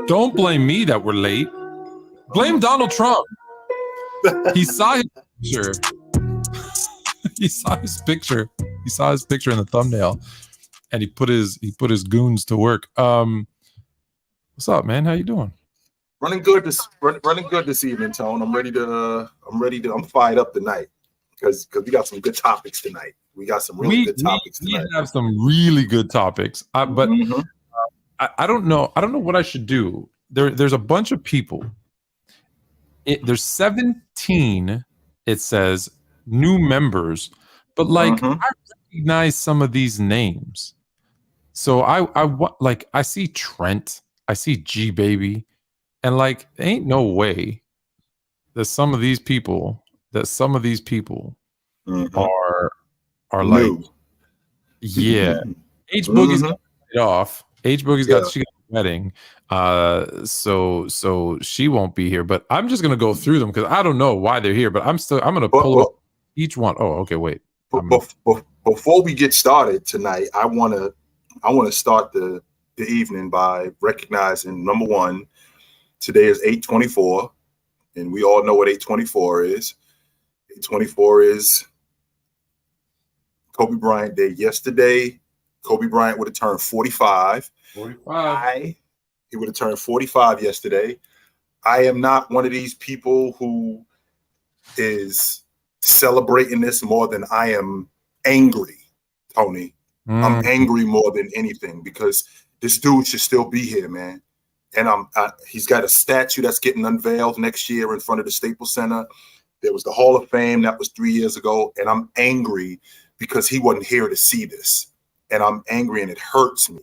Don't blame me that we're late. Blame Donald Trump. He saw his picture. He saw his picture. He saw his picture in the thumbnail, and he put his goons to work. What's up, man? How you doing? Running good this evening, Tone. I'm fired up tonight because we got some good topics tonight. We got some really good topics tonight. We have some really good topics, but I don't know. I don't know what I should do. There's a bunch of people. There's 17. It says new members, but like I recognize some of these names. So I see Trent, I see G Baby, and like ain't no way that some of these people are like, yeah. H Boogie's got it off. H Boogie's got she got a wedding. So she won't be here, but I'm just gonna go through them because I don't know why they're here, but I'm gonna pull up each one. Oh, okay, wait. Before we get started tonight, I wanna start the evening by recognizing number one, today is 8/24, and we all know what 8/24 is. 8/24 is Kobe Bryant Day. Yesterday, Kobe Bryant would have turned 45. 45. He would have turned 45 yesterday. I am not one of these people who is celebrating this more than I am angry, Tony. I'm angry more than anything because this dude should still be here, man. And he's got a statue that's getting unveiled next year in front of the Staples Center. There was the Hall of Fame that was 3 years ago, and I'm angry because he wasn't here to see this. And I'm angry, and it hurts me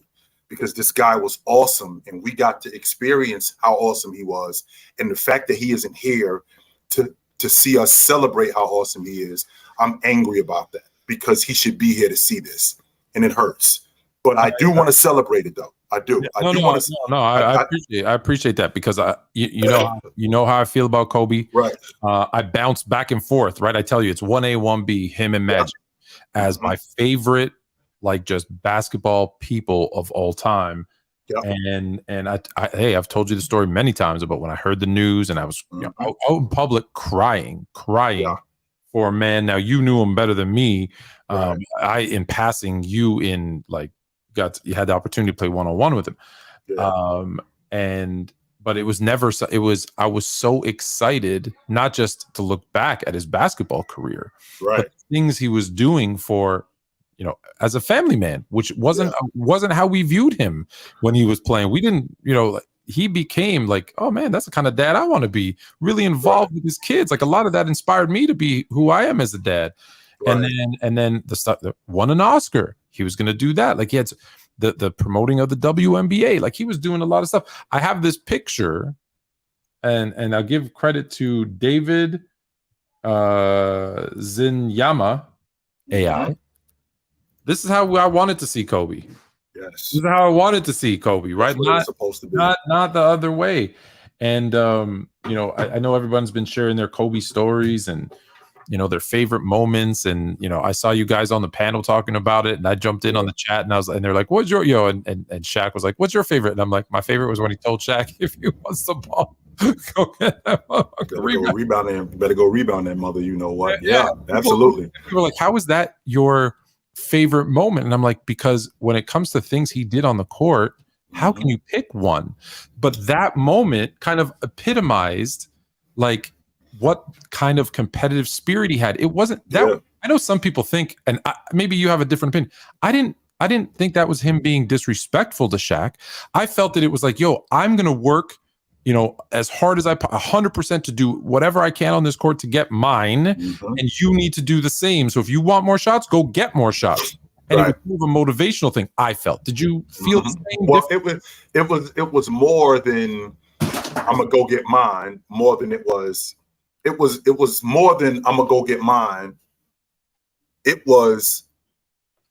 because this guy was awesome, and we got to experience how awesome he was. And the fact that he isn't here to see us celebrate how awesome he is, I'm angry about that because he should be here to see this, and it hurts. But I do want to celebrate it, though. I do. I appreciate that because you know how I feel about Kobe. Right. I bounce back and forth. Right. I tell you, it's 1A, 1B, him and Magic as my favorite, like just basketball people of all time. Yep. And I've told you the story many times about when I heard the news and I was out in public crying for a man. Now you knew him better than me. Right. In passing, you had the opportunity to play one-on-one with him. Yeah. But it was never I was so excited not just to look back at his basketball career, but things he was doing for, as a family man, which wasn't how we viewed him when he was playing. We didn't, he became like, oh man, that's the kind of dad I want to be, really involved with his kids. Like a lot of that inspired me to be who I am as a dad. Right. And then the stuff that won an Oscar, he was going to do that. Like he had the promoting of the WNBA, like he was doing a lot of stuff. I have this picture, and I'll give credit to David Zinyama AI. This is how I wanted to see Kobe. Yes, this is how I wanted to see Kobe. Right, not supposed to be. Not the other way. And I know everyone's been sharing their Kobe stories and their favorite moments. And, I saw you guys on the panel talking about it, and I jumped in on the chat and they're like, what's your, and Shaq was like, what's your favorite? And I'm like, my favorite was when he told Shaq, if he wants the ball, go get that motherfucker. Better go rebound that mother. You know what? Yeah, absolutely. People were like, how is that your favorite moment? And I'm like, because when it comes to things he did on the court, how can you pick one? But that moment kind of epitomized like what kind of competitive spirit he had. It wasn't that. I know some people think, and maybe you have a different opinion. I didn't think that was him being disrespectful to Shaq. I felt that it was like, yo, I'm gonna work, as hard as 100% to do whatever I can on this court to get mine, and you need to do the same. So if you want more shots, go get more shots. And it was more of a motivational thing. I felt. Did you feel the same? Well, it was more than I'm gonna go get mine. More than it was more than I'm gonna go get mine. It was,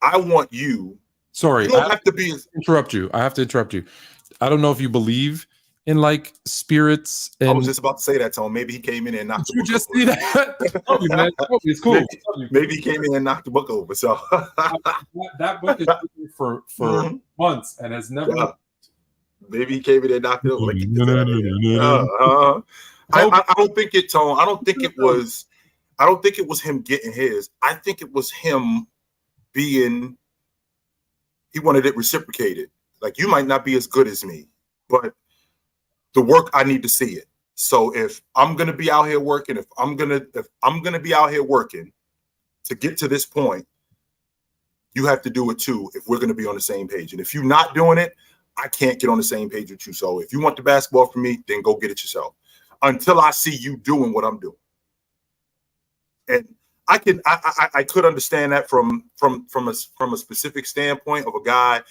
I want you. Sorry, you don't have to be. Interrupt you. I have to interrupt you. I don't know if you believe in like spirits. And I was just about to say that to him. Maybe he came in and knocked the book over. You just see that? It's cool. Maybe he came in and knocked the book over. So that book is for months and has never. Maybe he came in there and knocked it over. Like, get this out of here. I don't think it, Tone. I don't think it was him getting his. I think it was him being. He wanted it reciprocated. Like, you might not be as good as me, but the work, I need to see it. So if I'm gonna be out here working, if I'm gonna be out here working to get to this point, you have to do it too. If we're gonna be on the same page, and if you're not doing it, I can't get on the same page with you. So if you want the basketball from me, then go get it yourself. Until I see you doing what I'm doing, and I could understand that from a specific standpoint of a guy,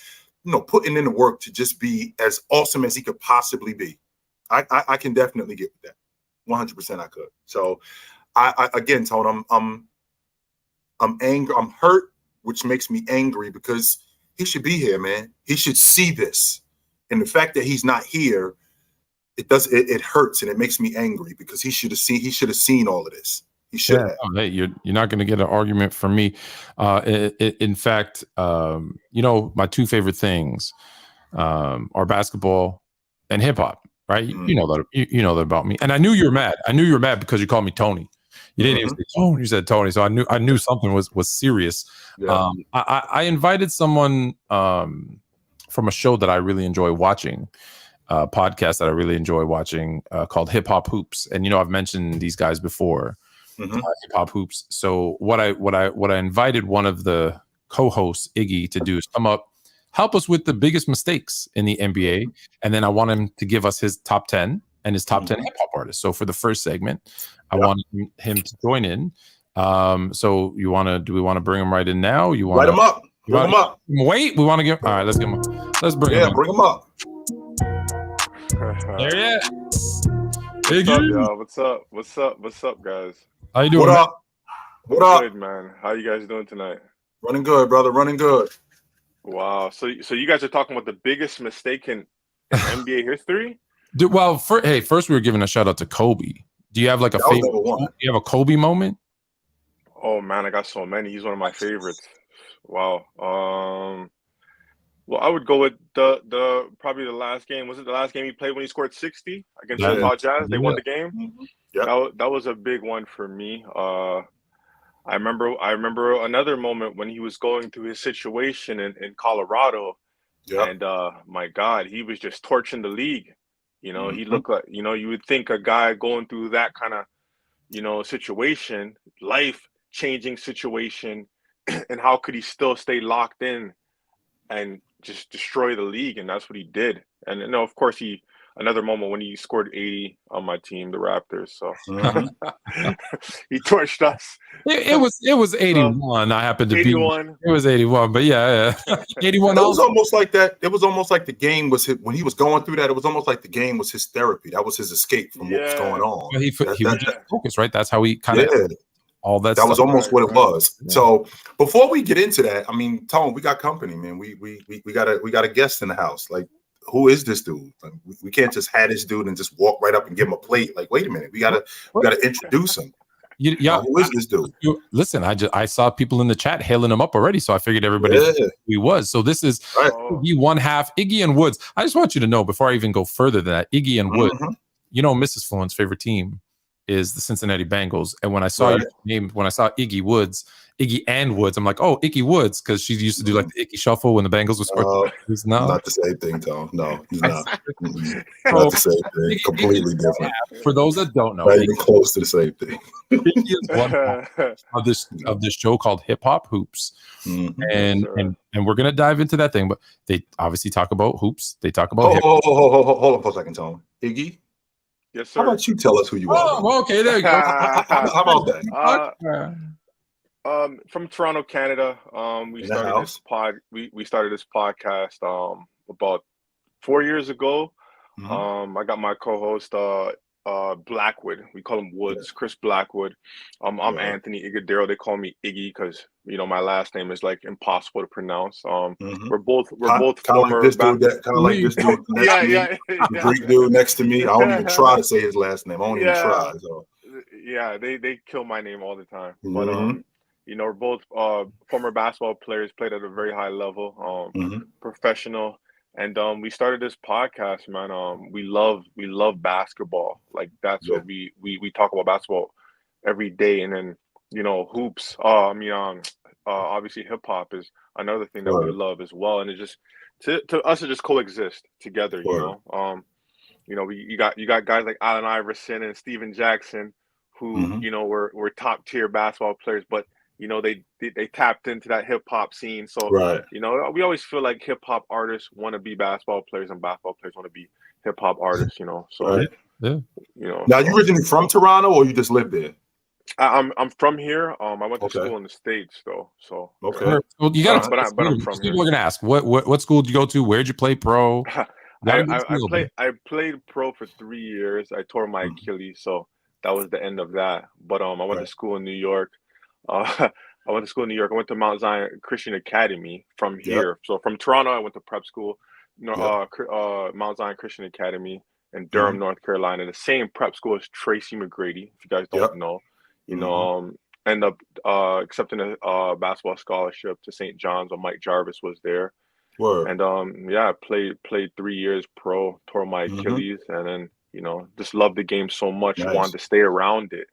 putting in the work to just be as awesome as he could possibly be. I can definitely get with that. 100% I could. So I again, Tone, I'm angry. I'm hurt, which makes me angry because he should be here, man. He should see this. And the fact that he's not here, it hurts and it makes me angry because he should have seen all of this. He should have. Oh, hey, you're not going to get an argument from me. In fact, my two favorite things are basketball and hip hop. Right? You know that. You know that about me. And I knew you were mad. I knew you were mad because you called me Tony. You didn't even say Tony. You said Tony. So I knew something was serious. Yeah. I invited someone from a show that I really enjoy watching. Podcast that I really enjoy watching called Hip Hop Hoops. And I've mentioned these guys before. Hip Hop Hoops. So what I invited one of the co-hosts, Iggy, to do is come up, help us with the biggest mistakes in the NBA, and then I want him to give us his top 10 and his top 10 hip hop artists. So for the first segment, I want him to join in. So do we want to bring him right in now? You want write him up? Bring him up. Wait, we want to get. All right, let's get him. Let's bring him. Yeah, bring him up. There he is. What's up, y'all? What's up, guys? How you doing? What up? Good, man. How you guys doing tonight? Running good, brother. Running good. Wow. So you guys are talking about the biggest mistake in NBA history? Well, first we were giving a shout out to Kobe. Do you have like a favorite? Do you have a Kobe moment? Oh man, I got so many. He's one of my favorites. Wow. Well, I would go with the probably the last game. Was it the last game he played when he scored 60 against Utah Jazz? They won the game. Yeah, that was a big one for me. I remember another moment when he was going through his situation in Colorado, and my God, he was just torching the league. He looked like you would think a guy going through that kind of situation, life-changing situation, and how could he still stay locked in and just destroy the league? And that's what he did. And of course, another moment when he scored 80 on my team, the Raptors. So he torched us. It was 81. I happened to 81. It was 81, but yeah. 81. It was almost like that. It was almost like the game was when he was going through that. It was almost like the game was his therapy. That was his escape from what was going on. Well, he was just focused, right? That's how he kind of all that. That was almost what it was. Yeah. So before we get into that, I mean, Tone, we got company, man. We got a guest in the house. Like, who is this dude? Like, we can't just have this dude and just walk right up and give him a plate. Like, wait a minute, we gotta introduce him. Who is this dude? Listen, I saw people in the chat hailing him up already, so I figured everybody knew who he was. So this is Iggy, one half Iggy and Woods. I just want you to know before I even go further than that, Iggy and Woods. Mrs. Fluent's favorite team is the Cincinnati Bengals. And when I saw your name, when I saw Iggy and Woods, I'm like, oh, Iggy Woods, because she used to do like the Iggy shuffle when the Bengals were scoring. Not the same thing, Tom. No, he's not. Not the same thing. Completely different. For those that don't know, not even close to the same thing. Iggy is one of this show called Hip Hop Hoops, and we're gonna dive into that thing. But they obviously talk about hoops. They talk about hold on for a second, Tom. Iggy. Yes, sir. How about you tell us who you are? Oh, okay, there you go. How about that? From Toronto, Canada. We started this podcast about 4 years ago. I got my co-host Blackwood. We call him Woods, Chris Blackwood. I'm Anthony Iggy. They call me Iggy because my last name is like impossible to pronounce. We're both former. Like this dude the Greek dude next to me. I don't even try to say his last name. I don't even try. So. Yeah, they kill my name all the time. But we're both former basketball players, played at a very high level, professional. And we started this podcast, man. We love basketball. Like that's what we talk about basketball every day. And then hoops. Obviously hip hop is another thing that we love as well. And it just to us it just coexist together. You got guys like Allen Iverson and Steven Jackson who were top tier basketball players, but they tapped into that hip hop scene. So we always feel like hip hop artists want to be basketball players and basketball players want to be hip hop artists. So Now, you originally from Toronto or you just lived there? I'm from here. I went to school in the States though. So well, you got but I'm from here. People are gonna ask what school did you go to? Where'd you play pro? I played pro for 3 years. I tore my Achilles, so that was the end of that. But I went to school in New York. I went to Mount Zion Christian Academy from here. So from Toronto, I went to prep school, Mount Zion Christian Academy in Durham, North Carolina. The same prep school as Tracy McGrady. If you guys don't know, ended up accepting a basketball scholarship to St. John's when Mike Jarvis was there. And I played 3 years pro, tore my Achilles, and then just loved the game so much, wanted to stay around it.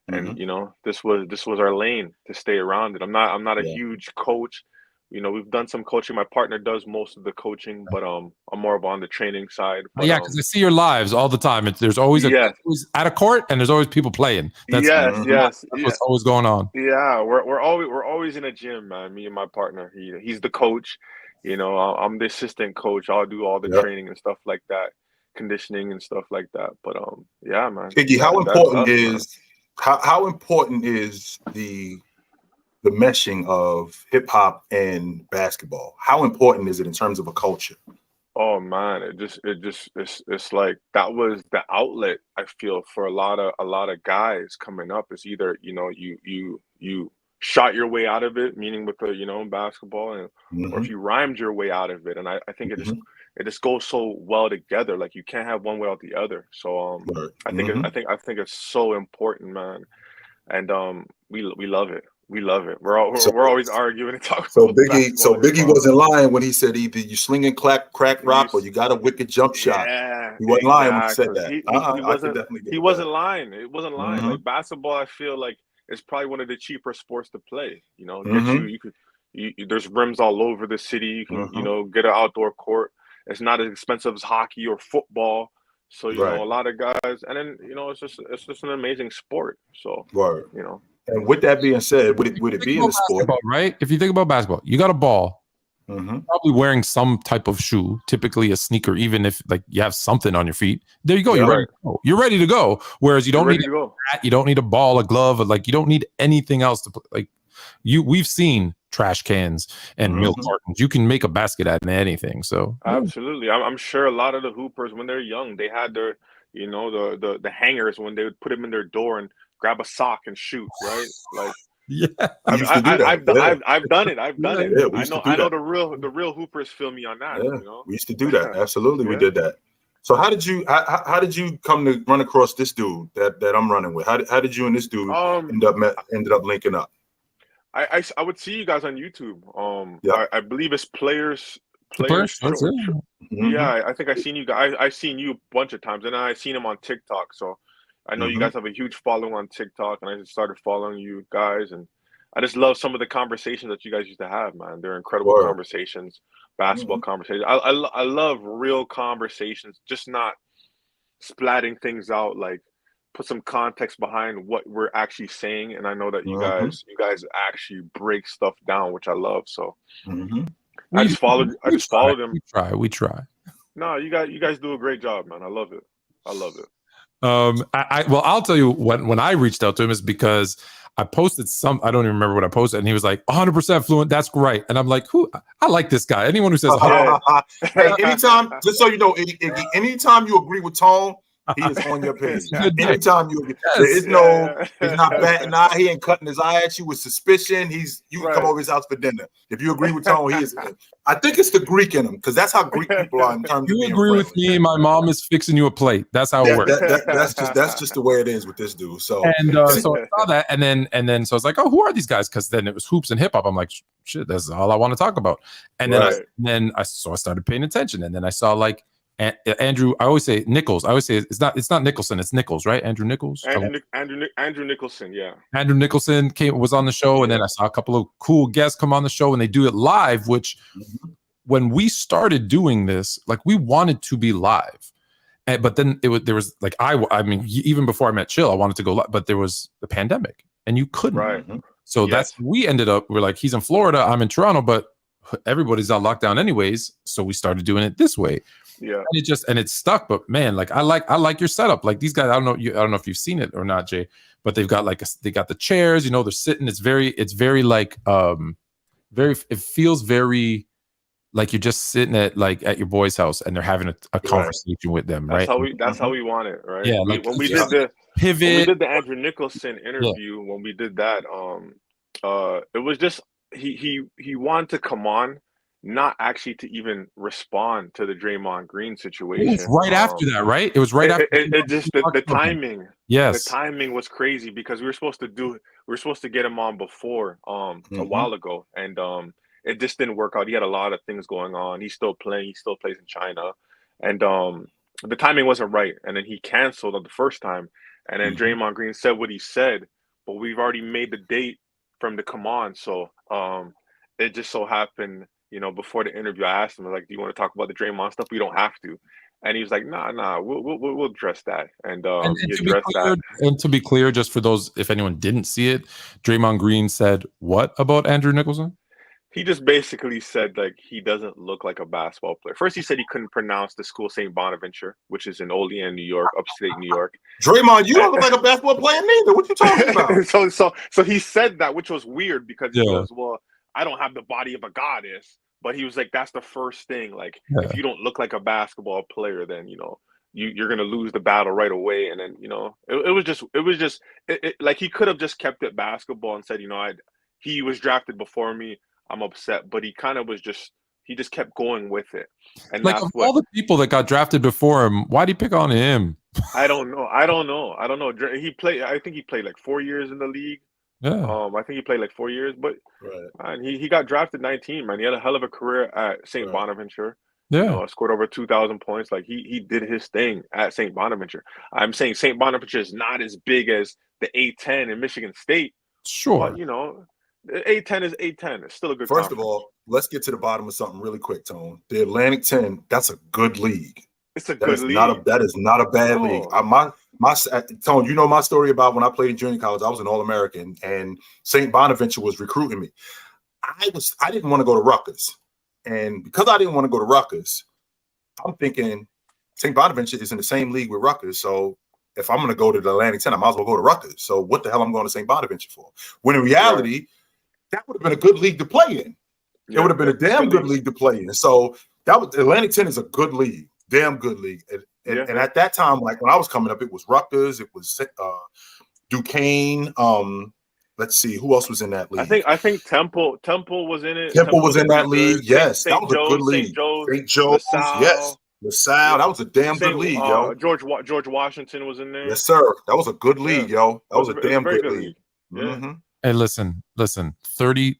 And this was our lane to stay around it. I'm not a huge coach. We've done some coaching. My partner does most of the coaching, but I'm more on the training side. But, because I see your lives all the time. There's always always at a court, and there's always people playing. That's what's always going on. Yeah, we're always in a gym, man. Me and my partner. He's the coach. I'm the assistant coach. I'll do all the training and stuff like that, conditioning and stuff like that. But man. Iggy, how important is the meshing of hip hop and basketball? How important is it in terms of a culture? Oh man, it's like that was the outlet, I feel, for a lot of guys coming up. It's either you shot your way out of it, meaning with the basketball, and or if you rhymed your way out of it. And I think it just goes so well together. Like you can't have one without the other. So I think it's so important, man. And we love it. We love it. We're always arguing and talking. So Biggie wasn't lying when he said either you slinging crack rock or you got a wicked jump shot. He wasn't lying when he said that. He wasn't lying. It wasn't lying. Like basketball, I feel like it's probably one of the cheaper sports to play. There's rims all over the city. You can get an outdoor court. It's not as expensive as hockey or football. So a lot of guys, and then it's just an amazing sport. So And with that being said, would it be in the sport, right? If you think about basketball, you got a ball, probably wearing some type of shoe, typically a sneaker, even if like you have something on your feet. There you go. You're ready to go. Whereas you don't need a bat, you don't need a ball, a glove, like you don't need anything else to play. Like we've seen trash cans and milk cartons. You can make a basket out of anything. So absolutely, I'm sure a lot of the hoopers when they're young, they had their the hangers when they would put them in their door and grab a sock and shoot, right? Like I've done it. Yeah, I know the real hoopers feel me on that. Yeah, we used to do that. Absolutely, we did that. So how did you come to run across this dude that I'm running with? How did you and this dude ended up linking up? I would see you guys on YouTube. I believe it's players. Yeah, I think I've seen you guys. I've seen you a bunch of times, and I've seen him on TikTok. So I know you guys have a huge following on TikTok, and I just started following you guys, and I just love some of the conversations that you guys used to have, man. They're incredible conversations, basketball conversations. I love real conversations, just not splatting things out, like put some context behind what we're actually saying. And I know that you guys actually break stuff down, which I love. So I just followed them. We try. No, you guys do a great job, man. I love it. I'll tell you when I reached out to him is because I posted I don't even remember what I posted, and he was like 100% fluent. That's great. And I'm like, I like this guy. Anyone who says, hey, anytime, just so you know, anytime you agree with Tone, He is on your page. Good day. Anytime you, Yes. he's not batting an eye. He ain't cutting his eye at you with suspicion. You can come over his house for dinner. If you agree with Tone, he is. I think it's the Greek in him because that's how Greek people are in terms of being agree friendly. with me. My mom is fixing you a plate. That's how it works. That's just the way it is with this dude. So so I saw that, and then so I was like, oh, who are these guys? Because then it was hoops and hip hop. I'm like, shit, that's all I want to talk about. And then I started paying attention, and then I saw like Andrew. I always say Nichols. I always say it's not Nicholson. It's Nichols, right? Andrew Nichols. Andrew Nicholson. Yeah. Andrew Nicholson was on the show, and then I saw a couple of cool guests come on the show, and they do it live. Which when we started doing this, like we wanted to be live. But then there was like I mean even before I met Chill, I wanted to go live, but there was the pandemic and you couldn't. Right. So we ended up, we're like, he's in Florida, I'm in Toronto, but everybody's on lockdown anyways. So we started doing it this way. Yeah. And it stuck. But man, like I like your setup. Like these guys, I don't know if you've seen it or not, Jay, but they've got they got the chairs, you know, they're sitting. It's very like it feels very like you're just sitting at your boy's house and they're having a conversation with them, right? That's how we want it, right? Yeah, like when we did the pivot, when we did the Andrew Nicholson interview, when we did that, it was just he wanted to come on, not actually to even respond to the Draymond Green situation. It was right after that, right? It was right after. It just the timing. Yes, the timing was crazy because we were supposed to get him on before a while ago, and it just didn't work out. He had a lot of things going on. He's still playing. He still plays in China. And the timing wasn't right. And then he canceled on the first time. And then Draymond Green said what he said. But we've already made the date from the come on. So it just so happened, you know, before the interview, I asked him, like, do you want to talk about the Draymond stuff? We don't have to. And he was like, nah, we'll address that. And he addressed that. And to be clear, just for those, if anyone didn't see it, Draymond Green said what about Andrew Nicholson? He just basically said, like, he doesn't look like a basketball player. First, he said he couldn't pronounce the school St. Bonaventure, which is in Olean, New York, upstate New York. Draymond, you don't look like a basketball player neither. What you talking about? So he said that, which was weird because he goes, well, I don't have the body of a goddess. But he was like, that's the first thing. Like, if you don't look like a basketball player, then, you know, you're going to lose the battle right away. And then, you know, it was just like he could have just kept it basketball and said, you know, he was drafted before me. I'm upset, but he kind of he just kept going with it. And like of all the people that got drafted before him, why did he pick on him? I don't know. I think he played like 4 years in the league. Yeah. I think he played like 4 years, but man, he got drafted 19, man. He had a hell of a career at St. Bonaventure. Yeah. You know, scored over 2,000 points. Like he did his thing at St. Bonaventure. I'm saying St. Bonaventure is not as big as the A10 in Michigan State. Sure. But, you know, A10 is A10. It's still a good First of all, let's get to the bottom of something really quick, Tone. The Atlantic 10, that's a good league. It's a good league. That is not a bad league. Tone, you know my story about when I played in junior college. I was an All-American, and St. Bonaventure was recruiting me. I didn't want to go to Rutgers. And because I didn't want to go to Rutgers, I'm thinking St. Bonaventure is in the same league with Rutgers. So if I'm going to go to the Atlantic 10, I might as well go to Rutgers. So what the hell I'm going to St. Bonaventure for? When in reality, that would have been a good league to play in. It would have been a damn good league to play in. So Atlantic 10 is a good league, damn good league. And at that time, like when I was coming up, it was Rutgers, it was Duquesne. Let's see, who else was in that league? I think Temple was in it. Temple was in that league. Yes, that was a good league. St. Joe's, yes. LaSalle, that was a damn good league, yo. George Washington was in there. Yes, sir. That was a good league, yo. That was a damn good league. Yeah. Hey, listen, 30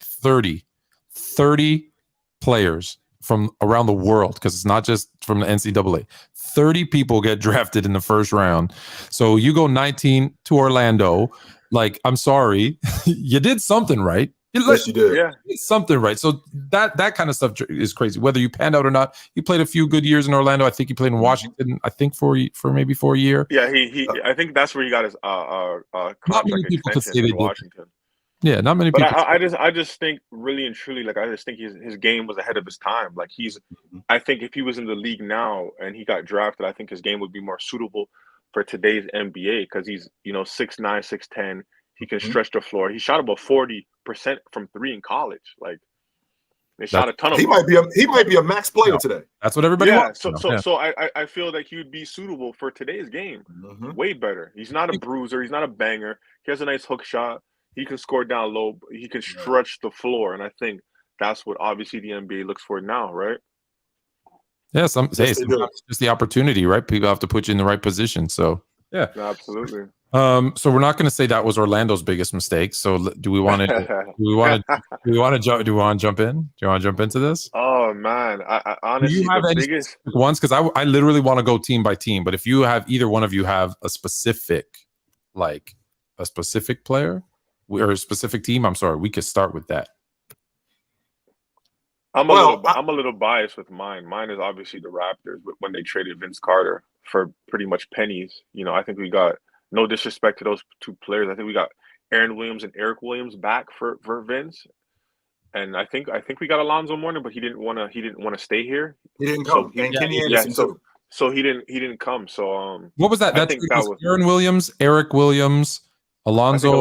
players from around the world, because it's not just from the NCAA. 30 people get drafted in the first round. So you go 19 to Orlando. Like, I'm sorry, you did something right. Yes, you did. Yeah, something right. So that kind of stuff is crazy. Whether you panned out or not, he played a few good years in Orlando. I think he played in Washington. I think for maybe 4 years. Yeah, he. I think that's where he got his not many people could say they did. Washington. Yeah, not many people. But I just think really and truly, like, I just think his game was ahead of his time. Like I think if he was in the league now and he got drafted, I think his game would be more suitable for today's NBA because he's 6'9", 6'10". He can stretch the floor. He shot about 40% from three in college. Like, They shot a ton of. He might be a max player today. That's what everybody wants. So I feel like he would be suitable for today's game. Way better. He's not a bruiser. He's not a banger. He has a nice hook shot. He can score down low. He can stretch the floor, and I think that's what obviously the NBA looks for now, right? Yeah, sometimes it's just the opportunity, right? People have to put you in the right position. So yeah, absolutely. So we're not going to say that was Orlando's biggest mistake. So do we want to? do we want to jump? Do we want to jump in? Do you want to jump into this? Oh man, I honestly, do you have the biggest ones? Because I literally want to go team by team. But if you have either one of you have a specific player or a specific team, I'm sorry, we could start with that. I'm a little biased with mine. Mine is obviously the Raptors, but when they traded Vince Carter for pretty much pennies, I think we got, no disrespect to those two players, I think we got Aaron Williams and Eric Williams back for Vince, and I think we got Alonzo Mourning, but he didn't want to stay here. He didn't come. So he didn't come. So what was that? That was Aaron Williams, Eric Williams. Alonzo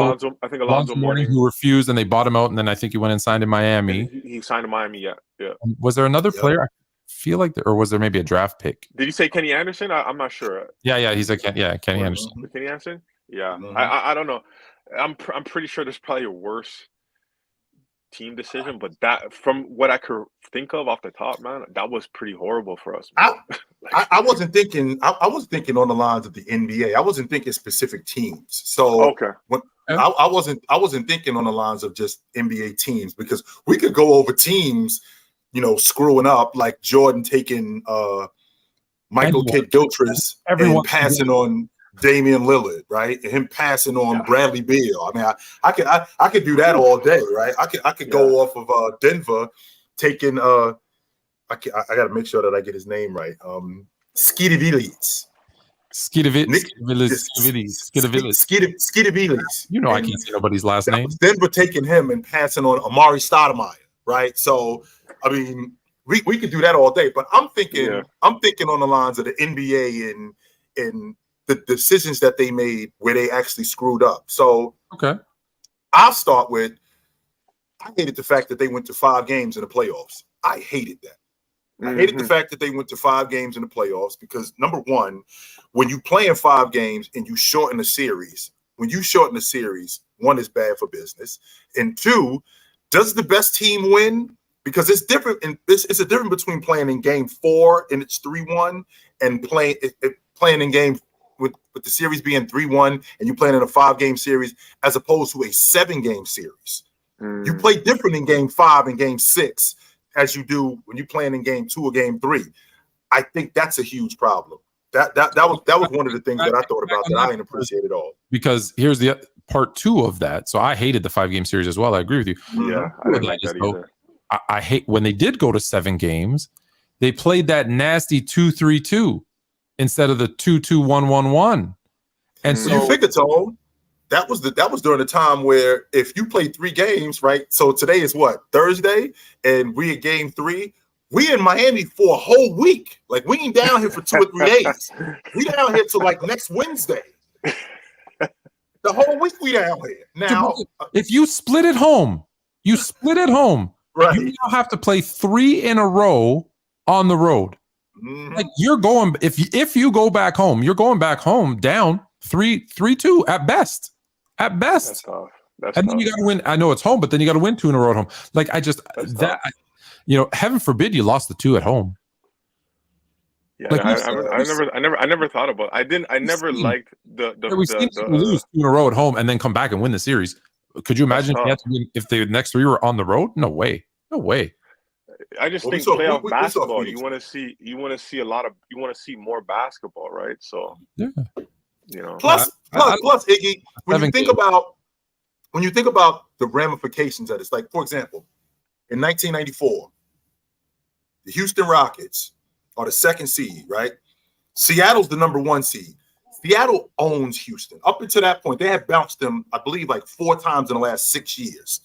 Mourning, who refused, and they bought him out, and then I think he went and signed in Miami. He signed in Miami, yeah. Was there another player? I feel like, or was there maybe a draft pick? Did you say Kenny Anderson? I'm not sure. Yeah, he's Kenny Anderson. Kenny Anderson? Yeah, I don't know. I'm pretty sure there's probably a worse team decision, but that, from what I could think of off the top, man, that was pretty horrible for us. I wasn't thinking. I was thinking on the lines of the NBA. I wasn't thinking specific teams. So I wasn't thinking on the lines of just NBA teams, because we could go over teams, screwing up, like Jordan taking Michael Kidd-Gilchrist and passing on Damian Lillard, right? And him passing on Bradley Beal. I mean, I could do that all day, right? I could go off of Denver taking I got to make sure that I get his name right. Skidivilic. I can't say nobody's last name. Denver taking him and passing on Amari Stoudemire, right? So, I mean, we could do that all day. But I'm thinking on the lines of the NBA and the decisions that they made where they actually screwed up. So, I'll start with, I hated the fact that they went to 5 games in the playoffs. I hated that. I hated the fact that they went to 5 games in the playoffs, because number one, when you play in 5 games and you shorten the series, one is bad for business, and 2, does the best team win? Because it's different, and it's a difference between playing in game 4 and it's 3-1, and playing in game with the series being 3-1 and you playing in a 5-game series as opposed to a 7-game series. You play different in game 5 and game 6 as you do when you're playing in game 2 or game 3. I think that's a huge problem. That was one of the things that I thought about that I didn't appreciate at all. Because here's the part 2 of that. So I hated the 5-game series as well. I agree with you. Yeah, I didn't like that either. I hate when they did go to 7 games, they played that nasty 2-3-2 instead of the 2-2-1-1-1. And so you figure, Tone, that was during the time where if you play 3 games, right? So today is what, Thursday, and we at game 3. We in Miami for a whole week. Like, we ain't down here for 2 or 3 days. We down here till like next Wednesday. The whole week we down here. Now, if you split at home, right? You now have to play 3 in a row on the road. Like, you're going, if you go back home, you're going back home down 3-2 at best. At best. That's tough. And then you got to win. I know it's home, but then you got to win 2 in a row at home. Like, heaven forbid you lost the 2 at home. Yeah, like, I never thought about it. I never liked the lose 2 in a row at home and then come back and win the series. Could you imagine if the next 3 were on the road? No way. I just think playoff basketball, you want to see more basketball, right? So Plus, Iggy, when you think about the ramifications of this, like, for example, in 1994, the Houston Rockets are the 2nd seed, right? Seattle's the number 1 seed. Seattle owns Houston. Up until that point, they had bounced them, I believe, like 4 times in the last 6 years.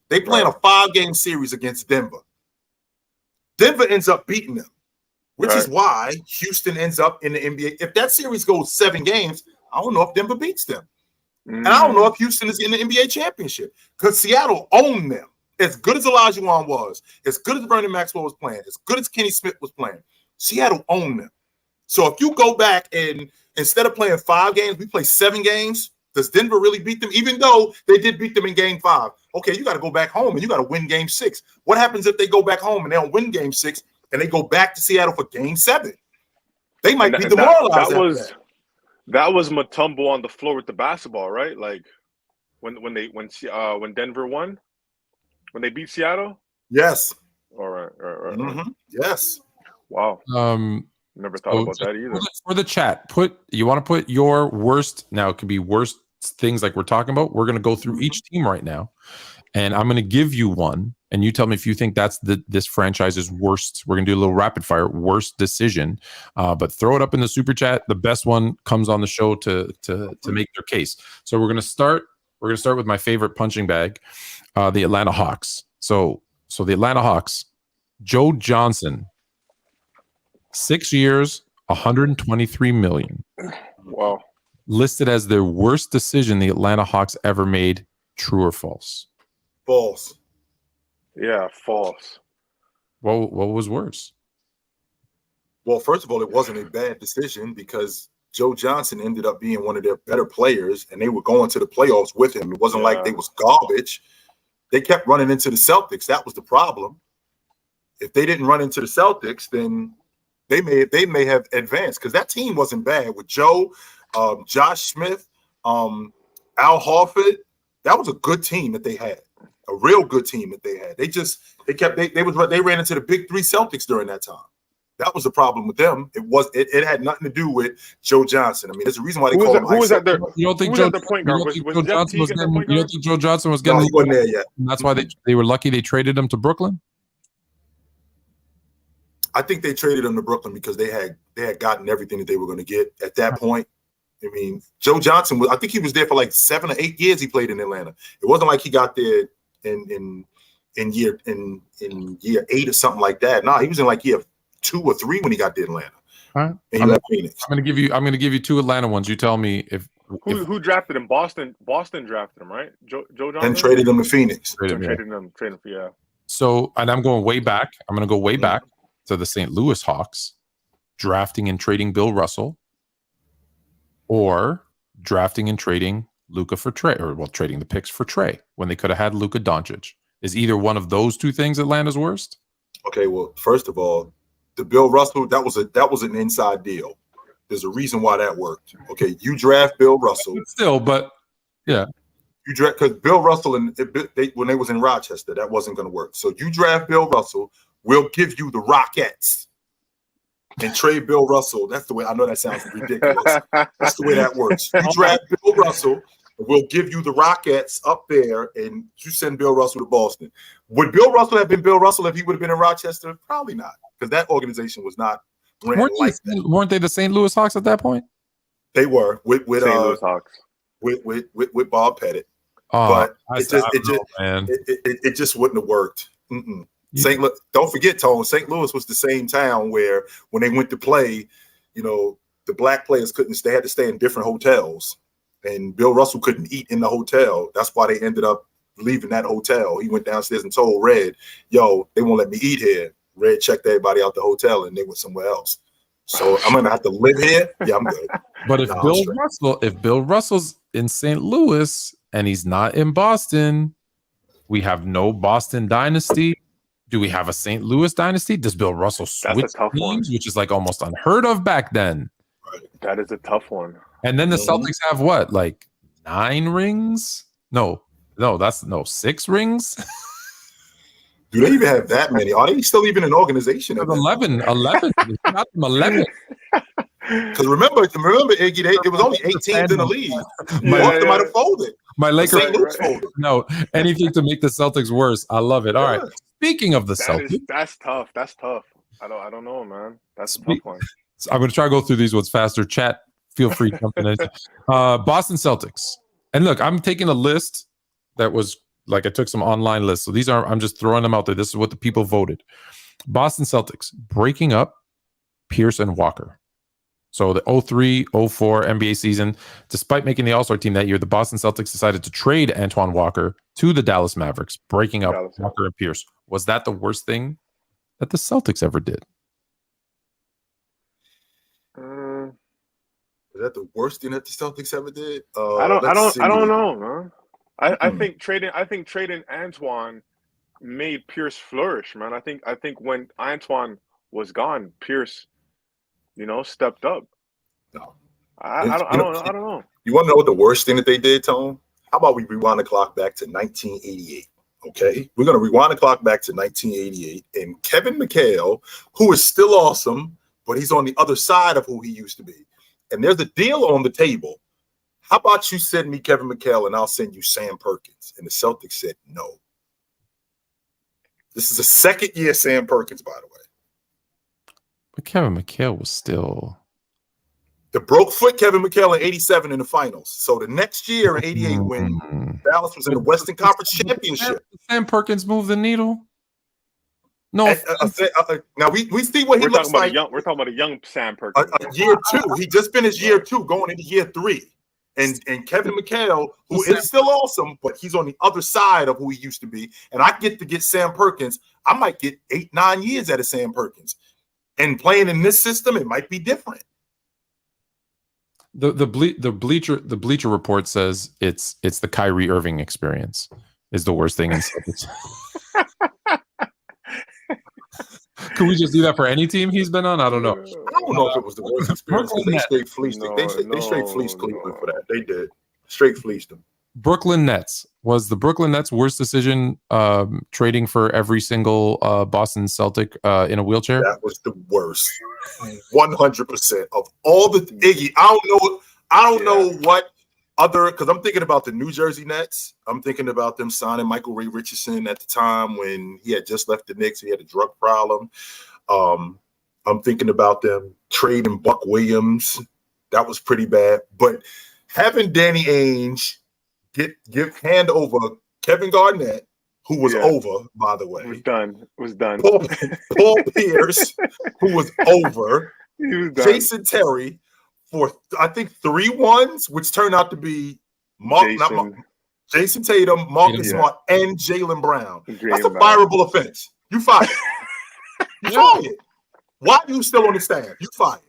They play in a 5-game series against Denver. Denver ends up beating them, which is why Houston ends up in the NBA. If that series goes 7 games, I don't know if Denver beats them. And I don't know if Houston is in the NBA championship, because Seattle owned them. as good as Olajuwon was, as good as Vernon Maxwell was playing, as good as Kenny Smith was playing, Seattle owned them. So if you go back and instead of playing 5 games, we play 7 games, does Denver really beat them? Even though they did beat them in game 5. Okay, you got to go back home and you got to win game 6. What happens if they go back home and they don't win game 6 and they go back to Seattle for game 7? They might be demoralized. That was Mutombo on the floor with the basketball, right? Like when Denver won, when they beat Seattle. Yes. All right. Mm-hmm. Yes. Wow. Never thought about that either. For the chat, you want to put your worst. Now it could be worst things like we're talking about. We're going to go through each team right now, and I'm going to give you one, and you tell me if you think that's this franchise's worst. We're going to do a little rapid fire worst decision, but throw it up in the super chat. The best one comes on the show to make their case. So we're going to start. We're going to start with my favorite punching bag, the Atlanta Hawks. So the Atlanta Hawks, Joe Johnson. 6 years, $123 million. Wow. Listed as their worst decision the Atlanta Hawks ever made. True or false? False. Yeah, false. What was worse? Well, first of all, it wasn't a bad decision because Joe Johnson ended up being one of their better players, and they were going to the playoffs with him. It wasn't like they was garbage. They kept running into the Celtics. That was the problem. If they didn't run into the Celtics, then they may have advanced because that team wasn't bad with Joe, Josh Smith, Al Horford. That was a good team that they had, a real good team that they had. They ran into the big 3 Celtics during that time. That was the problem with them. It had nothing to do with Joe Johnson. I mean, there's a reason why they call him. Who was at their? You don't think Joe Johnson was getting? You don't think Joe Johnson was getting? No, he wasn't there yet. And that's why they were lucky they traded him to Brooklyn. I think they traded him to Brooklyn because they had gotten everything that they were going to get at that point. I mean, Joe Johnson I think he was there for like 7 or 8 years. He played in Atlanta. It wasn't like he got there in year 8 or something like that. No, he was in like year 2 or 3 when he got to Atlanta. All right. And he left Phoenix. I'm going to give you 2 Atlanta ones. You tell me if who drafted him. Boston drafted him, right? Joe Johnson. And traded him to Phoenix. Traded him. Yeah. So, and I'm going way back. I'm going to go way back to the St. Louis Hawks, drafting and trading Bill Russell, or drafting and trading Luka for Trey, trading the picks for Trey when they could have had Luka Doncic. Is either one of those 2 things Atlanta's worst? Okay, well, first of all, the Bill Russell, that was an inside deal. There's a reason why that worked. Okay, you draft Bill Russell. Still, but yeah. You draft because Bill Russell when they was in Rochester, that wasn't going to work. So you draft Bill Russell. We'll give you the Rockettes and trade Bill Russell. That's the way. I know that sounds ridiculous. That's the way that works. You draft Bill Russell, and we'll give you the Rockettes up there, and you send Bill Russell to Boston. Would Bill Russell have been Bill Russell if he would have been in Rochester? Probably not, because that organization was not ran like that. Weren't they the St. Louis Hawks at that point? They were with St. Louis Hawks with Bob Pettit. Oh, but it just wouldn't have worked. Mm-mm. Don't forget, Tone, St. Louis was the same town where when they went to play, the black players they had to stay in different hotels, and Bill Russell couldn't eat in the hotel. That's why they ended up leaving that hotel. He went downstairs and told Red, "Yo, they won't let me eat here." Red checked everybody out the hotel, and they went somewhere else. So I'm gonna have to live here. Yeah, I'm good. But if Bill Russell's in St. Louis and he's not in Boston, we have no Boston dynasty. Do we have a St. Louis dynasty? Does Bill Russell switch teams, which is like almost unheard of back then? Right. That is a tough one. And then the Celtics have what, like 9 rings? No, 6 rings. Do they even have that many? Are they still even an organization? 11. Not 11. Because remember, Iggy, it was only 8 teams in the league. Most of them might have folded. My Lakers folded. No, anything to make the Celtics worse. I love it. All right. Speaking of the Celtics, that's tough. I don't know, man. That's a tough one. So I'm going to try to go through these ones faster. Chat, feel free to jump in. Boston Celtics, and look, I'm taking a list that was like I took some online lists. So I'm just throwing them out there. This is what the people voted. Boston Celtics breaking up Pierce and Walker. So the 03-04 NBA season, despite making the All-Star team that year, the Boston Celtics decided to trade Antoine Walker to the Dallas Mavericks, breaking up Walker and Pierce. Was that the worst thing that the Celtics ever did? Was that the worst thing that the Celtics ever did? I don't know, man. I think trading Antoine made Pierce flourish, man. I think when Antoine was gone, Pierce, stepped up. No, I don't know. You want to know what the worst thing that they did, Tone? How about we rewind the clock back to 1988? Okay, we're going to rewind the clock back to 1988, and Kevin McHale, who is still awesome, but he's on the other side of who he used to be. And there's a deal on the table. How about you send me Kevin McHale and I'll send you Sam Perkins? And the Celtics said no. This is a second year Sam Perkins, by the way. But Kevin McHale was still the broke foot Kevin McHale in 87 in the finals. So the next year in 88, when Dallas was in the Western Conference Championship. Sam Perkins moved the needle. No. Now we see what he looks like. We're talking about a young Sam Perkins. Year 2. He just finished year 2, going into year 3. And Kevin McHale, who is still awesome, but he's on the other side of who he used to be. And I get Sam Perkins. I might get 8-9 years out of Sam Perkins. And playing in this system, it might be different. The Bleacher Report says it's the Kyrie Irving experience is the worst thing in Celtics. Could we just do that for any team he's been on? I don't know. I don't know if it was the worst experience. They straight fleeced it. They straight fleeced Cleveland for that. They did. Straight fleeced them. Brooklyn Nets. Was the Brooklyn Nets' worst decision trading for every single Boston Celtic in a wheelchair? That was the worst. 100% of all the Iggy. I don't know what other, because I'm thinking about the New Jersey Nets. I'm thinking about them signing Michael Ray Richardson at the time when he had just left the Knicks. He had a drug problem. I'm thinking about them trading Buck Williams. That was pretty bad. But having Danny Ainge hand over Kevin Garnett, who was over, by the way. Was done. Paul Pierce, who was over. He was done. Jason Terry for, I think, 3 ones, which turned out to be Jason Tatum, Marcus Smart, and Jaylen Brown. That's a fireable offense. You fired. You fired. Why are you still on the staff? You fired.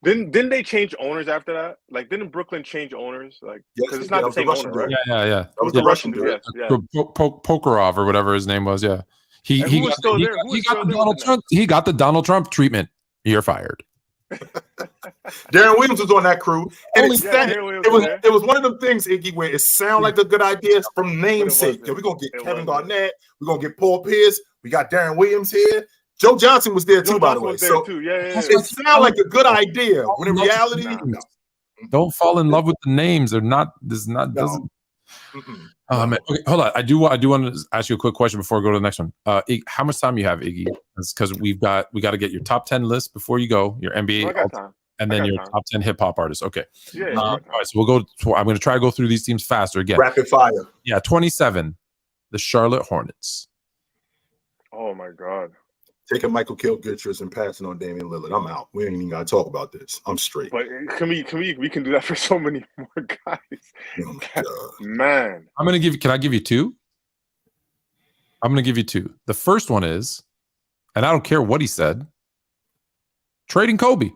Didn't they change owners after that? Like, didn't Brooklyn change owners? Like, because it's not the same owner, right? Yeah. That was the Russian dude. Yeah. Pokerov or whatever his name was. Yeah, he got the Donald Trump treatment. You're fired. Darren Williams was on that crew, and it was one of them things, Iggy, where it sounded like a good idea from namesake. We're gonna get Kevin Garnett, we're gonna get Paul Pierce, we got Darren Williams here. Joe Johnson was there too, by the way. So it sounded like a good idea. When in reality, no. Don't fall in love with the names. They're not. This is not. Doesn't. Man, okay, hold on. I do want to ask you a quick question before we go to the next one. How much time you have, Iggy? Because we got to get your top 10 list before you go. Your NBA, and then your top 10 hip hop artists. Okay. Yeah. All right. So we'll go. I'm going to try to go through these teams faster again. Rapid fire. Yeah. 27. The Charlotte Hornets. Oh my God. Taking Michael Kidd-Gilchrist and passing on Damian Lillard. I'm out. We ain't even got to talk about this. I'm straight. But we can do that for so many more guys. Oh my God. Man. Can I give you 2? I'm going to give you 2. The first one is, and I don't care what he said, trading Kobe.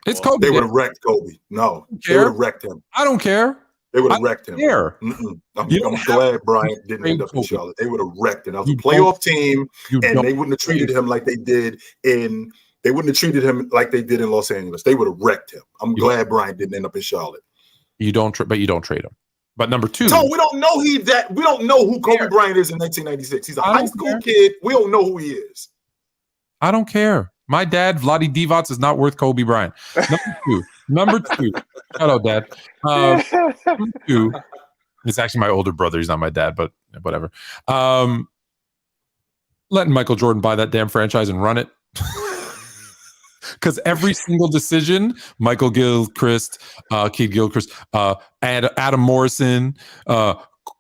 It's Kobe. They would have wrecked Kobe. No. They would have wrecked him. I don't care. They would have wrecked him. I'm glad Bryant didn't end up in Charlotte. They would have wrecked him. That was a playoff team, and they wouldn't have treated him like they did in Los Angeles. They would have wrecked him. I'm glad Bryant didn't end up in Charlotte. You don't trade him. But number 2. No, we don't know we don't know who Kobe Bryant is in 1996. He's a high school kid. We don't know who he is. I don't care. My dad, Vlade Divac, is not worth Kobe Bryant. Number two. Hello, Dad. Number 2. It's actually my older brother. He's not my dad, but whatever. Letting Michael Jordan buy that damn franchise and run it. Because every single decision, Michael Gilchrist, Kidd-Gilchrist, Adam Morrison,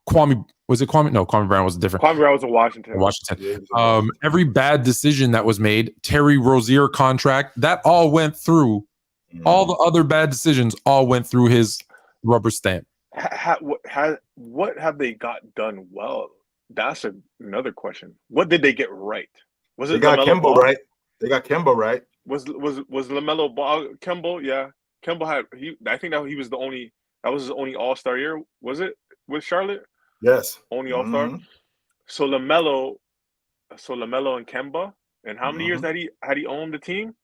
Kwame was it Kwame? No, Kwame Brown was different. Kwame Brown was in Washington. Every bad decision that was made, Terry Rozier contract, that all went through. All the other bad decisions all went through his rubber stamp. What have they got done well? That's another question. What did they get right? Was it they got LaMelo Kemba Ball? right? They got Kemba right. Was LaMelo Ball Kemba? Yeah, Kemba had I think that he was the only. That was his only All-Star year. Was it with Charlotte? Yes, only All-Star. So LaMelo and Kemba. And how many years had he owned the team?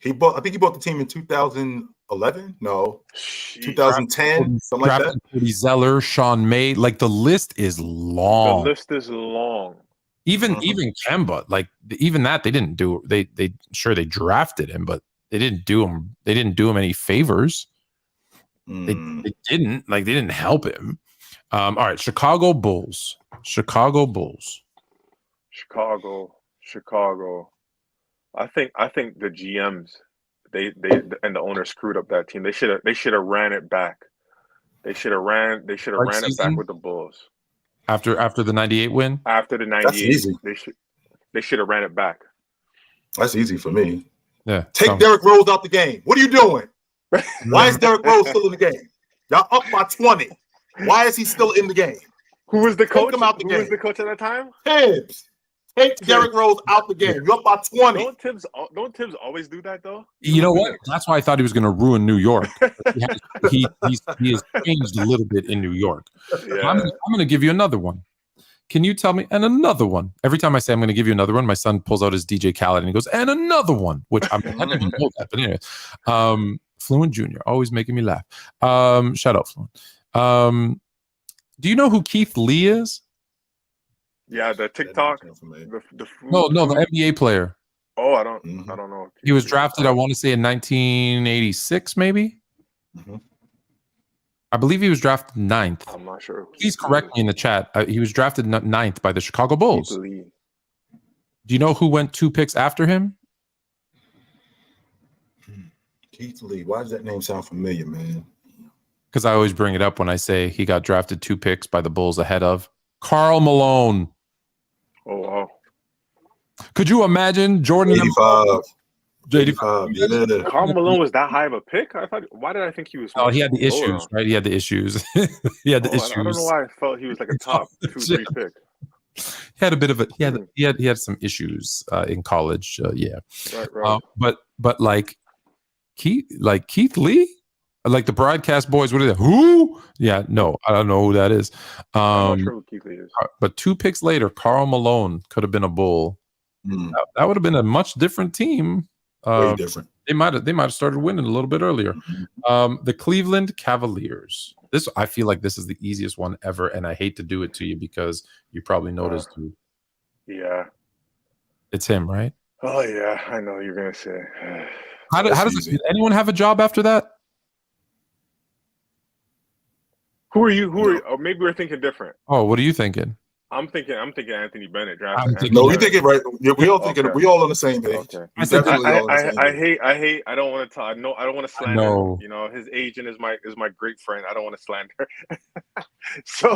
I think he bought the team in 2011. No, 2010. Something like that. Cody Zeller, Sean May. Like the list is long. The list is long. Even Kemba, like even that they didn't do. They drafted him, but they didn't do him. They didn't do him any favors. They didn't help him. All right, Chicago Bulls. I think the GMs they and the owner screwed up that team. They should have ran it back. They should have ran it back with the Bulls. After the 98 win? After the 98. That's easy. They should have ran it back. That's easy for me. Yeah. Take Derrick Rose out the game. What are you doing? Why is Derrick Rose still in the game? Y'all up by 20. Why is he still in the game? Who was the coach? Take him out the game. Who was the coach at that time? Tibbs. Take Derrick Rose out the game. You're up by 20. Don't Tibbs always do that though? You know what? That's why I thought he was going to ruin New York. He has changed a little bit in New York. Yeah. I'm going to give you another one. Can you tell me? And another one. Every time I say I'm going to give you another one, my son pulls out his DJ Khaled and he goes, and another one, which I didn't even know that. But anyway, Fluent Jr. always making me laugh. Shout out Fluent. Do you know who Keith Lee is? Yeah, the TikTok. No, the NBA player. Oh, I don't know. He was drafted, I want to say, in 1986, maybe. I believe he was drafted 9th. I'm not sure. Please correct me in the chat. He was drafted 9th by the Chicago Bulls. Do you know who went 2 picks after him? Keith Lee. Why does that name sound familiar, man? Because I always bring it up when I say he got drafted 2 picks by the Bulls ahead of Karl Malone. Oh, wow. Could you imagine Jordan? 85. Yeah. Karl Malone was that high of a pick? Why did I think he was? Oh, he had the issues, right? He had the issues. issues. I don't know why I felt he was like a top 2-3 pick. He had a bit of a he had some issues in college. Right. But like Keith Lee, like the broadcast boys. What are they? Who? Yeah, no, I don't know who that is. I'm not sure who Keith Lee is. But 2 picks later, Karl Malone could have been a Bull. That would have been a much different team. Very different. They might have started winning a little bit earlier. The Cleveland Cavaliers. I feel like this is the easiest one ever, and I hate to do it to you because you probably noticed. Yeah, it's him, right? Oh yeah, I know what you're gonna say. How does did anyone have a job after that? Who are you? Or maybe we're thinking different. Oh, what are you thinking? I'm thinking Anthony Bennett. No, we thinking right. We all thinking. We all on the same page. Okay. I hate. I don't want to talk. No, I don't want to slander. No. You know, his agent is my great friend. I don't want to slander. So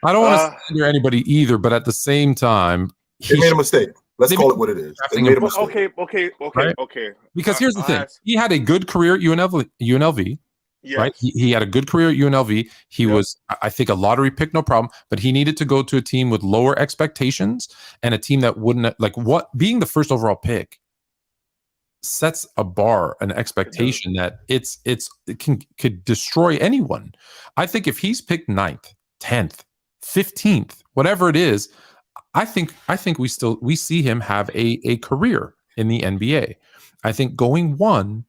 I don't want to slander anybody either. But at the same time, he made a mistake. Let's call it what it is. They made a mistake. Okay. Because here's the thing: he had a good career at UNLV. Yes. Right, he had a good career at UNLV. He was, I think, a lottery pick, no problem. But he needed to go to a team with lower expectations and a team that wouldn't being the first overall pick sets a bar, an expectation that it could destroy anyone. I think if he's picked 9th, 10th, 15th, whatever it is, I think we see him have a career in the NBA. I think going 1.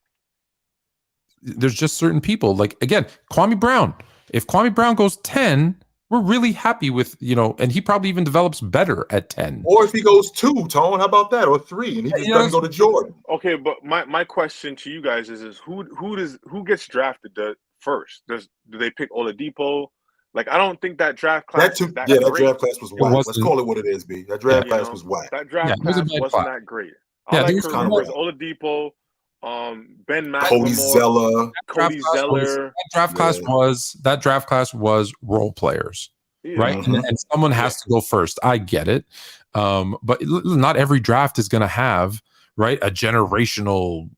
There's just certain people, like, again, Kwame Brown. If Kwame Brown goes 10, we're really happy with, and he probably even develops better at 10. Or if he goes 2, Tone, how about that? Or 3, and he just doesn't go to Jordan. Okay, but my question to you guys is who gets drafted first? Do they pick Oladipo? Like, I don't think that draft class. That draft class was whack. Let's call it what it is, B. That draft class was whack. That draft class wasn't that great. All I can remember is Oladipo. Ben Cody McLemore, Zeller. Cody Zeller. That draft class was role players, right? And someone has to go first. I get it, but not every draft is going to have a generational,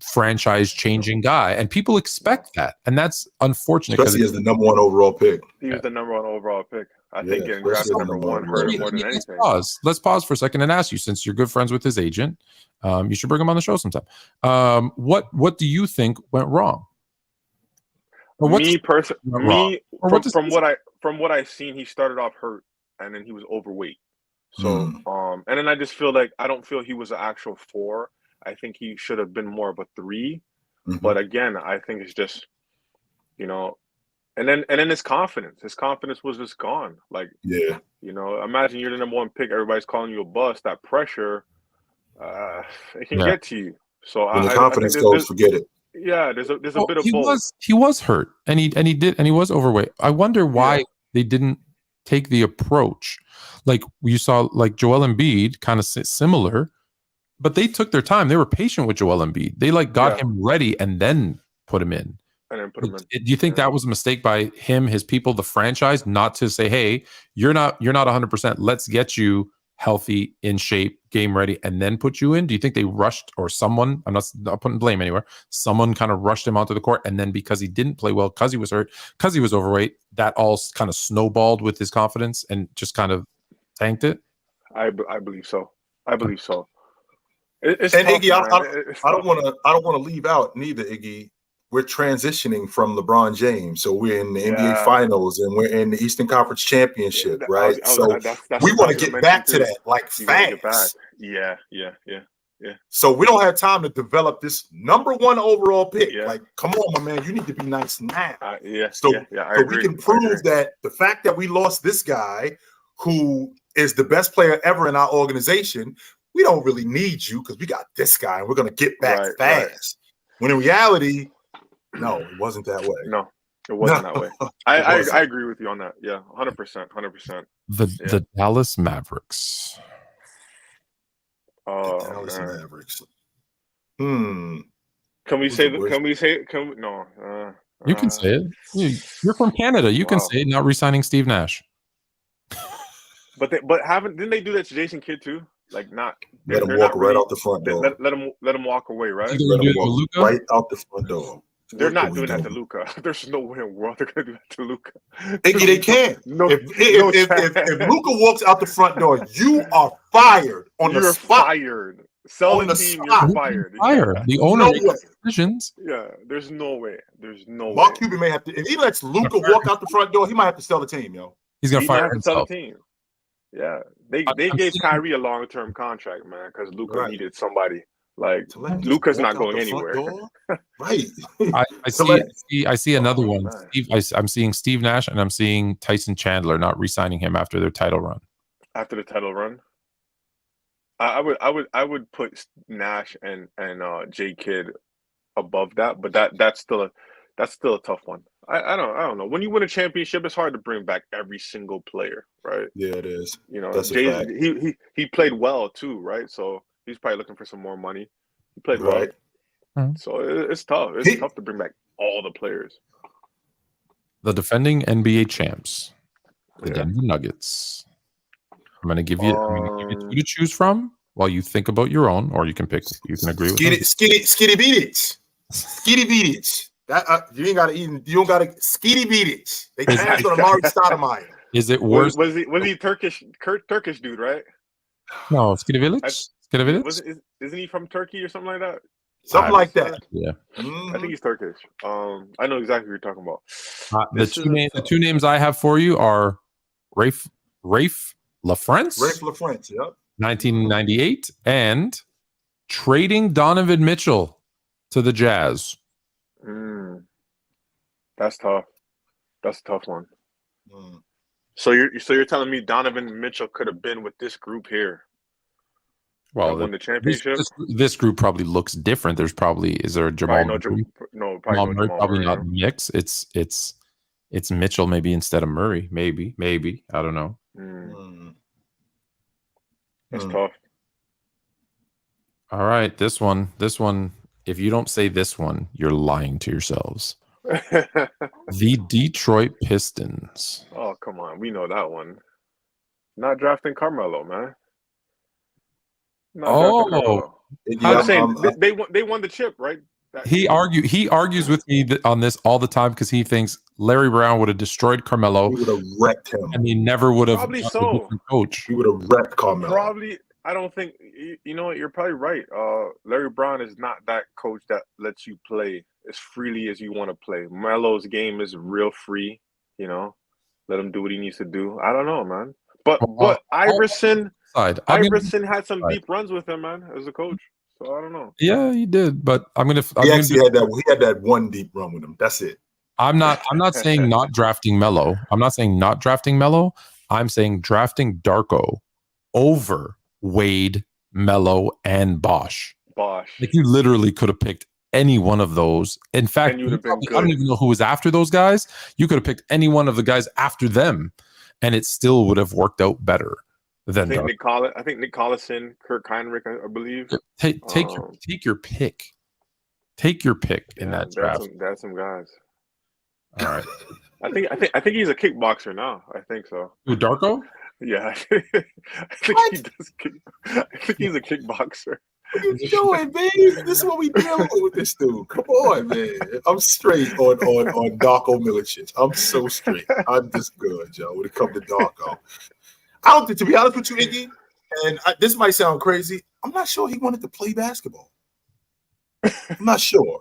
franchise changing guy, and people expect that, and that's unfortunate. Especially as the number 1 overall pick. He was the number 1 overall pick. I think getting drafted number 1 hurt more than anything. Let's pause for a second and ask you, since you're good friends with his agent, you should bring him on the show sometime. What do you think went wrong? From what I've seen, he started off hurt and then he was overweight. So and then I just feel like I don't feel he was an actual 4. I think he should have been more of a 3. But again, I think it's just, and then his confidence was just gone. Like, imagine you're the number 1 pick, everybody's calling you a bust. That pressure, it can get to you. So when the confidence goes, forget it. Yeah, there's a bit of both. He was hurt, and he was overweight. I wonder why they didn't take the approach like you saw, like Joel Embiid, kind of similar, but they took their time. They were patient with Joel Embiid. They got him ready and then put him in. Do you think that was a mistake by him, his people, the franchise, not to say, "Hey, you're not 100%. Let's get you healthy, in shape, game ready, and then put you in"? Do you think they rushed, or someone? I'm not putting blame anywhere. Someone kind of rushed him onto the court, and then because he didn't play well, because he was hurt, because he was overweight, that all kind of snowballed with his confidence and just kind of tanked it. I believe so. It's and tough, Iggy, I don't want to leave out neither, Iggy. We're transitioning from LeBron James, so we're in the NBA Finals and we're in the Eastern Conference Championship, right? So we want to get back to that, fast. Yeah. So we don't have time to develop this number 1 overall pick. Yeah. Like, come on, my man, you need to be nice now. So we can prove that the fact that we lost this guy, who is the best player ever in our organization, we don't really need you because we got this guy and we're going to get back fast. Right. When in reality, no, it wasn't that way. No, it wasn't that way. I agree with you on that. Yeah, 100%. The Dallas Mavericks. Dallas Mavericks. Can we say? No. You can say it. You're from Canada. You can say it. Not re-signing Steve Nash. But didn't they do that to Jason Kidd too? Like, not let him walk right out the front door. Let him walk away, right? Let him walk right out the front door. They're not doing that to Luka. There's no way in the world they're gonna do that to Luka. Iggy, they can't. If Luka walks out the front door, you are fired on the spot. Fired. Sell the team. You're fired. The owner makes decisions. Yeah, there's no way. Mark Cuban may have to. If he lets Luka walk out the front door, he might have to sell the team, yo. He's gonna fire himself. Sell the team. Yeah, they gave Kyrie a long-term contract, man, because Luka needed somebody. Like, Luka's not going anywhere. Right. I see another one. I'm seeing Steve Nash and I'm seeing Tyson Chandler not re-signing him after their title run. After the title run, I would put Nash and J Kidd above that, but that's still a tough one. I don't know. When you win a championship, it's hard to bring back every single player, right? Yeah, it is. That's a fact. He played well too, right? So he's probably looking for some more money. He played well. Mm-hmm. So it's tough. It's tough to bring back all the players. The defending NBA champs, the Denver Nuggets. I'm going to give you 2 to choose from while you think about your own, or you can pick. You can agree with Skitty beat it. That you ain't got to even. You don't got to skitty beat it. They passed on Amari Stoudemire. Is it worse? Was he Turkish dude, right? No, Skidivilic. Isn't he from Turkey or something like that? Something like that. Yeah. I think he's Turkish. I know exactly what you're talking about. The two names I have for you are Rafe LaFrance. Rafe LaFrance, yep. 1998, and trading Donovan Mitchell to the Jazz. That's tough. That's a tough one. So you're telling me Donovan Mitchell could have been with this group here? Well, won the championship. This group probably looks different. Is there a Jamal? Probably probably not mix. It's Mitchell maybe instead of Murray. Maybe I don't know. That's tough. All right, this one if you don't say this one, you're lying to yourselves. The Detroit Pistons. Oh, come on. We know that one. Not drafting Carmelo, man. I'm saying they won the chip, right? He argues with me on this all the time because he thinks Larry Brown would have destroyed Carmelo. He would have wrecked him. And he never would have probably so. Coach. He would have wrecked Carmelo. Probably. I don't think you know what, you're probably right. Larry Brown is not that coach that lets you play as freely as you want to play. Melo's game is real free, you know. Let him do what he needs to do. I don't know, man. But Iverson had some deep runs with him, man, as a coach. So I don't know. Yeah, he did. But he had that one deep run with him. That's it. I'm not saying not drafting Melo. I'm not saying not drafting Melo. I'm saying drafting Darko over Wade, Melo, and Bosch. Like you literally could have picked any one of those. In fact, I don't even know who was after those guys. You could have picked any one of the guys after them, and it still would have worked out better than Nick Collison, Kirk Heinrich, I believe. Take your pick. Take your pick in that draft. That's some guys. All right. I think he's a kickboxer now. I think so. Who, Darko? Yeah, I think he's a kickboxer. What are you doing, man? This is what we dealing with this dude. Come on, man. I'm straight on Darko Milicic. I'm so straight. I'm just good, Joe, when it comes to Darko. I don't think, to be honest with you, Iggy, and this might sound crazy, I'm not sure he wanted to play basketball. I'm not sure.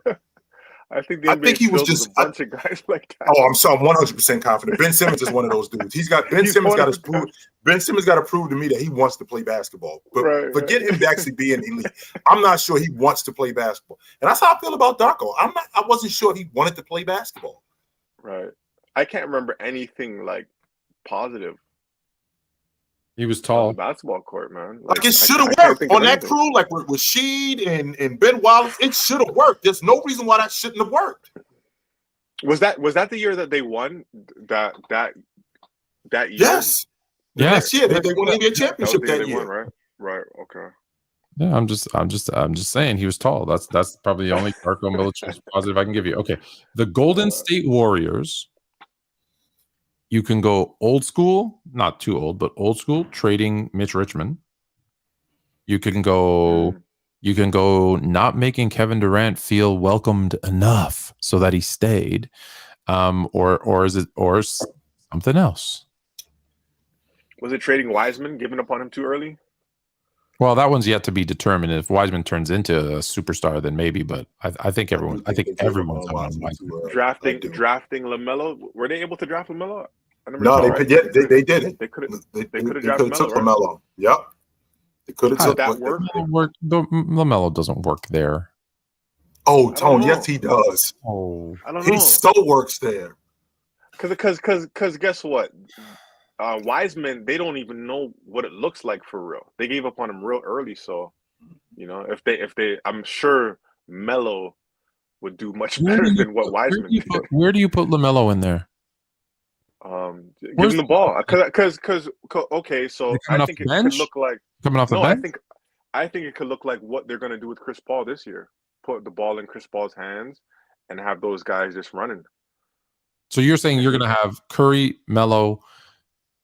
I think he was just a bunch of guys like that. Oh, I'm 100% confident. Ben Simmons is one of those dudes. Ben Simmons got to prove to me that he wants to play basketball. But forget him to actually be an elite. I'm not sure he wants to play basketball. And that's how I feel about Darko. I wasn't sure he wanted to play basketball. Right. I can't remember anything like positive. He was tall. On the basketball court, man. Like it should have worked on that crew, like with Sheed and Ben Wallace. It should have worked. There's no reason why that shouldn't have worked. Was that the year that they won that year? Yes. Next year they won the NBA championship that year. Won, right. Okay. Yeah, I'm just saying he was tall. That's probably the only Darko Milicic positive I can give you. Okay, the Golden State Warriors. You can go old school, not too old, but old school, trading Mitch Richmond. You can go not making Kevin Durant feel welcomed enough so that he stayed. Or is it something else? Was it trading Wiseman, giving up on him too early? Well, that one's yet to be determined. If Wiseman turns into a superstar, then maybe. But I think everyone's on Wiseman. Drafting LaMelo. Were they able to draft LaMelo? No, they didn't. They could have drafted LaMelo. Yep. They could have took that work. LaMelo doesn't work there. Oh, Tone, yes, he does. Oh, I don't know. He so works there. Because guess what? Wiseman, they don't even know what it looks like for real. They gave up on him real early, so you know if they, I'm sure Melo would do much better than what Wiseman did. Where do you put LaMelo in there? Give him the ball, because okay, so I think it could look like coming off the bench. I think it could look like what they're going to do with Chris Paul this year. Put the ball in Chris Paul's hands and have those guys just running. So you're saying you're going to have Curry, Melo,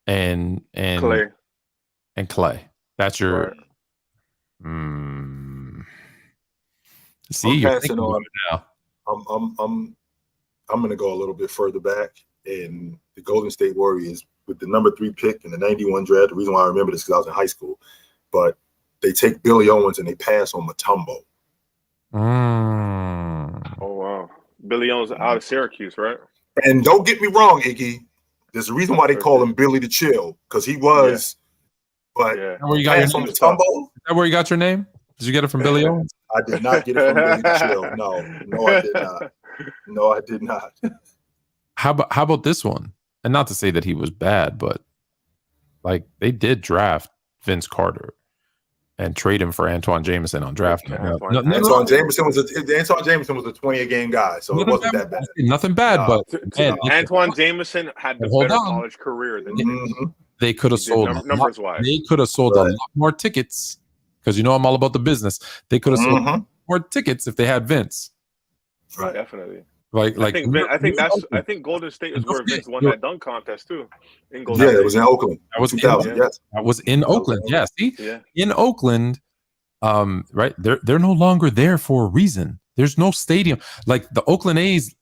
and Clay. And Clay. That's your. Right. See, you're thinking about it now. I'm going to go a little bit further back. And the Golden State Warriors with the number 3 pick in the 91 draft. The reason why I remember this is because I was in high school. But they take Billy Owens and they pass on Mutombo. Oh, wow. Billy Owens out of Syracuse, right? And don't get me wrong, Iggy. There's a reason why they call him Billy the Chill, because he was. Yeah. But where you got your name? Is that where you got your name? Did you get it from Billy Owens? I did not get it from Billy the Chill. No, I did not. No, I did not. How about this one? And not to say that he was bad, but like they did draft Vince Carter and trade him for Antoine Jameson on draft night. Antoine Jameson was a 20-a-game guy, so it wasn't that bad. Nothing bad, but Antoine Jameson had the better college career than they could have sold numbers wise. They could have sold a lot more tickets because I'm all about the business. They could have sold more tickets if they had Vince. Right. Definitely. I think Golden State is where Vince won that dunk contest too. In Golden State. It was in Oakland. That was 2000. Yes. That was in Oakland. Yeah. See, in Oakland, right? They're no longer there for a reason. There's no stadium. Like the Oakland A's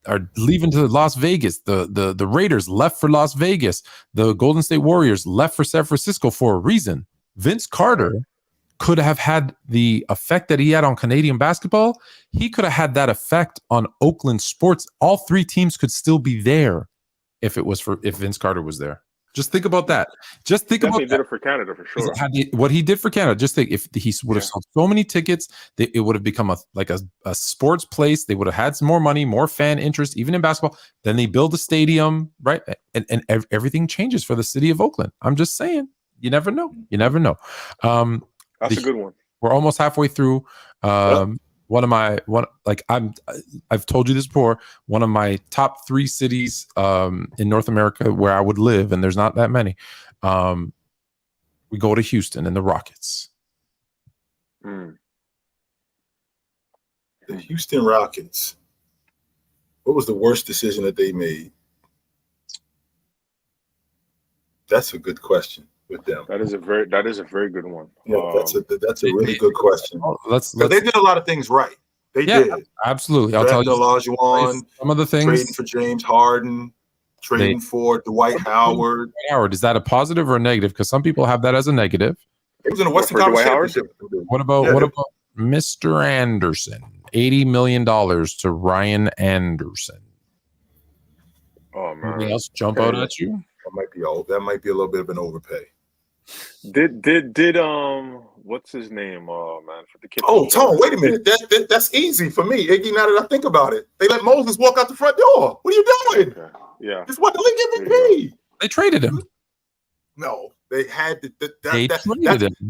are leaving to Las Vegas. The Raiders left for Las Vegas. The Golden State Warriors left for San Francisco for a reason. Vince Carter could have had the effect that he had on Canadian basketball. He could have had that effect on Oakland sports. All three teams could still be there if Vince Carter was there. Just think about that. Just think about that. Did it for Canada for sure. What he did for Canada. Just think if he would have sold so many tickets, it would have become a sports place. They would have had some more money, more fan interest, even in basketball. Then they build a stadium, right? And everything changes for the city of Oakland. I'm just saying. You never know. You never know. That's a good one. We're almost halfway through. I've told you this before. One of my top 3 cities in North America where I would live, and there's not that many. We go to Houston and the Rockets. The Houston Rockets. What was the worst decision that they made? That's a good question. With them, that is a very good one. Yeah, that's a really good question. They did a lot of things right. They did absolutely. I'll tell you Olajuwon, some of the things. Trading for James Harden, trading for Dwight Howard. Is that a positive or a negative? Because some people have that as a negative. It was in the Western Conference Championship. What about Mr. Anderson? $80 million to Ryan Anderson. Oh man! Anything else jump out at you? That might be a little bit of an overpay. Did what's his name? Oh man, for the kid. Oh, Tone, wait a minute. That's easy for me, Iggy. Now that I think about it, they let Moses walk out the front door. What are you doing? Okay. Yeah, just what the league MVP. They traded him. No, they had to.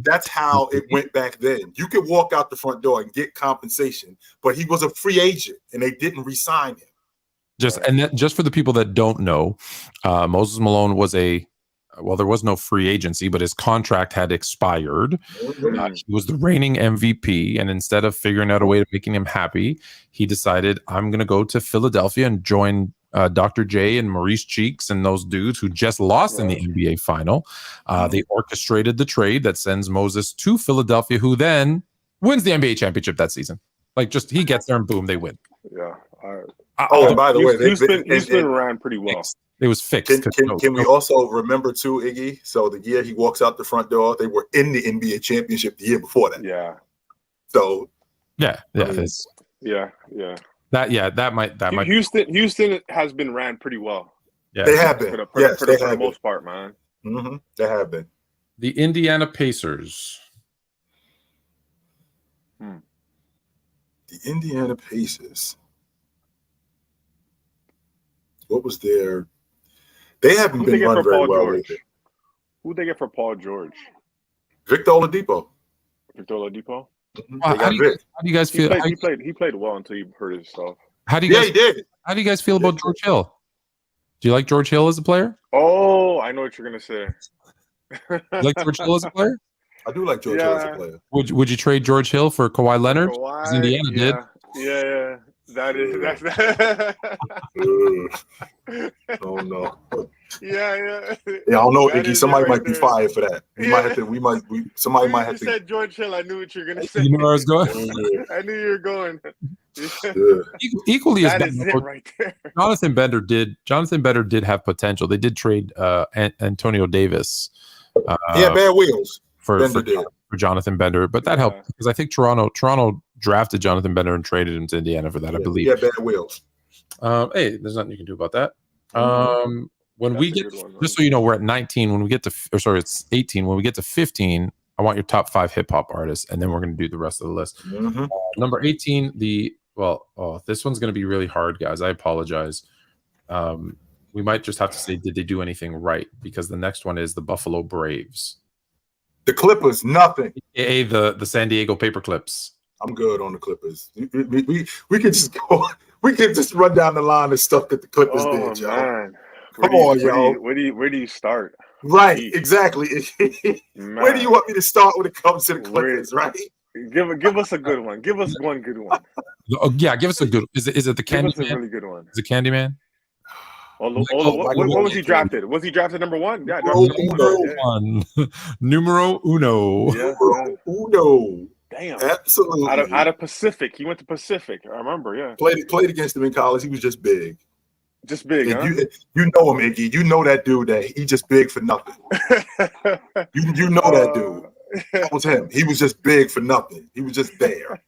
That's how it went back then. You could walk out the front door and get compensation, but he was a free agent, and they didn't re-sign him. Just for the people that don't know, Moses Malone was there was no free agency, but his contract had expired. He was the reigning MVP, and instead of figuring out a way to making him happy, he decided, I'm going to go to Philadelphia and join Dr. J and Maurice Cheeks and those dudes who just lost in the NBA final. They orchestrated the trade that sends Moses to Philadelphia, who then wins the NBA championship that season. He gets there and boom, they win. Yeah. And by the way, Houston ran pretty well. It was fixed. Can we also remember too, Iggy? So the year he walks out the front door, they were in the NBA championship the year before that. Yeah. So. Yeah. That might. Houston has been ran pretty well. Yeah, they have been. For the most part, man. Mm-hmm. They have been. The Indiana Pacers. The Indiana Pacers. What was their? They haven't been run very well lately. Who'd they get for Paul George? Victor Oladipo. Mm-hmm. How do you guys feel? He played well until he hurt himself. He did. How do you guys feel about George Hill? Do you like George Hill as a player? Oh, I know what you're gonna say. You like George Hill as a player? I do like George Hill as a player. Would you trade George Hill for Kawhi Leonard? Because Indiana did. Yeah. That's oh no. Yeah. I don't know, Iggy. Somebody might be fired for that. Somebody might have to. You said George Hill. I knew what you were gonna say. You know where I was going. I knew you were going. Equally as bad, right there. Jonathan Bender did have potential. They did trade Antonio Davis. Bad wheels for Jonathan Bender, but that helped because I think Toronto drafted Jonathan Bender and traded him to Indiana for that, I believe. Yeah, bad wheels. Hey, there's nothing you can do about that. When we get, just so you know, we're at 19. When we get to, it's 18. When we get to 15, I want your top 5 hip hop artists, and then we're going to do the rest of the list. Mm-hmm. Number 18, this one's going to be really hard, guys. I apologize. We might just have to say, did they do anything right? Because the next one is the Buffalo Braves. The Clippers, nothing. The San Diego Paperclips. I'm good on the Clippers. We can just go. We can just run down the line of stuff that the Clippers did, y'all. Man. Come on, y'all. Where do you start? Right, exactly. Where do you want me to start when it comes to the Clippers, right? Give us a good one. Give us one good one. Oh, yeah, give us a good. Is it the Candyman? Give us a really good one. Is it Candyman? What was he drafted? Was he drafted number one? Yeah, Numero uno. Yeah. Numero uno. Damn. Absolutely. Out of Pacific. He went to Pacific. I remember, yeah. Played against him in college. He was just big. Just big, huh? You know him, Iggy. You know that dude that he just big for nothing. you know that dude. That was him. He was just big for nothing. He was just there.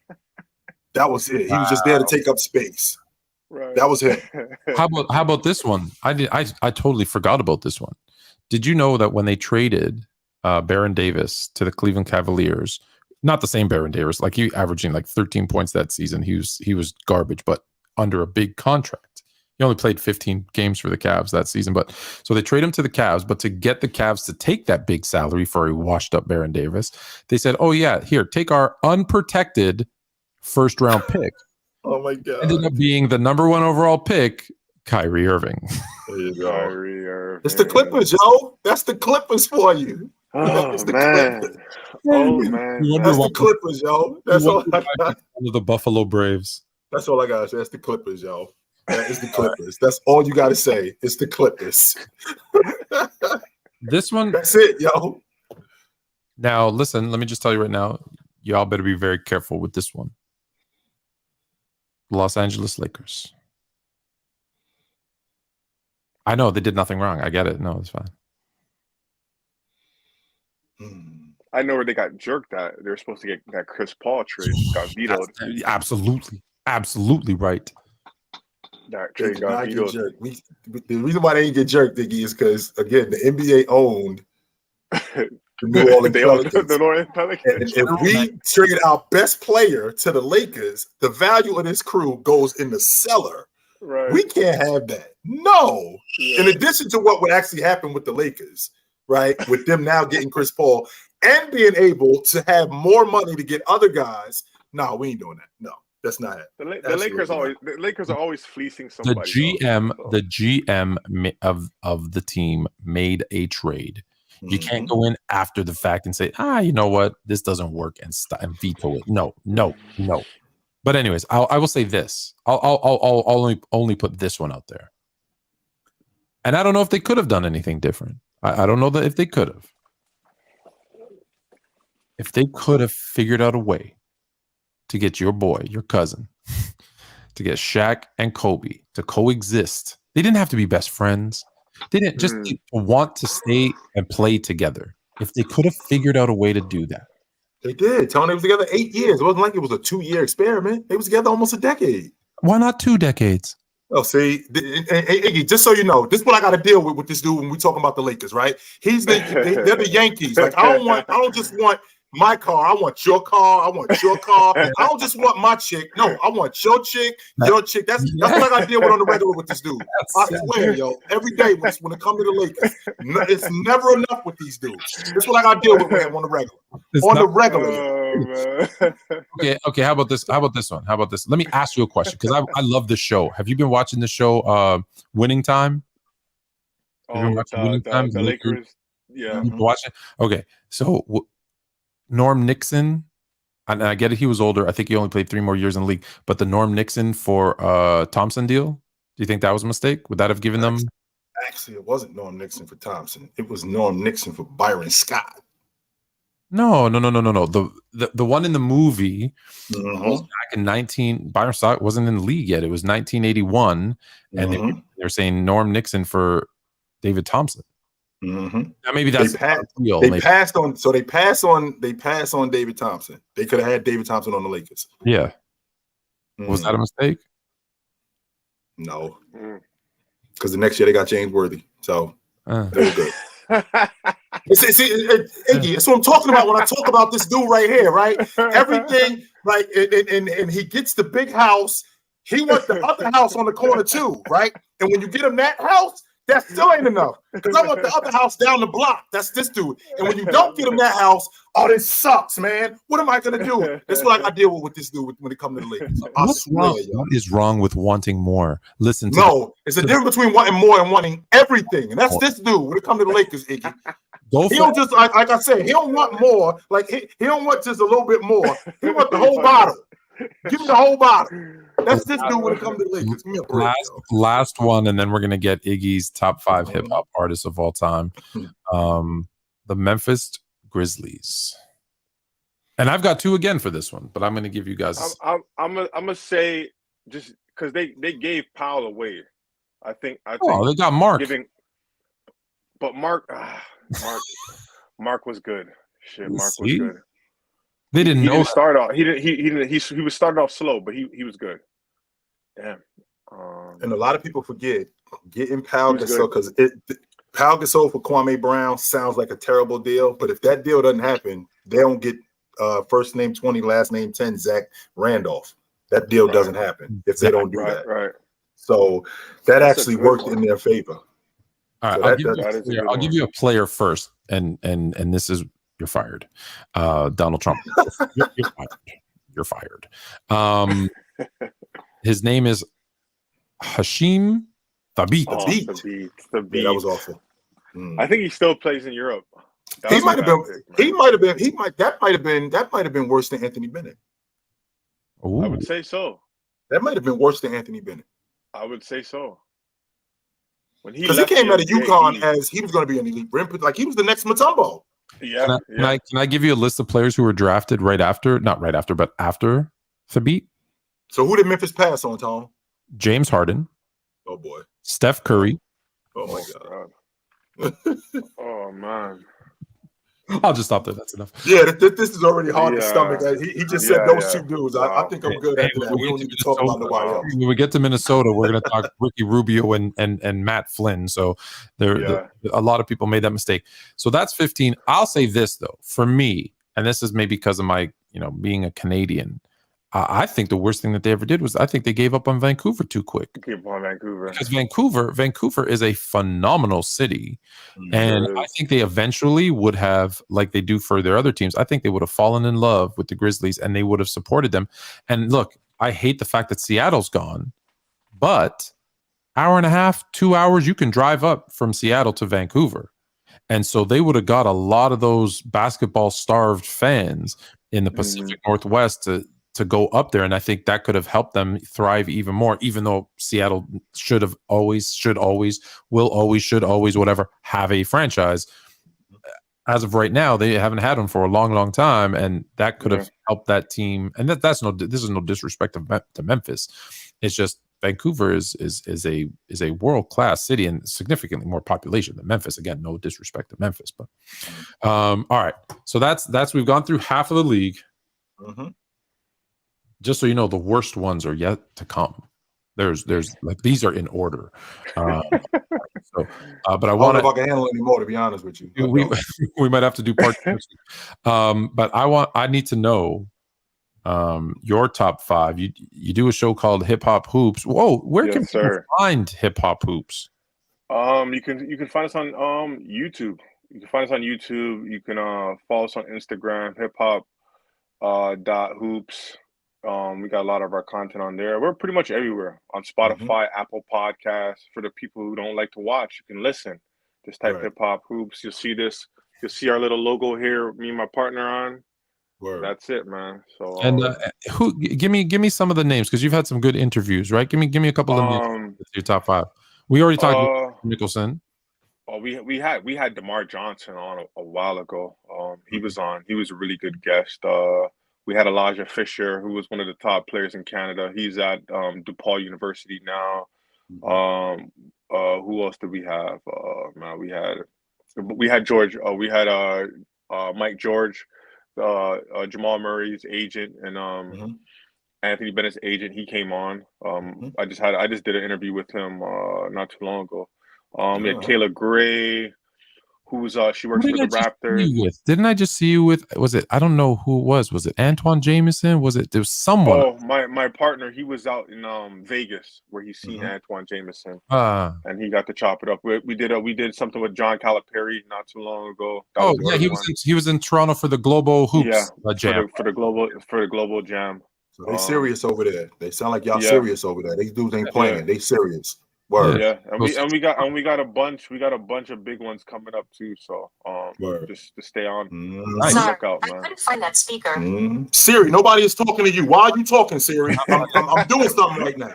That was it. He was just there to take up space. Right. That was him. How about this one? I totally forgot about this one. Did you know that when they traded Baron Davis to the Cleveland Cavaliers, not the same Baron Davis, like he averaging like 13 points that season, he was garbage, but under a big contract. He only played 15 games for the Cavs that season, but so they trade him to the Cavs. But to get the Cavs to take that big salary for a washed-up Baron Davis, they said, "Oh yeah, here, take our unprotected first-round pick." Oh my God! Ended up being the number 1 overall pick, Kyrie Irving. There you go. Kyrie Irving. It's the Clippers, yo. That's the Clippers for you. Oh man! Clippers. Oh man! That's the Clippers, yo. That's all I got. One of the Buffalo Braves. That's all I got to say. That's the Clippers, yo. That is the Clippers. That's all you got to say. It's the Clippers. This one. That's it, yo. Now, listen, let me just tell you right now, y'all better be very careful with this one. Los Angeles Lakers. I know they did nothing wrong. I get it. No, it's fine. I know where they got jerked at. They were supposed to get that Chris Paul trade. Got vetoed. Absolutely right. That trade got vetoed. The reason why they didn't get jerked, Iggy, is because, again, the NBA owned the New Orleans Pelicans. And if we trade our best player to the Lakers, the value of this crew goes in the cellar. Right. We can't have that. No. Yeah. In addition to what would actually happen with the Lakers, right? With them now getting Chris Paul and being able to have more money to get other guys. No, we ain't doing that. No. That's not it. The Lakers are always fleecing somebody. The GM of the team made a trade. You can't go in after the fact and say, you know what, this doesn't work and veto it. No. But anyways, I will say this. I'll only put this one out there. And I don't know if they could have done anything different. I don't know that if they could have. If they could have figured out a way to get your boy, your cousin, to get Shaq and Kobe to coexist. They didn't have to be best friends. They didn't just want to stay and play together. If they could have figured out a way to do that. They did. Tony was together 8 years. It wasn't like it was a 2-year experiment. They was together almost a decade. Why not 2 decades? Oh, see, Iggy, just so you know, this is what I got to deal with this dude when we talking about the Lakers, right? They're the Yankees. Like I don't just want my car, I want your car. I want your car. I don't just want my chick. No, I want your chick, your chick. That's what I got to deal with on the regular with this dude. I swear, yo, every day when it comes to the Lakers, it's never enough with these dudes. That's what I got to deal with him on the regular. Okay. How about this? How about this one? How about this? Let me ask you a question because I love this show. Have you been watching the show Winning Time? The Lakers. Yeah. Watching. Okay, so. Norm Nixon, and I get it, he was older. I think he only played 3 more years in the league. But the Norm Nixon for Thompson deal, do you think that was a mistake? Would that have given them? Actually, it wasn't Norm Nixon for Thompson. It was Norm Nixon for Byron Scott. No. The one in the movie was back in Byron Scott wasn't in the league yet. It was 1981, and they're saying Norm Nixon for David Thompson. Now maybe that's they passed on David Thompson. They could have had David Thompson on the Lakers. Yeah. Was that a mistake? No. Because the next year they got James Worthy. So they were good. See, Iggy, that's what I'm talking about when I talk about this dude right here, right? Everything, like, and he gets the big house. He wants the other house on the corner too, right? And when you get him that house, that still ain't enough. Because I want the other house down the block. That's this dude. And when you don't get him that house, this sucks, man. What am I going to do? That's what I got to deal with this dude when it comes to the Lakers. What is wrong with wanting more? It's a difference between wanting more and wanting everything. And that's this dude when it comes to the Lakers, Iggy. Go he don't just like I said. He don't want more. Like he don't want just a little bit more. He want the whole bottle. Give me the whole bottle. That's this dude when it comes to the Lakers. Give me a break, last one, and then we're gonna get Iggy's top 5 hip hop artists of all time. The Memphis Grizzlies. And I've got 2 again for this one, but I'm gonna give you guys. I'm gonna say just because they gave Powell away. I think they got Mark. But Mark was good. Shit, Mark was good. They didn't know. Start off. He was starting off slow, but he was good. Damn. And a lot of people forget getting Pau Gasol because Pau Gasol for Kwame Brown sounds like a terrible deal, but if that deal doesn't happen, they don't get first name 20, last name 10, Zach Randolph. That deal doesn't happen if they don't do that. Right. So that's actually worked in their favor. All right, so I'll give you a player first, and this is you're fired. Donald Trump. You're fired. His name is Hashim Thabit. Thabit. Yeah, that was awful. I think he still plays in Europe. That might have been worse than Anthony Bennett. Ooh. I would say so. That might have been worse than Anthony Bennett. I would say so. Because he came out of UConn as he was going to be an elite rim, like he was the next Mutombo. Yeah. Can I give you a list of players who were drafted not right after, but after Thabit? So who did Memphis pass on, Tom? James Harden. Oh boy. Steph Curry. Oh my God. Oh man. I'll just stop there. That's enough. Yeah, this is already hard to stomach. He just said those 2 dudes. Wow. I think I'm good after that. We don't need to talk about nobody else. When we get to Minnesota, we're going to talk Ricky Rubio and Matt Flynn. So there, a lot of people made that mistake. So that's 15. I'll say this though, for me, and this is maybe because of my, being a Canadian. I think the worst thing that they ever did was I think they gave up on Vancouver too quick. Gave up on Vancouver. Because Vancouver is a phenomenal city. And I think they eventually would have, like they do for their other teams, I think they would have fallen in love with the Grizzlies and they would have supported them. And look, I hate the fact that Seattle's gone, but hour and a half, 2 hours, you can drive up from Seattle to Vancouver. And so they would have got a lot of those basketball starved fans in the Pacific Northwest to go up there, and I think that could have helped them thrive even more, even though Seattle should always, whatever, have a franchise. As of right now, they haven't had them for a long, long time, and that could have helped that team. And this is no disrespect to Memphis. It's just Vancouver is a world-class city and significantly more population than Memphis. Again, no disrespect to Memphis, but all right. So that's we've gone through half of the league. Just so you know, the worst ones are yet to come. There's like these are in order. But I don't know if I can handle anymore, to be honest with you. We might have to do part 2. But I need to know your top 5. You do a show called Hip Hop Hoops. Whoa, where can people find Hip Hop Hoops? You can find us on YouTube. You can find us on YouTube. You can follow us on Instagram, hip hop .hoops. We got a lot of our content on there. We're pretty much everywhere on Spotify, Apple Podcasts. For the people who don't like to watch, you can listen. Just type Hip Hop Hoops. You'll see this. You'll see our little logo here. Me and my partner on. That's it, man. So and give me some of the names because you've had some good interviews, right? Give me a couple of names. Your top 5. We already talked about Nicholson. Oh, we had DeMar Johnson on a while ago. He was on. He was a really good guest. We had Elijah Fisher, who was one of the top players in Canada. He's at DePaul University now. Who else did we have? Man, we had George. We had Mike George, Jamal Murray's agent, and Anthony Bennett's agent. He came on. I just did an interview with him not too long ago. We had Kayla Gray, who's she works for the Raptors. Didn't I just see you with? Was it? I don't know who it was. Was it Antoine Jameson? Was it? There was someone. Oh, my partner. He was out in Vegas where he's seen Antoine Jameson, and he got to chop it up. We did something with John Calipari not too long ago. He was in Toronto for the Global Hoops Jam. For the Global Jam. So they serious over there. They sound like y'all serious over there. These dudes ain't playing. They serious. Word. Yeah, and we got a bunch of big ones coming up too. So just to stay on Nice. the lookout, man. I couldn't find that speaker. Siri, nobody is talking to you. Why are you talking, Siri? I'm doing something right now.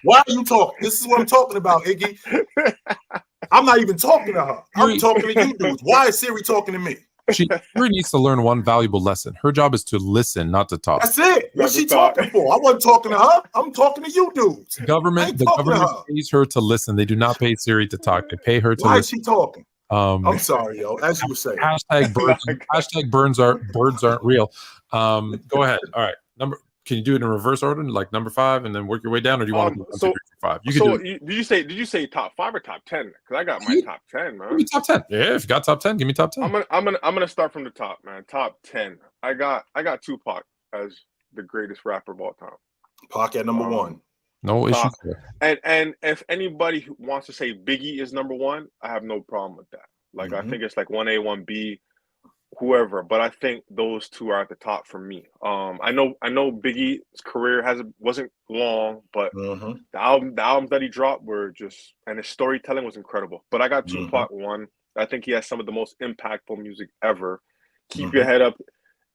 Why are you talking? This is what I'm talking about, Iggy. I'm not even talking to her. I'm talking to you dudes. Why is Siri talking to me? She needs to learn one valuable lesson. Her job is to listen, not to talk. That's it. What's she talking for? I wasn't talking to her. I'm talking to you dudes. The government pays her to listen. They do not pay Siri to talk. They pay her to listen. Why is she talking? I'm sorry, yo. As you were saying. Hashtag birds aren't real. Go ahead. All right. Can you do it in reverse order, like number 5, and then work your way down, or do you want to go 1, 2, 3, 4, 5? You can do it. Did you say top 5 or top 10? Because I got my top 10, man. Give me top 10. Yeah, if you got top 10, give me top 10. I'm gonna start from the top, man. Top 10. I got Tupac as the greatest rapper of all time. Pac at number 1. No issue. And if anybody who wants to say Biggie is number 1, I have no problem with that. Like I think it's like 1A, 1B. Whoever, but I think those two are at the top for me. I know Biggie's career wasn't long, but the albums that he dropped were just, and his storytelling was incredible. But I got Tupac 1. I think he has some of the most impactful music ever. Keep Your Head Up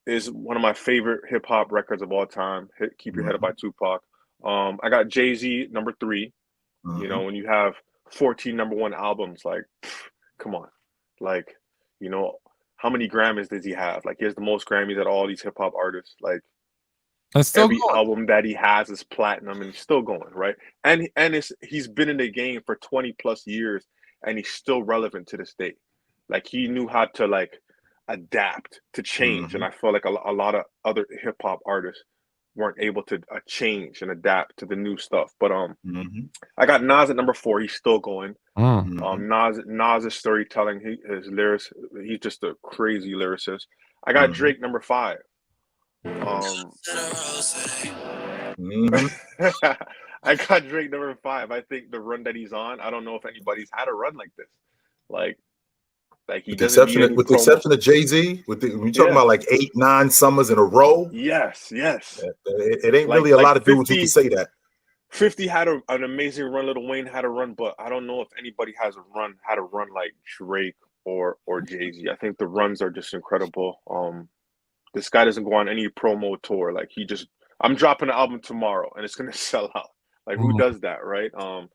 is one of my favorite hip hop records of all time. Keep Your Head Up by Tupac. I got Jay-Z number 3. You know, when you have 14 number 1 albums, like, come on, like, you know. How many Grammys does he have? Like, he has the most Grammys at all these hip hop artists. Like, every album that he has is platinum, and he's still going, right? And he's been in the game for 20 plus years, and he's still relevant to this day. Like, he knew how to like adapt to change, and I feel like a lot of other hip hop artists weren't able to change and adapt to the new stuff. But I got Nas at number 4. He's still going. Nas's storytelling, his lyrics, he's just a crazy lyricist. I got Drake number 5. I got Drake number 5. I think the run that he's on, I don't know if anybody's had a run like this. Like he doesn't with the exception of Jay-Z, when you're talking about like 8, 9 summers in a row. Yes. It ain't really a lot of dudes who can say that. 50 had an amazing run. Lil Wayne had a run, but I don't know if anybody had a run like Drake or Jay-Z. I think the runs are just incredible. This guy doesn't go on any promo tour. Like I'm dropping an album tomorrow and it's gonna sell out. Like who does that, right?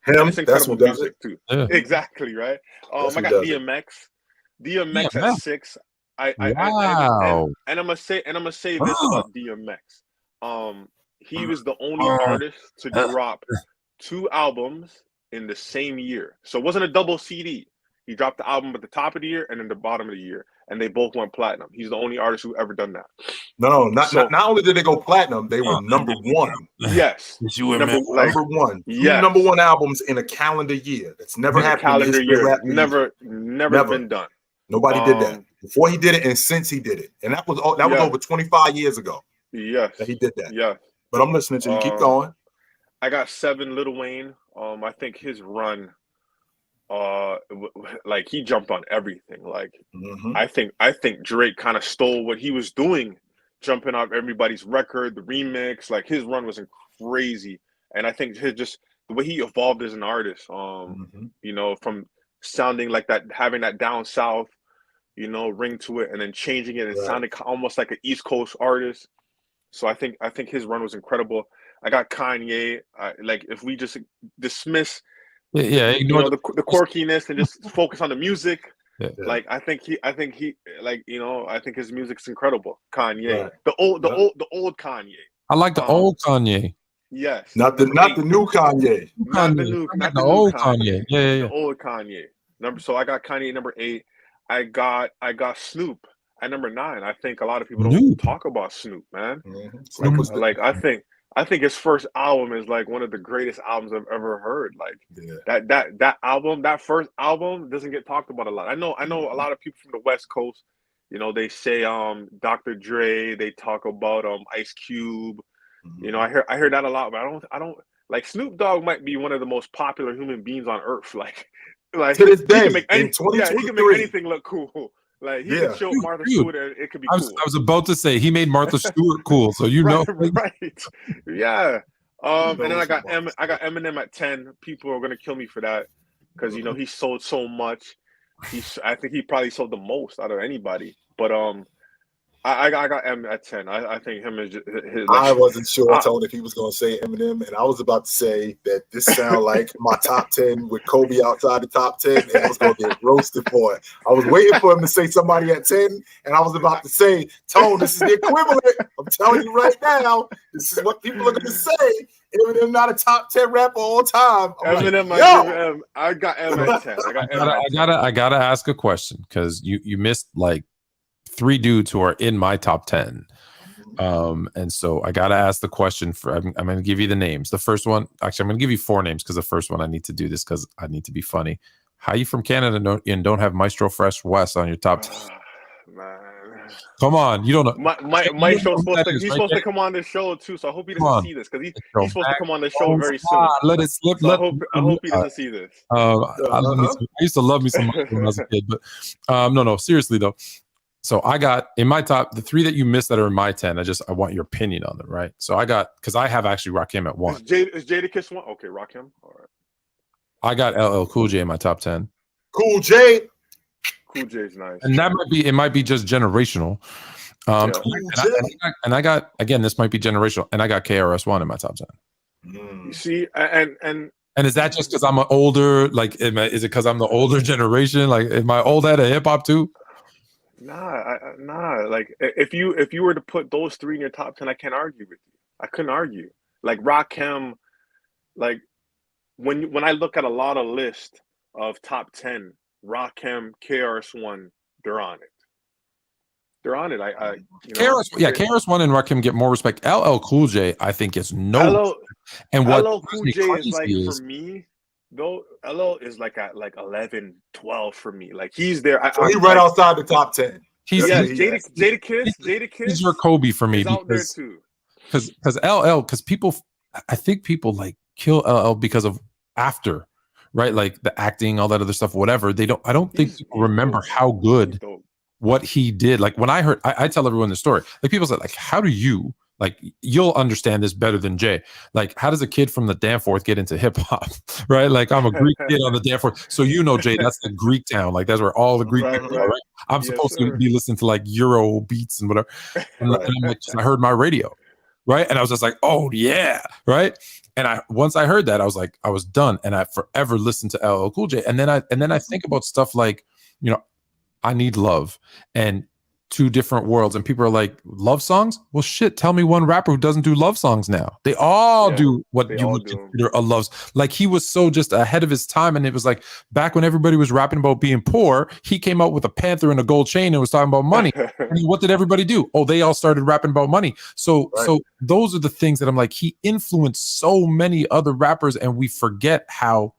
It's incredible music too. Yeah. Exactly, right? I got DMX. DMX at 6. Wow. And I'm gonna say this about DMX. He was the only artist to drop 2 albums in the same year. So it wasn't a double CD. He dropped the album at the top of the year and then the bottom of the year, and they both went platinum. He's the only artist who ever done that. Not only did they go platinum, they were number 1. Yes, number 1. Yes. 2 number 1 albums in a calendar year. That's never happened. Calendar year, never been done. Nobody did that before he did it, and since he did it, and that was over 25 years ago. Yes, that he did that. Yeah. But I'm listening to you. Keep going. I got 7, Lil Wayne. I think his run, like he jumped on everything. Like I think Drake kind of stole what he was doing, jumping off everybody's record, the remix. Like his run was crazy, and I think just the way he evolved as an artist. You know, from sounding like that, having that down south, you know, ring to it, and then changing it and sounding almost like an East Coast artist. So I think his run was incredible. I got Kanye. Like if we just dismiss, ignore the quirkiness and just focus on the music. Yeah. Like I think he, like I think his music's incredible. Kanye, the old Kanye. I like the old Kanye. Yes, not the new Kanye. Not the old Kanye. Yeah. The old Kanye. So I got Kanye number 8. I got Snoop at number 9. I think a lot of people don't talk about Snoop, man. Like I think his first album is like one of the greatest albums I've ever heard. Like that album, that first album doesn't get talked about a lot. I know a lot of people from the West Coast, you know, they say Dr. Dre, they talk about Ice Cube. You know, I hear that a lot, but I don't like Snoop Dogg might be one of the most popular human beings on earth. Like to this day, he can make anything look cool. Like he can show Martha Stewart, and it could be cool. I was about to say he made Martha Stewart cool, so know, right? Yeah. And then I got Eminem at 10. People are gonna kill me for that because he sold so much. I think he probably sold the most out of anybody. But I got M at 10. I think him is his. I wasn't sure, Tony, if he was going to say Eminem, and I was about to say that this sound like my top 10 with Kobe outside the top 10, and I was going to get roasted for it. I was waiting for him to say somebody at 10, and I was about to say, Tone, this is the equivalent. I'm telling you right now, this is what people are going to say. Eminem not a top 10 rapper all time. Eminem, I got M at 10. I gotta ask a question because you missed like 3 dudes who are in my top 10. And so I got to ask the question I'm going to give you the names. The first one, actually, I'm going to give you 4 names because the first one I need to do this because I need to be funny. How you from Canada and don't have Maestro Fresh West on your top 10? Man. Come on, you don't know. Maestro's supposed to come on this show too, so I hope he doesn't see this because he's supposed to come on the show very soon. Let it slip. So I hope he doesn't see this. I used to love me some when I was a kid, but no, seriously though. So I got in my top, the 3 that you missed that are in my 10. I want your opinion on them, right? So I got, because I have actually Rakim at 1. Is Jadakiss 1? Okay, Rakim. All right. I got LL Cool J in my top 10. Cool J. Cool J's nice. And it might be just generational. And I got, again, this might be generational. And I got KRS-One in my top 10. You see, and is that just because I'm an older, like, is it because I'm the older generation? Like, am I old head of hip hop too? Nah. Like, if you were to put those 3 in your top 10, I can't argue with you. I couldn't argue. Like Rakim, like when I look at a lot of lists of top 10, Rakim, KRS-One, they're on it. They're on it. KRS-One and Rakim get more respect. LL Cool J, I think, is no. And what LL Cool J is like for me. Though LL is like at 11, 12 for me. Like he's there. He's right outside the top 10. Jadakiss. He's your Kobe for me out there too. Because I think people like kill LL because of after, right? Like the acting, all that other stuff, whatever. I don't think people remember how good what he did. Like when I heard, I tell everyone the story. Like people say, like, how do you? Like, you'll understand this better than Jay. Like, how does a kid from the Danforth get into hip hop, right? Like, I'm a Greek kid on the Danforth. So, Jay, that's the Greek town. Like, that's where all the Greek people are, right? I'm supposed to be listening to like Euro beats and whatever. And I'm like, I heard my radio, right? And I was just like, oh, yeah, right? And once I heard that, I was like, I was done. And I forever listened to LL Cool J. And then I think about stuff like, I Need Love and Two Different Worlds, and people are like, love songs? Well, shit, tell me one rapper who doesn't do love songs now. They all do what you would consider a love. Like, he was so just ahead of his time, and it was like back when everybody was rapping about being poor, he came out with a panther and a gold chain and was talking about money. And what did everybody do? Oh, they all started rapping about money. So those are the things that I'm like, he influenced so many other rappers, and we forget how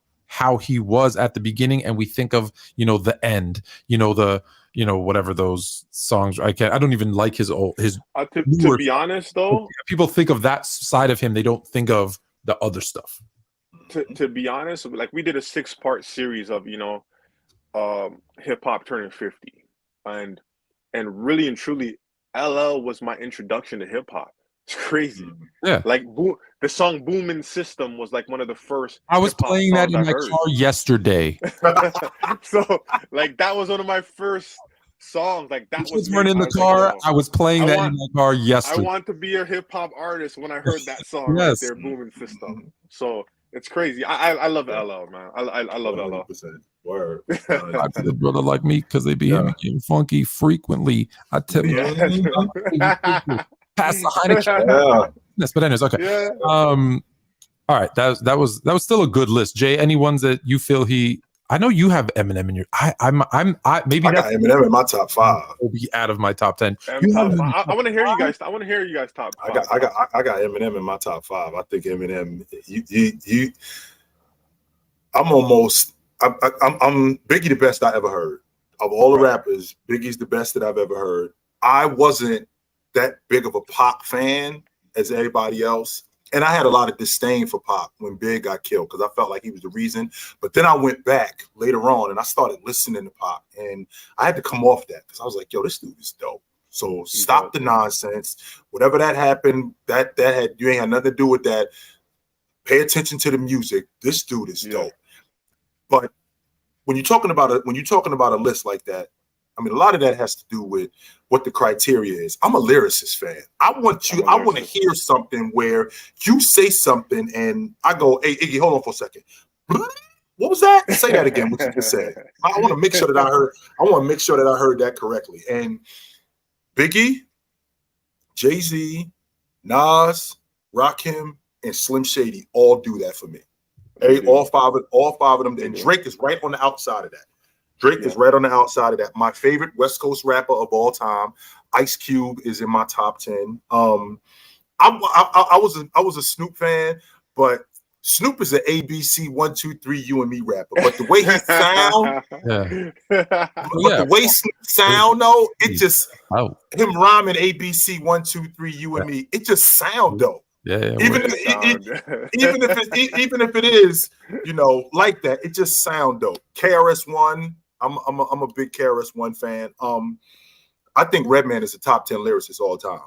he was at the beginning, and we think of the end, whatever those songs. I don't even like his to be honest though, people think of that side of him, they don't think of the other stuff. To be honest, like we did a 6-part series of hip hop turning 50, and really and truly LL was my introduction to hip hop. It's crazy. Yeah. Like the song Boomin' System was like one of the first. I was playing that in my car yesterday. So like that was one of my first songs. Like that was in the car. I was playing that in my car yesterday. I want to be a hip hop artist when I heard that song right there, Boomin' System. So it's crazy. I love LL, man. I love 100%. Word. I got a brother like me because they be getting funky frequently. I tell you. Pass the Heineken. Yes, but anyways, okay. Yeah. All right, that was still a good list. Jay, any ones that you feel I know you have Eminem in your. I got Eminem in my top 5. Will be out of my top 10. I want to hear you guys. I want to hear you guys top 5. I got Eminem in my top 5. I think Eminem. I'm Biggie the best I ever heard of all the rappers. Biggie's the best that I've ever heard. I wasn't that big of a Pac fan as everybody else. And I had a lot of disdain for Pac when Big got killed because I felt like he was the reason. But then I went back later on and I started listening to Pac, and I had to come off that because I was like, yo, this dude is dope. So stop the nonsense. Whatever that happened, that had you ain't had nothing to do with that. Pay attention to the music. This dude is dope. But when you're talking about a list like that, I mean, a lot of that has to do with what the criteria is. I'm a lyricist fan. I want to hear something where you say something and I go, hey, Iggy, hold on for a second. What was that? Say that again, what you just said. I want to make sure that I heard that correctly. And Biggie, Jay-Z, Nas, Rakim, and Slim Shady all do that for me. Hey, all five of them. And Drake is right on the outside of that. Drake is right on the outside of that. My favorite West Coast rapper of all time, Ice Cube, is in my top 10. I was a Snoop fan, but Snoop is an ABC 1, 2, 3 you and me rapper. But the way he sound, the way Snoop sound though, it just him rhyming ABC 1, 2, 3 you and me, it just sound dope. Even if it is, you know, like that, it just sound dope. KRS-One, I'm a big KRS-One fan. I think Redman is a top 10 lyricist all time.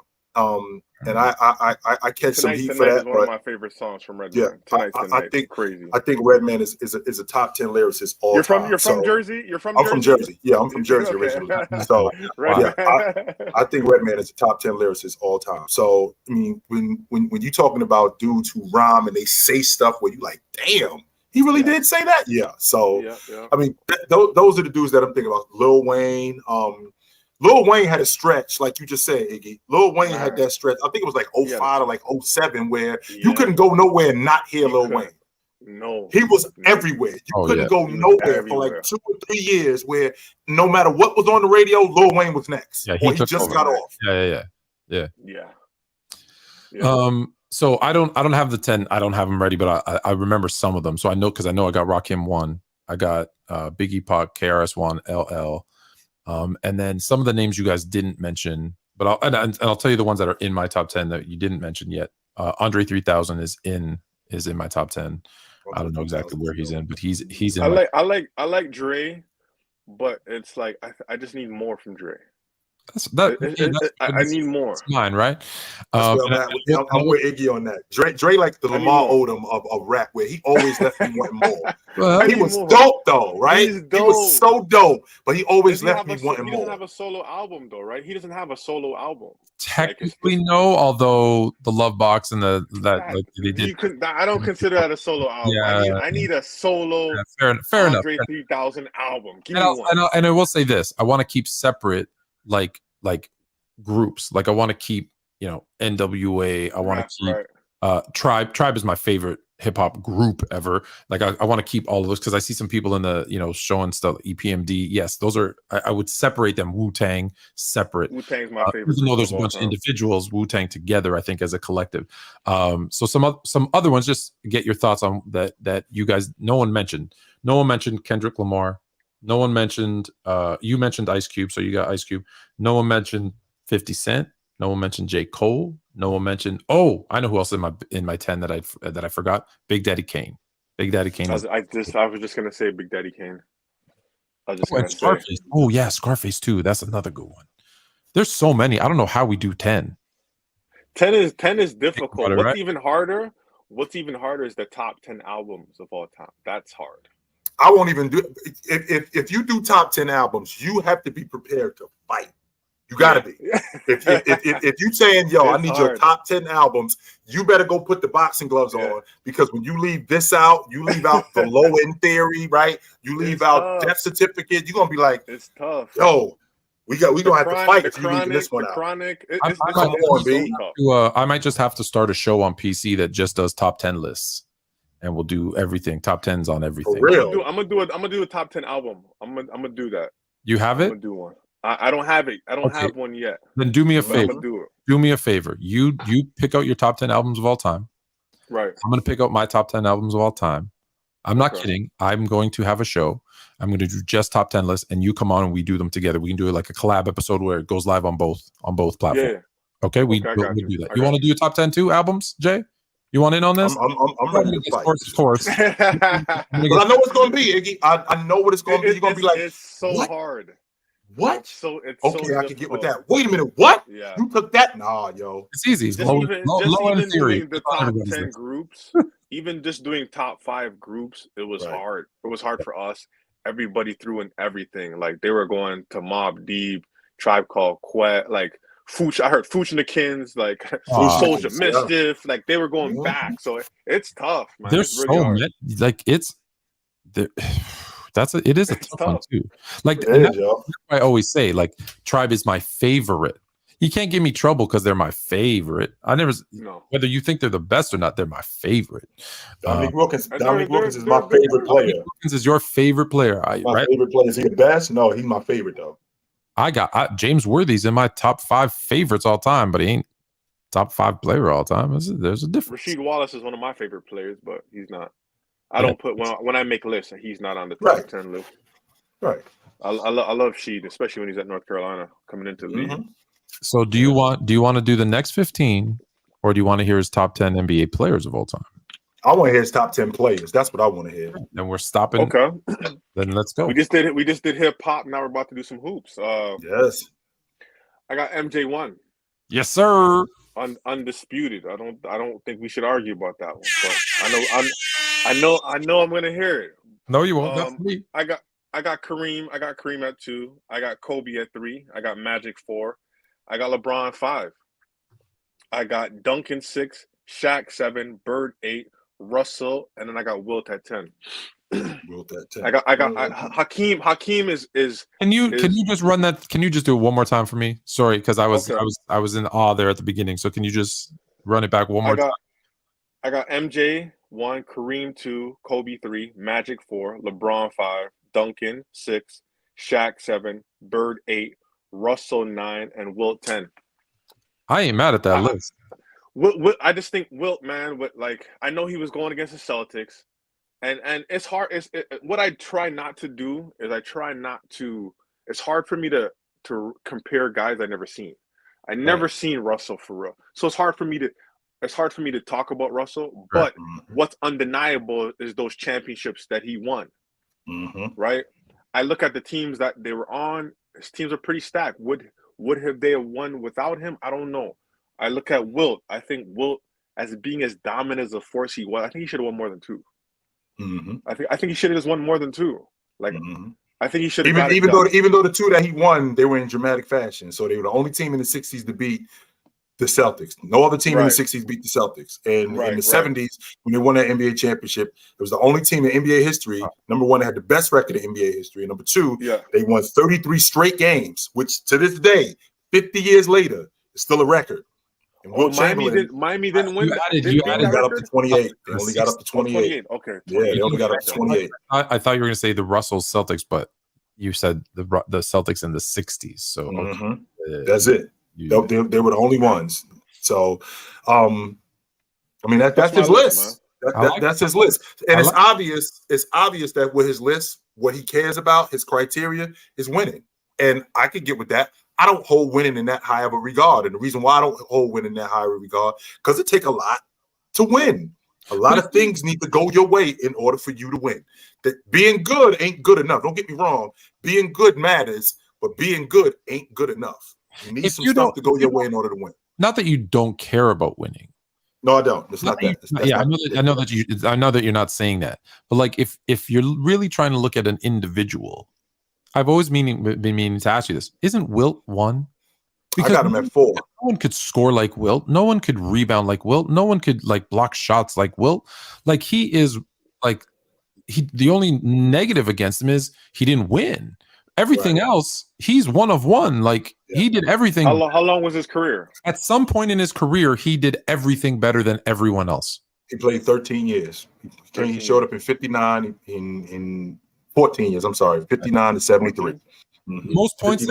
And I catch some heat for that. Is one of my favorite songs from Redman. Yeah, I think crazy. I think Redman is a top 10 lyricist all time. You're from Jersey. I'm from Jersey. Yeah, I'm from Jersey originally. So yeah, I think Redman is a top 10 lyricist all time. So I mean, when you're talking about dudes who rhyme and they say stuff where you like, damn, he really did say that. Yeah. So I mean, those are the dudes that I'm thinking about. Lil Wayne. Lil Wayne had a stretch, like you just said, Iggy. Lil Wayne had that stretch. I think it was like 05 or like 07 where you couldn't go nowhere and not hear Lil Wayne. No. He was everywhere. You couldn't go nowhere for like 2 or 3 years where no matter what was on the radio, Lil Wayne was next. Yeah, he just got off. Yeah. Yeah. So I don't have the 10. I don't have them ready, but I remember some of them. So I know because I know I got Rakim 1. I got Biggie, Pac, KRS-One, LL. And then some of the names you guys didn't mention, but I'll tell you the ones that are in my top 10 that you didn't mention yet. Andre 3000 is in my top 10. I don't know exactly where he's in, but he's in. I like Dre, but it's like I just need more from Dre. I need more. That's mine, right? I'm with Iggy on that. Dre like the Lamar Odom of rap, where he always left me wanting more. Well, he was dope though, right? He was so dope, but he always left me wanting more. He doesn't have a solo album though, right? He doesn't have a solo album. Technically, no. Although the Love Box and they did. I don't consider that a solo album. Yeah, I need a solo. Fair enough. Andre 3000 album. Give me one. And I will say this: I want to keep separate. Like groups, like I want to keep, you know, NWA. I want to keep Tribe is my favorite hip hop group ever. Like I want to keep all of those because I see some people in the, you know, showing stuff. EPMD, yes, those are. I would separate them. Wu-Tang separate. Wu-Tang's my favorite. Even though there's a bunch of individuals, Wu-Tang together, I think as a collective. So some other ones. Just get your thoughts on that you guys. No one mentioned Kendrick Lamar. No one mentioned, you mentioned Ice Cube, so you got Ice Cube. No one mentioned 50 Cent. No one mentioned J. Cole. No one mentioned, I know who else in my 10 that I forgot. Big Daddy Kane. Big Daddy Kane. I was just gonna say Big Daddy Kane. Scarface. Oh yeah, Scarface too. That's another good one. There's so many. I don't know how we do 10. 10 is difficult. What's even harder is the top 10 albums of all time. That's hard. I won't even do it. If you do top 10 albums, you have to be prepared to fight. You gotta be. If you saying, yo, I need your top 10 albums, you better go put the boxing gloves on, because when you leave this out, you leave out the low end theory, right? You leave out Death Certificate, you're gonna be like, it's tough. Yo, we gonna have to fight if you leave this one out. Chronic. I might just have to start a show on PC that just does top 10 lists. And we'll do everything. Top 10s on everything. For real? I'm gonna do a top 10 album. I'm gonna do that. You have it? I'm gonna do one. I don't have it. I don't have one yet. Then do me a favor. I'm gonna do it. Do me a favor. You pick out your top 10 albums of all time. Right. I'm gonna pick out my top 10 albums of all time. I'm not kidding. I'm going to have a show. I'm going to do just top 10 lists, and you come on and we do them together. We can do it like a collab episode where it goes live on both platforms. Yeah. Okay, we'll do that. You want to do a top 10 too, albums, Jay? You want in on this? I'm ready to fight. Of course. But I know what's going to be, Iggy. I know what it's going to be. You're going to be like, it's so what? Hard. What? It's okay, so I can difficult. get with that. Wait a minute. What? Yeah. You took that? Nah, yo. It's easy. Just even low in theory. The top 10 groups. even just doing top 5 groups, it was hard. It was hard for us. Everybody threw in everything. Like they were going to Mobb Deep, Tribe Called Quest, like Fooch. I heard Foochnikins, like Soulja Mischief. Like they were going back. So it's tough, man. There's it's really so hard. many. Like it's it is a tough one too. Like I always say, like Tribe is my favorite. You can't give me trouble because they're my favorite. Whether you think they're the best or not, they're my favorite. Dominique Wilkins is my favorite player. Wilkins is your favorite player. My favorite player. Is he the best? No, he's my favorite though. I got James Worthy's in my top 5 favorites all time, but he ain't top 5 player all time. There's a difference. Rasheed Wallace is one of my favorite players, but he's not. I don't put when I make lists, he's not on the top 10 list. Right. I love Sheed, especially when he's at North Carolina coming into the league. So do you want to do the next 15, or do you want to hear his top 10 NBA players of all time? I want to hear his top 10 players. That's what I want to hear. Then we're stopping. Okay. Then let's go. We just did hip hop. Now we're about to do some hoops. Yes. I got MJ1. Yes, sir. Undisputed. I don't think we should argue about that one. But I know I'm gonna hear it. No, you won't. That's me. I got Kareem. I got Kareem at 2. I got Kobe at 3. I got Magic 4. I got LeBron 5. I got Duncan 6, Shaq 7, Bird 8, Russell, and then I got Wilt at 10. Wilt at 10. I got Hakeem. Hakeem is. Can you just run that? Can you just do it one more time for me? Sorry, because I was in awe there at the beginning. So can you just run it back one more time? I got MJ 1, Kareem 2, Kobe 3, Magic 4, LeBron 5, Duncan 6, Shaq 7, Bird 8, Russell 9, and Wilt 10. I ain't mad at that list. I just think Wilt, man, I know he was going against the Celtics, and it's hard. What I try not to do is it's hard for me to compare guys I never seen. I never seen Russell for real, so it's hard for me to talk about Russell. But what's undeniable is those championships that he won. Right? I look at the teams that they were on. His teams are pretty stacked. Would have they won without him? I don't know. I look at Wilt. I think Wilt, as being as dominant as a force he was, I think he should have won more than 2. I think he should have just won more than 2. Like I think he should have. Even though the 2 that he won, they were in dramatic fashion. So they were the only team in the 60s to beat the Celtics. No other team in the 60s beat the Celtics. And in the 70s, when they won that NBA championship, it was the only team in NBA history. Number 1, they had the best record in NBA history. And number 2, they won 33 straight games, which to this day, 50 years later, is still a record. And Miami didn't win. You got up to 28. They only got up to 28. Okay. Yeah, they only got up to 28. I thought you were going to say the Russell Celtics, but you said the Celtics in the 60s. So that's it. They were the only ones. So, I mean, that's his list. That's his list. And it's obvious. It's obvious that with his list, what he cares about, his criteria is winning. And I could get with that. I don't hold winning in that high of a regard. And the reason why I don't hold winning in that high of a regard, because it takes a lot to win. A lot of things need to go your way in order for you to win. That being good ain't good enough. Don't get me wrong. Being good matters, but being good ain't good enough. You need some stuff to go your way in order to win. Not that you don't care about winning. No, I don't. It's not that. I know that you're not saying that. But like if you're really trying to look at an individual, I've always been meaning to ask you this. Isn't Wilt 1? Because I got him at 4. No one could score like Wilt. No one could rebound like Wilt. No one could like block shots like Wilt. Like he is like the only negative against him is he didn't win. Everything else, he's one of one. Like he did everything. How long was his career? At some point in his career, he did everything better than everyone else. He played 13 years. He showed up in 59 in 14 years. I'm sorry, 59 to 73. Most points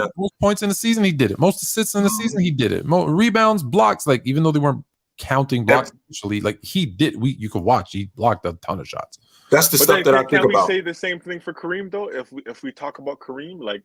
in the season, he did it. Most assists in the season, he did it. Rebounds, blocks, like even though they weren't counting blocks initially, like he did. You could watch. He blocked a ton of shots. That's the stuff that I think about. Can we say the same thing for Kareem though? If we talk about Kareem, like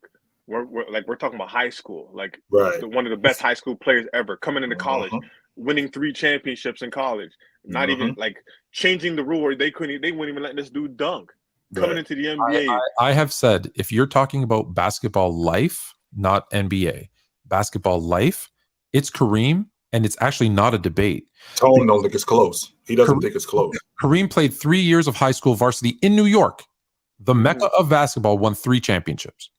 we're talking about high school, like one of the best high school players ever, coming into college, winning 3 championships in college, not even like changing the rule where they wouldn't even let this dude dunk. Coming into the NBA. I have said, if you're talking about basketball life, not NBA, basketball life, it's Kareem and it's actually not a debate. Tone don't think it's close. He doesn't think it's close. Kareem played 3 years of high school varsity in New York, the mecca of basketball, won 3 championships.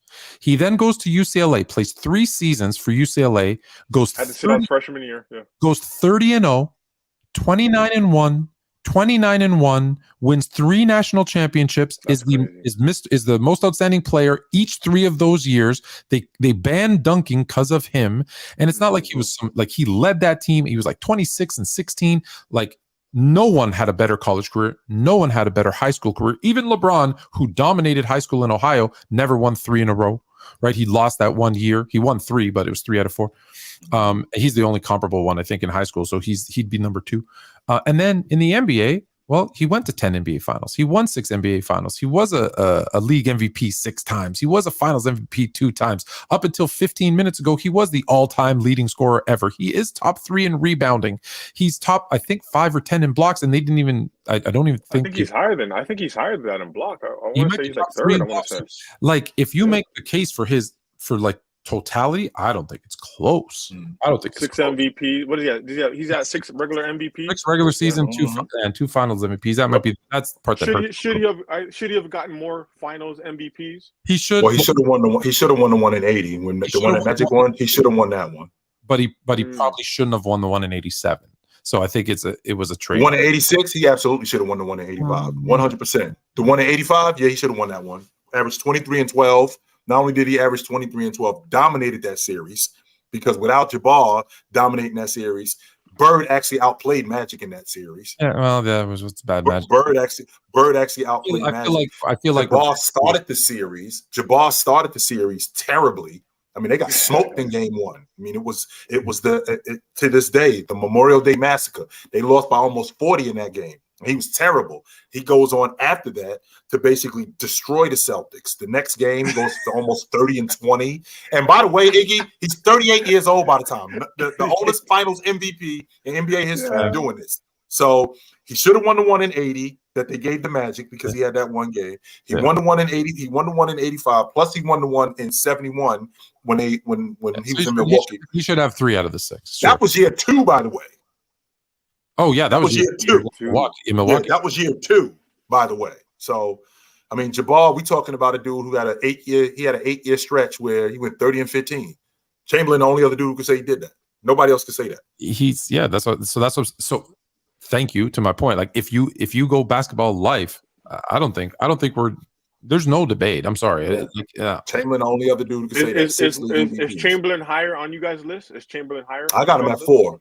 He then goes to UCLA, plays 3 seasons for UCLA, goes had to sit out freshman year. Yeah. Goes 30-0, 29-1, 29-1, wins 3 national championships, is the most outstanding player each 3 of those years. They banned dunking because of him, and it's not like he was he led that team. He was like 26-16. Like, no one had a better college career. No one had a better high school career. Even LeBron, who dominated high school in Ohio, never won 3 in a row. Right? He lost that 1 year. He won 3, but it was 3 out of 4. He's the only comparable one, I think, in high school. So he'd be number 2. And then in the NBA, well, he went to 10 NBA finals. He won 6 NBA finals. He was a league MVP 6 times. He was a finals MVP 2 times. Up until 15 minutes ago, he was the all-time leading scorer ever. He is top 3 in rebounding. He's top, I think, 5 or 10 in blocks, and they didn't even. I don't even think. I think he's higher than that in block. I want to say he's like 3rd. I want to say. Like, if you make the case for totality, I don't think it's close. I don't think 6 MVP. What is he at? He's at 6 regular MVPs. 6 regular season, 2 finals MVPs. That's the part that should he have gotten more finals MVPs? He should. Well, he should have won the one. He should have won the one in 80 when the one that Magic won. He should have won that one. But he probably shouldn't have won the one in 87. So I think it was a trade. The one in 86, he absolutely should have won the one in 85. 100%. The one in 85, yeah, he should have won that one. Averaged 23 and 12. Not only did he average 23 and 12, dominated that series, because without Jabbar dominating that series, Bird actually outplayed Magic in that series. Yeah, well, that was what's bad Magic. Bird actually outplayed Magic. I feel like Jabbar started the series. Jabbar started the series terribly. I mean, they got smoked in game 1. I mean, it was to this day, the Memorial Day Massacre. They lost by almost 40 in that game. He was terrible. He goes on after that to basically destroy the Celtics. The next game, he goes to almost 30 and 20. And by the way, Iggy, he's 38 years old by the time. The oldest finals MVP in NBA history doing this. So he should have won the one in 80 that they gave the Magic because he had that one game. He won the one in 80. He won the one in 85. Plus, he won the one in 71 when he was in Milwaukee. He should have 3 out of the 6. Sure. That was year 2, by the way. Oh yeah, that was year 2 in Milwaukee. Yeah, that was year 2, by the way. So, I mean, Jabbar, we talking about a dude who had an 8-year. He had an 8-year stretch where he went 30 and 15. Chamberlain, the only other dude who could say he did that. Nobody else could say that. That's what. So, thank you to my point. Like, if you go basketball life, I don't think there's no debate. I'm sorry. Chamberlain, the only other dude who could say that. Is Chamberlain higher on you guys' list? Is Chamberlain higher? I got him at 4.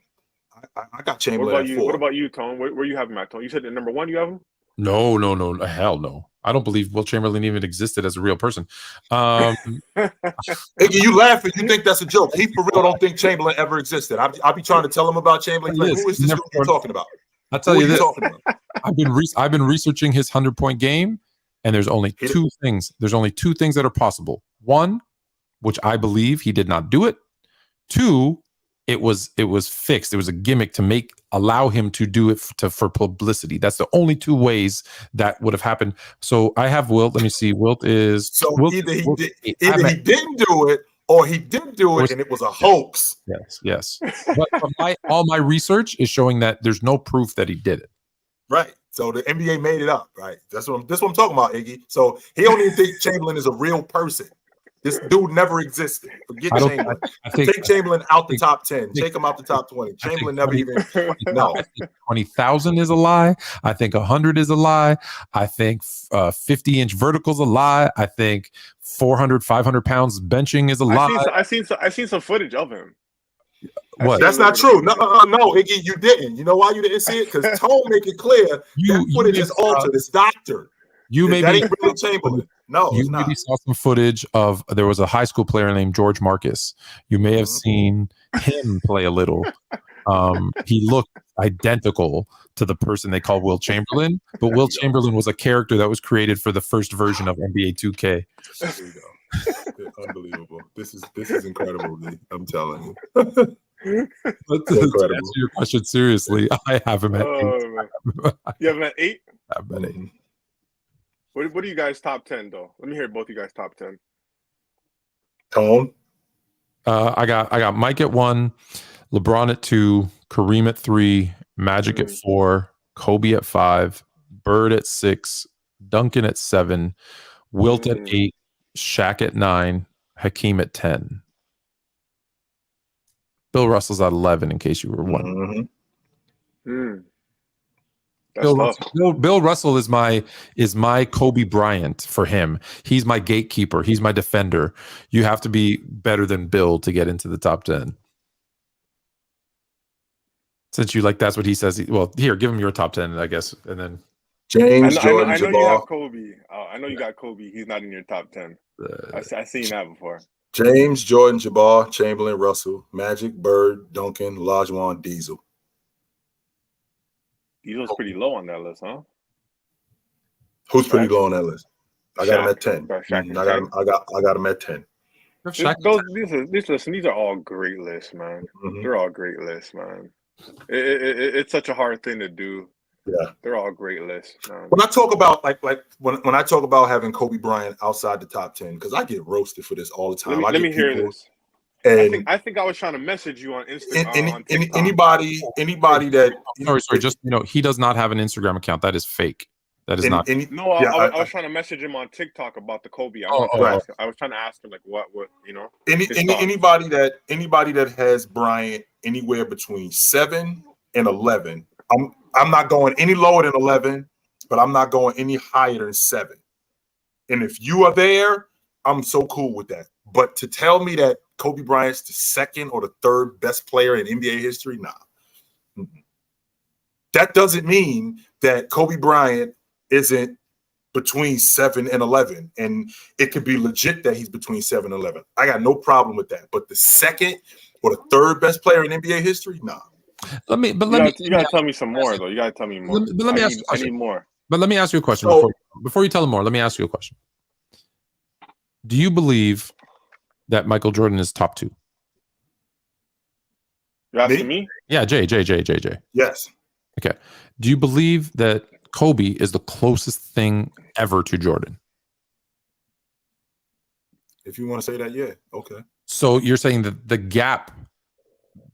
I got Chamberlain at 4. What about you, Tone? Where you have him at, Tone? You said at number 1 you have him? No. Hell no. I don't believe Wilt Chamberlain even existed as a real person. Iggy, you laughing. You think that's a joke. He for real don't think Chamberlain ever existed. I'll be trying to tell him about Chamberlain. Like, who is this dude you're talking about? I'll tell you this. I've been researching his 100-point game, and there's only 2 things. There's only 2 things that are possible. 1, which I believe he did not do it. 2, it was fixed. It was a gimmick to allow him to do it for publicity. That's the only 2 ways that would have happened. So I have Wilt. Let me see. Wilt is either he didn't do it or he did do it and it was a hoax. Yes. But all my research is showing that there's no proof that he did it. Right. So the NBA made it up. Right. That's what I'm talking about, Iggy. So he don't even think Chamberlain is a real person. This dude never existed. Forget Chamberlain. Take Chamberlain out the top 10. Take him out the top 20. Chamberlain never even. No. 20,000 is a lie. I think 100 is a lie. I think 50-inch vertical is a lie. I think 400, 500 pounds benching is a lie. I seen some footage of him. What? That's not true. No, Iggy, you didn't. You know why you didn't see it? Because Tone make it clear that footage is altered. It's doctored. That ain't really Chamberlain. No, you maybe saw some footage of there was a high school player named George Marcus. You may have seen him play a little. He looked identical to the person they call Wilt Chamberlain, but Wilt Chamberlain was a character that was created for the first version of NBA 2K. There you go. Unbelievable. This is incredible, Lee. I'm telling you. But to answer your question seriously, I have him at 8. You have him at 8? I have him at 8. What are you guys top 10 though? Let me hear both you guys top 10. Tone. I got Mike at 1, LeBron at 2, Kareem at 3, Magic at 4, Kobe at 5, Bird at 6, Duncan at 7, Wilt at 8, Shaq at 9, Hakeem at 10. Bill Russell's at 11, in case you were wondering. Bill Russell is my Kobe Bryant for him. He's my gatekeeper. He's my defender. You have to be better than Bill to get into the top 10. Since you like, that's what he says. Well, here, give him your top 10, I guess, and then James, Jordan, I know Jabbar. You have Kobe. I know you got Kobe. He's not in your top 10. I've seen that before. James, Jordan, Jabbar, Chamberlain, Russell, Magic, Bird, Duncan, Olajuwon, Diesel. Diesel's pretty low on that list, huh? Who's pretty low on that list? I got him at 10. I got him at 10. These are all great lists, man. They're all great lists, man. It's such a hard thing to do. Yeah, they're all great lists. When I talk about when I talk about having Kobe Bryant outside the top 10, because I get roasted for this all the time. Let me hear this. And I think I was trying to message you on Instagram. Anybody that sorry, just he does not have an Instagram account. That is fake. That is not. I was trying to message him on TikTok about the Kobe. I was trying to ask him what anybody that has Bryant anywhere between 7 and 11. I'm not going any lower than 11, but I'm not going any higher than 7. And if you are there, I'm so cool with that. But to tell me that Kobe Bryant's the second or the third best player in NBA history, nah. That doesn't mean that Kobe Bryant isn't between 7 and 11. And it could be legit that he's between 7 and 11. I got no problem with that. But the second or the third best player in NBA history, nah. You gotta tell me some more, though. You gotta tell me more. I need more. But let me ask you a question before you tell them more. Let me ask you a question. Do you believe that Michael Jordan is top 2? You're asking me? Yeah, Jay. Yes. Okay. Do you believe that Kobe is the closest thing ever to Jordan? If you want to say that, yeah. Okay. So you're saying that the gap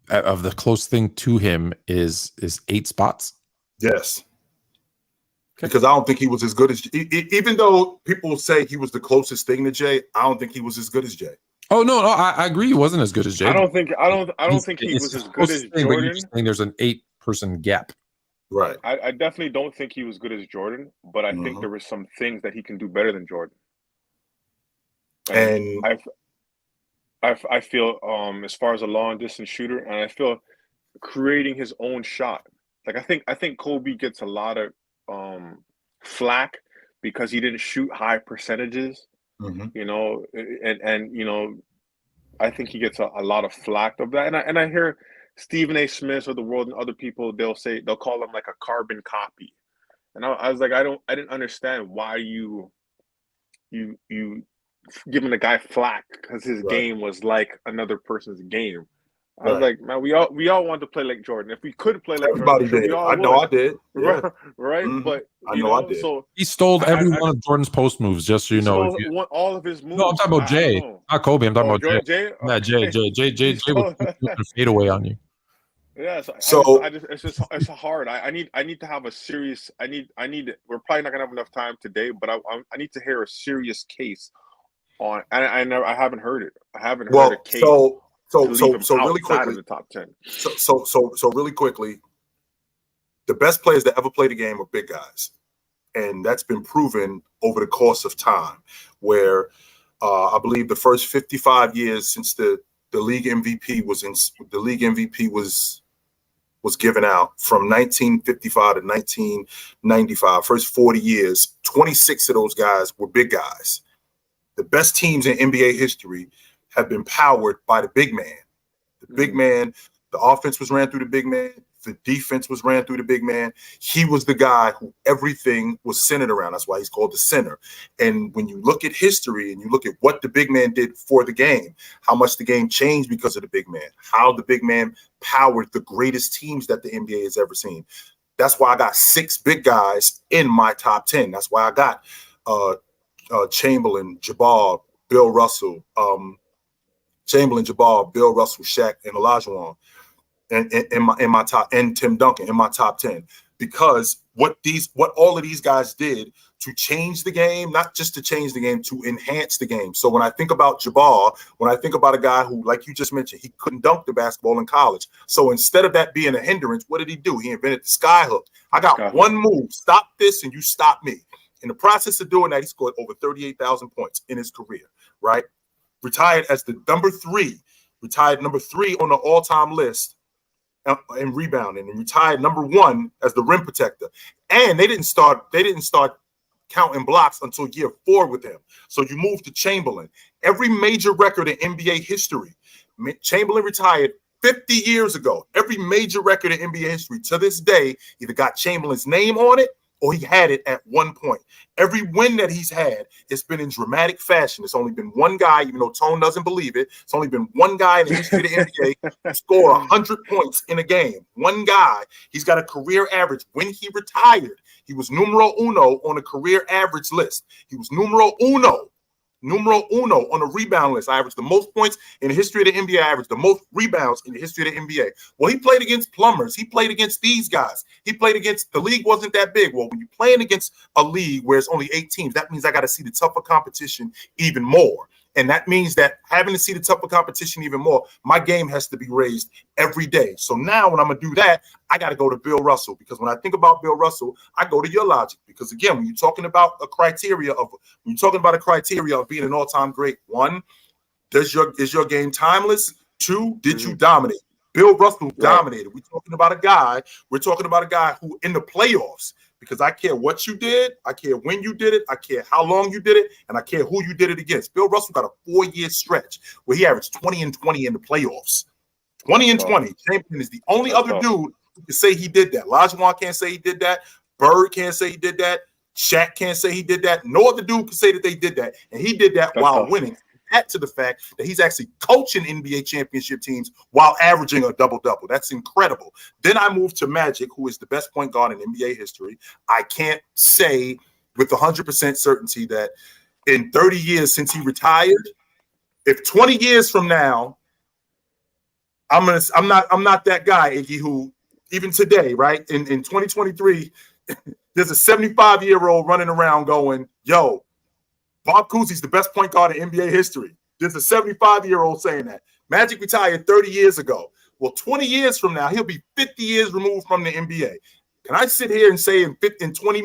of the close thing to him is 8 spots? Yes. Okay. Because I don't think he was as good as, even though people say he was the closest thing to Jay, I don't think he was as good as Jay. Oh no, I agree. He wasn't as good as Jay. I don't think he was as good as Jordan. But you're saying there's an 8-person gap. Right. I definitely don't think he was good as Jordan, but I think there were some things that he can do better than Jordan. And I feel as far as a long distance shooter, and I feel creating his own shot. Like I think Kobe gets a lot of flack because he didn't shoot high percentages. And I think he gets a lot of flack of that. And I hear Stephen A. Smith of the world and other people, they'll call him like a carbon copy. And I was like, I didn't understand why you giving the guy flack because his game was like another person's game. I was like, man, we all wanted to play like Jordan. If we could play like everybody Jordan, did. I know I did. Yeah. Right? But I know I did. So he stole every one of Jordan's post moves, just so you know. All of his moves. No, I'm talking about Jay, not Kobe. I'm talking about Jay. Yeah, Jay was fade away on you. Yeah, so it's hard. I need to have a serious. I need. We're probably not gonna have enough time today, but I need to hear a serious case on. I haven't heard it. I haven't heard a case. So really quickly, the top 10. So really quickly, the best players that ever played the game are big guys, and that's been proven over the course of time. Where I believe the first 55 years since the league MVP was given out from 1955 to 1995, first 40 years, 26 of those guys were big guys. The best teams in NBA history have been powered by the big man. The big man, the offense was ran through the big man. The defense was ran through the big man. He was the guy who everything was centered around. That's why he's called the center. And when you look at history and you look at what the big man did for the game, how much the game changed because of the big man, how the big man powered the greatest teams that the NBA has ever seen. That's why I got 6 big guys in my top 10. That's why I got Chamberlain, Jabbar, Bill Russell, Chamberlain, Jabbar, Bill Russell, Shaq, and Olajuwon. in my top, and Tim Duncan in my top 10, because what all of these guys did to change the game, not just to change the game, to enhance the game. So when I think about Jabbar, when I think about a guy who, like you just mentioned, he couldn't dunk the basketball in college. So instead of that being a hindrance, what did he do? He invented the sky hook. I got one move, stop this, and you stop me. In the process of doing that, he scored over 38,000 points in his career, right? Retired as the number 3 on the all-time list in rebounding, and retired number 1 as the rim protector. And they didn't start counting blocks until year 4 with him. So you move to Chamberlain. Every major record in NBA history, Chamberlain retired 50 years ago. Every major record in NBA history to this day either got Chamberlain's name on it or he had it at one point. Every win that he's had, it's been in dramatic fashion. It's only been one guy, even though Tone doesn't believe it, it's only been one guy in the history of the NBA who scored 100 points in a game. One guy. He's got a career average. When he retired, he was numero uno on a career average list. He was numero uno on the rebound list. I averaged the most points in the history of the NBA. I averaged the most rebounds in the history of the NBA. Well, he played against plumbers. He played against these guys. He played against, the league wasn't that big. Well, when you're playing against a league where it's only 8 teams, that means I got to see the tougher competition even more. And that means that having to see the tougher competition even more, my game has to be raised every day. So now when I'm going to do that, I got to go to Bill Russell, because when I think about Bill Russell, I go to your logic. Because again, when you're talking about a criteria of being an all-time great, 1, is your game timeless? 2, did you dominate? Bill Russell dominated. We're talking about a guy who in the playoffs, because I care what you did, I care when you did it, I care how long you did it, and I care who you did it against. Bill Russell got a 4-year stretch where he averaged 20 and 20 in the playoffs. 20 and 20. Champion is the only other dude who can say he did that. Olajuwon can't say he did that. Bird can't say he did that. Shaq can't say he did that. No other dude can say that they did that. And he did that while winning. Add to the fact that he's actually coaching NBA championship teams while averaging a double-double. That's incredible. Then I move to Magic, who is the best point guard in NBA history. I can't say with 100% certainty that in 30 years since he retired, if 20 years from now, I'm not that guy, Iggy, who even today, right, in 2023, there's a 75-year-old running around going, yo, Bob Cousy's the best point guard in NBA history. There's a 75-year-old saying that. Magic retired 30 years ago. Well, 20 years from now, he'll be 50 years removed from the NBA. Can I sit here and say in 20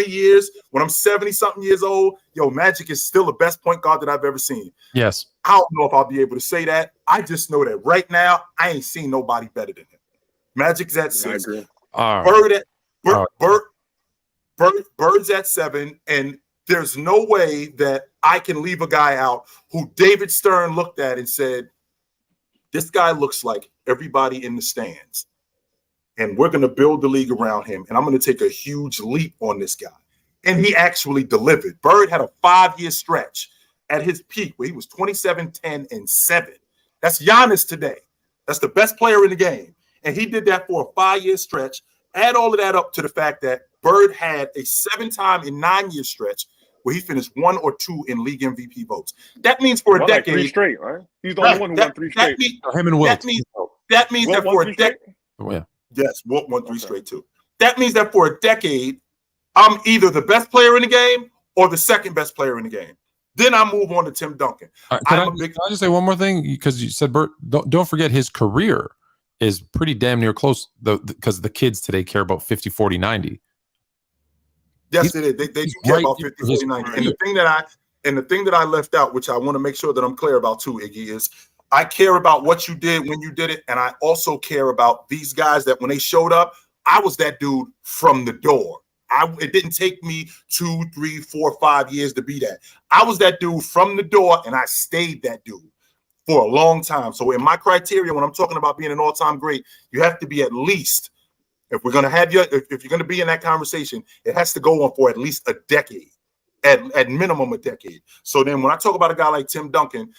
years, when I'm 70-something years old, yo, Magic is still the best point guard that I've ever seen? Yes. I don't know if I'll be able to say that. I just know that right now, I ain't seen nobody better than him. Magic's at 6. I agree. Bird's at 7, and there's no way that I can leave a guy out who David Stern looked at and said, this guy looks like everybody in the stands, and we're going to build the league around him, and I'm going to take a huge leap on this guy. And he actually delivered. Bird had a 5-year stretch at his peak where he was 27, 10, and 7. That's Giannis today. That's the best player in the game. And he did that for a 5-year stretch. Add all of that up to the fact that Bird had a 7-time in 9-year stretch where he finished 1 or 2 in league MVP votes. That means for a decade, 3 straight, right? He's the only one who won 3 straight. Him and Wilt. That means that for a decade, yeah. Yes, Wilt won 3 straight too. That means that for a decade, I'm either the best player in the game or the second best player in the game. Then I move on to Tim Duncan. Can I just say one more thing? Because you said Bert, don't forget his career is pretty damn near close, because the kids today care about 50, 40, 90. Yes, they do care about 50, 40, 90. And the thing that I left out, which I want to make sure that I'm clear about too, Iggy, is I care about what you did when you did it, and I also care about these guys that when they showed up, I was that dude from the door. It didn't take me 2, 3, 4, 5 years to be that. I was that dude from the door, and I stayed that dude for a long time. So in my criteria, when I'm talking about being an all-time great, you have to be at least, if we're gonna have if you're gonna be in that conversation, it has to go on for at least a decade, at minimum a decade. So then when I talk about a guy like Tim Duncan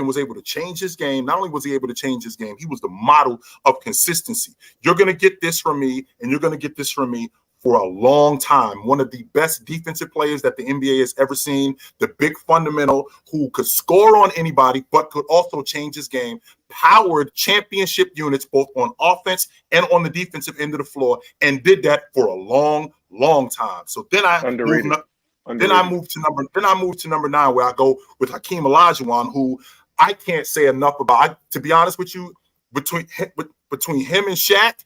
was able to change his game. Not only was he able to change his game, he was the model of consistency. You're gonna get this from me, and you're gonna get this from me for a long time. One of the best defensive players that the NBA has ever seen. The big fundamental who could score on anybody, but could also change his game. Powered championship units both on offense and on the defensive end of the floor, and did that for a long, long time. So then I moved to number 9, where I go with Hakeem Olajuwon, who I can't say enough about. To be honest with you, between him and Shaq,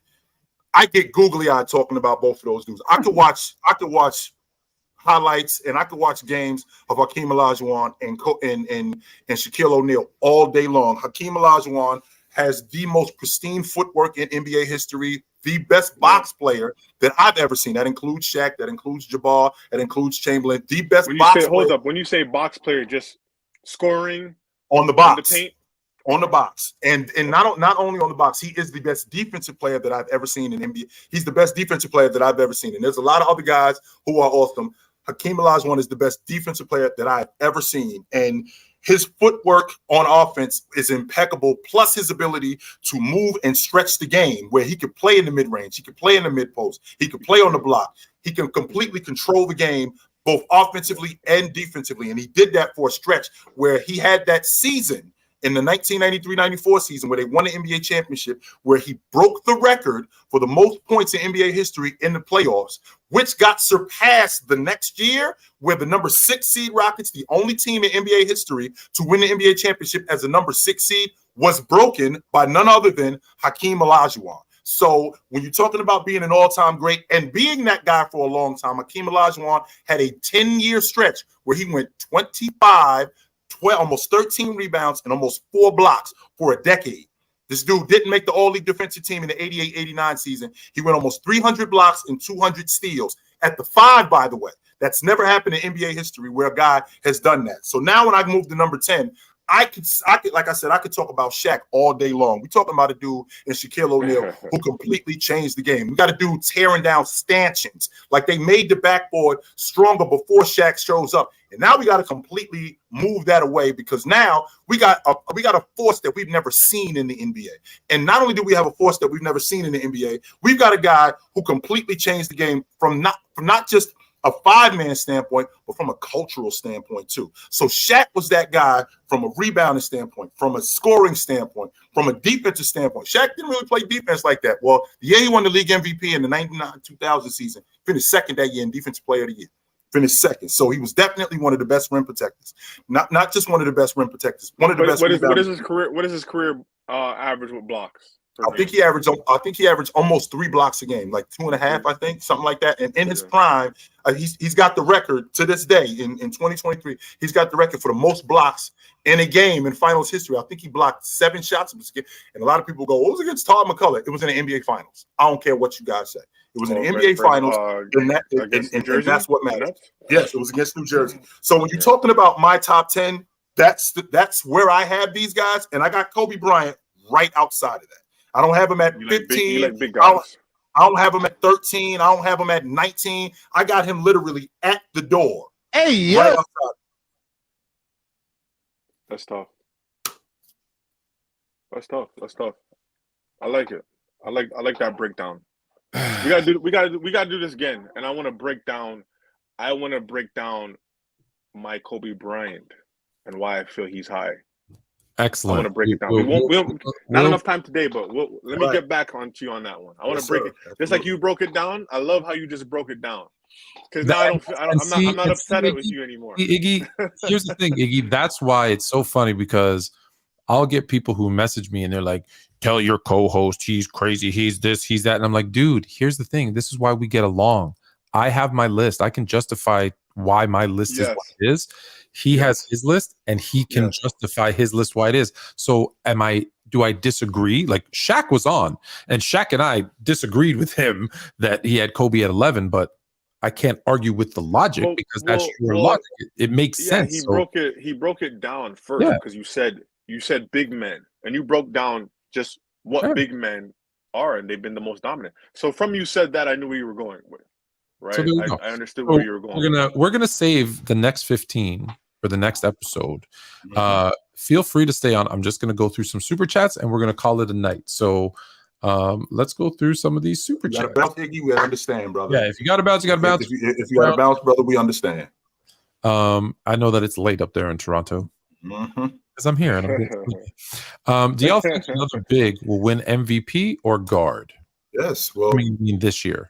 I get googly eyed talking about both of those dudes. I could watch highlights and I could watch games of Hakeem Olajuwon and Shaquille O'Neal all day long. Hakeem Olajuwon has the most pristine footwork in NBA history, the best box player that I've ever seen. That includes Shaq, that includes Jabbar, that includes Chamberlain. The best box player. Hold up. When you say box player, just scoring on the box. On the paint? On the box, and not only on the box, he is the best defensive player that I've ever seen in NBA. He's the best defensive player that I've ever seen, and there's a lot of other guys who are awesome. Hakeem Olajuwon is the best defensive player that I've ever seen, and his footwork on offense is impeccable. Plus his ability to move and stretch the game, where he could play in the mid range, he could play in the mid post, he could play on the block, he can completely control the game both offensively and defensively, and he did that for a stretch where he had that season. In the 1993-94 season, where they won the NBA championship, where he broke the record for the most points in NBA history in the playoffs, which got surpassed the next year, where the number 6 seed Rockets, the only team in NBA history to win the NBA championship as a number 6 seed, was broken by none other than Hakeem Olajuwon. So when you're talking about being an all-time great and being that guy for a long time, Hakeem Olajuwon had a 10-year stretch where he went 25, 12, almost 13 rebounds and almost 4 blocks for a decade. This dude didn't make the all-league defensive team in the 88-89 season. He went almost 300 blocks and 200 steals at the 5, by the way. That's never happened in NBA history where a guy has done that. So now when I move to number 10, I could, like I said, I could talk about Shaq all day long. We're talking about a dude in Shaquille O'Neal who completely changed the game. We got a dude tearing down stanchions. Like they made the backboard stronger before Shaq shows up. And now we got to completely move that away because now we got a force that we've never seen in the NBA. And not only do we have a force that we've never seen in the NBA, we've got a guy who completely changed the game from not just a 5-man standpoint, but from a cultural standpoint too. So Shaq was that guy from a rebounding standpoint, from a scoring standpoint, from a defensive standpoint. Shaq didn't really play defense like that. Well, the year he won the league MVP in the 1999-2000 season, finished second that year in Defensive Player of the Year. Finished second. So he was definitely one of the best rim protectors. Not just one of the best rim protectors, one of the best. What is his career average with blocks? I think he averaged almost 3 blocks a game, like 2.5, I think, something like that. And in his prime, he's got the record to this day in 2023. He's got the record for the most blocks in a game in finals history. I think he blocked 7 shots. And a lot of people go, "What was against Todd McCullough?" It was in the NBA Finals. I don't care what you guys say. It was in the NBA Finals, and that's what matters. Yes, it was against New Jersey. So when you're talking about my top 10, that's where I have these guys, and I got Kobe Bryant right outside of that. I don't have him at 15. You like big guys. I don't have him at 13. I don't have him at 19. I got him literally at the door. Hey, yeah. Right outside. That's tough. That's tough. I like it. I like that breakdown. We gotta do this again. And I want to break down my Kobe Bryant and why I feel he's high. Excellent. I want to break it down. We not enough time today, but let me get back onto you on that one. I want to break it just like you broke it down. I love how you just broke it down because now I'm not upset with you anymore. Iggy, here's the thing, Iggy. That's why it's so funny because I'll get people who message me and they're like, "Tell your co-host he's crazy. He's this, he's that," and I'm like, "Dude, here's the thing. This is why we get along. I have my list. I can justify why my list is what it is." He has his list and he can justify his list why it is. So do I disagree? Like Shaq was on and Shaq and I disagreed with him that he had Kobe at 11, but I can't argue with the logic because that's your logic. It makes sense. He broke it down first because you said big men and you broke down just what big men are and they've been the most dominant. So from you said that I knew where you were going with. Right. So I understood where you were going. We're gonna save the next 15 for the next episode. Feel free to stay on. I'm just gonna go through some super chats and we're gonna call it a night. So Let's go through some of these super chats. Bounce, Iggy, we understand, brother. Yeah, if you got to bounce, you got to bounce. If you got to bounce, brother, we understand. I know that it's late up there in Toronto because I'm here. And do y'all think another big will win MVP or guard? Yes. Well, I mean this year.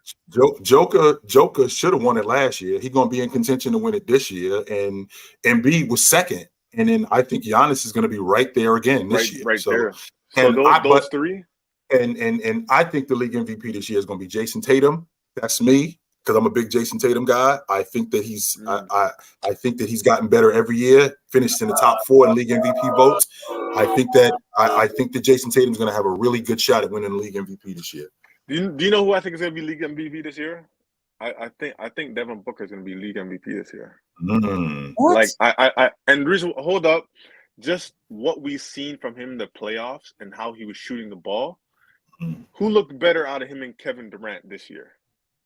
Joker should have won it last year. He's going to be in contention to win it this year. And Embiid was second. And then I think Giannis is going to be right there again this year. Right there. So those three. And I think the league MVP this year is going to be Jason Tatum. That's me, because I'm a big Jason Tatum guy. I think that he's I think that he's gotten better every year. Finished in the top 4 in league MVP votes. I think that Jason Tatum's going to have a really good shot at winning the league MVP this year. Do you know who I think is going to be league MVP this year? I think Devin Booker is going to be league MVP this year. What? Like and the reason, hold up, just what we've seen from him in the playoffs and how he was shooting the ball. Who looked better out of him and Kevin Durant this year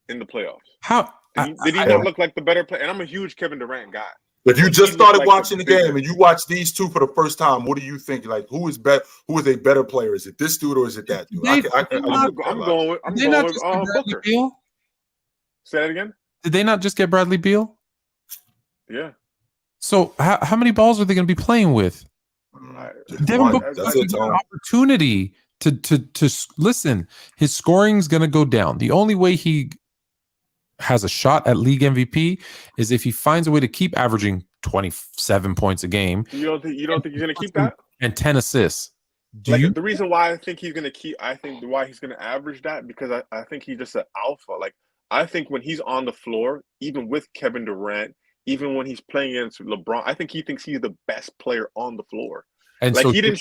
in the playoffs? How did he not look like the better player? And I'm a huge Kevin Durant guy. If you just started watching the game and you watch these two for the first time, what do you think? Like, who is a better player? Is it this dude or is it that dude? I'm going with Booker. Beal? Say that again. Did they not just get Bradley Beal? Yeah. So how many balls are they going to be playing with? Devin Booker has an opportunity to listen. His scoring's going to go down. The only way he has a shot at league MVP is if he finds a way to keep averaging 27 points a game. You don't think he's going to keep that? And 10 assists. The reason why I think he's going to keep, why he's going to average that, because I think he's just an alpha. Like, I think when he's on the floor, even with Kevin Durant, even when he's playing against LeBron, I think he thinks he's the best player on the floor. And like, so he didn't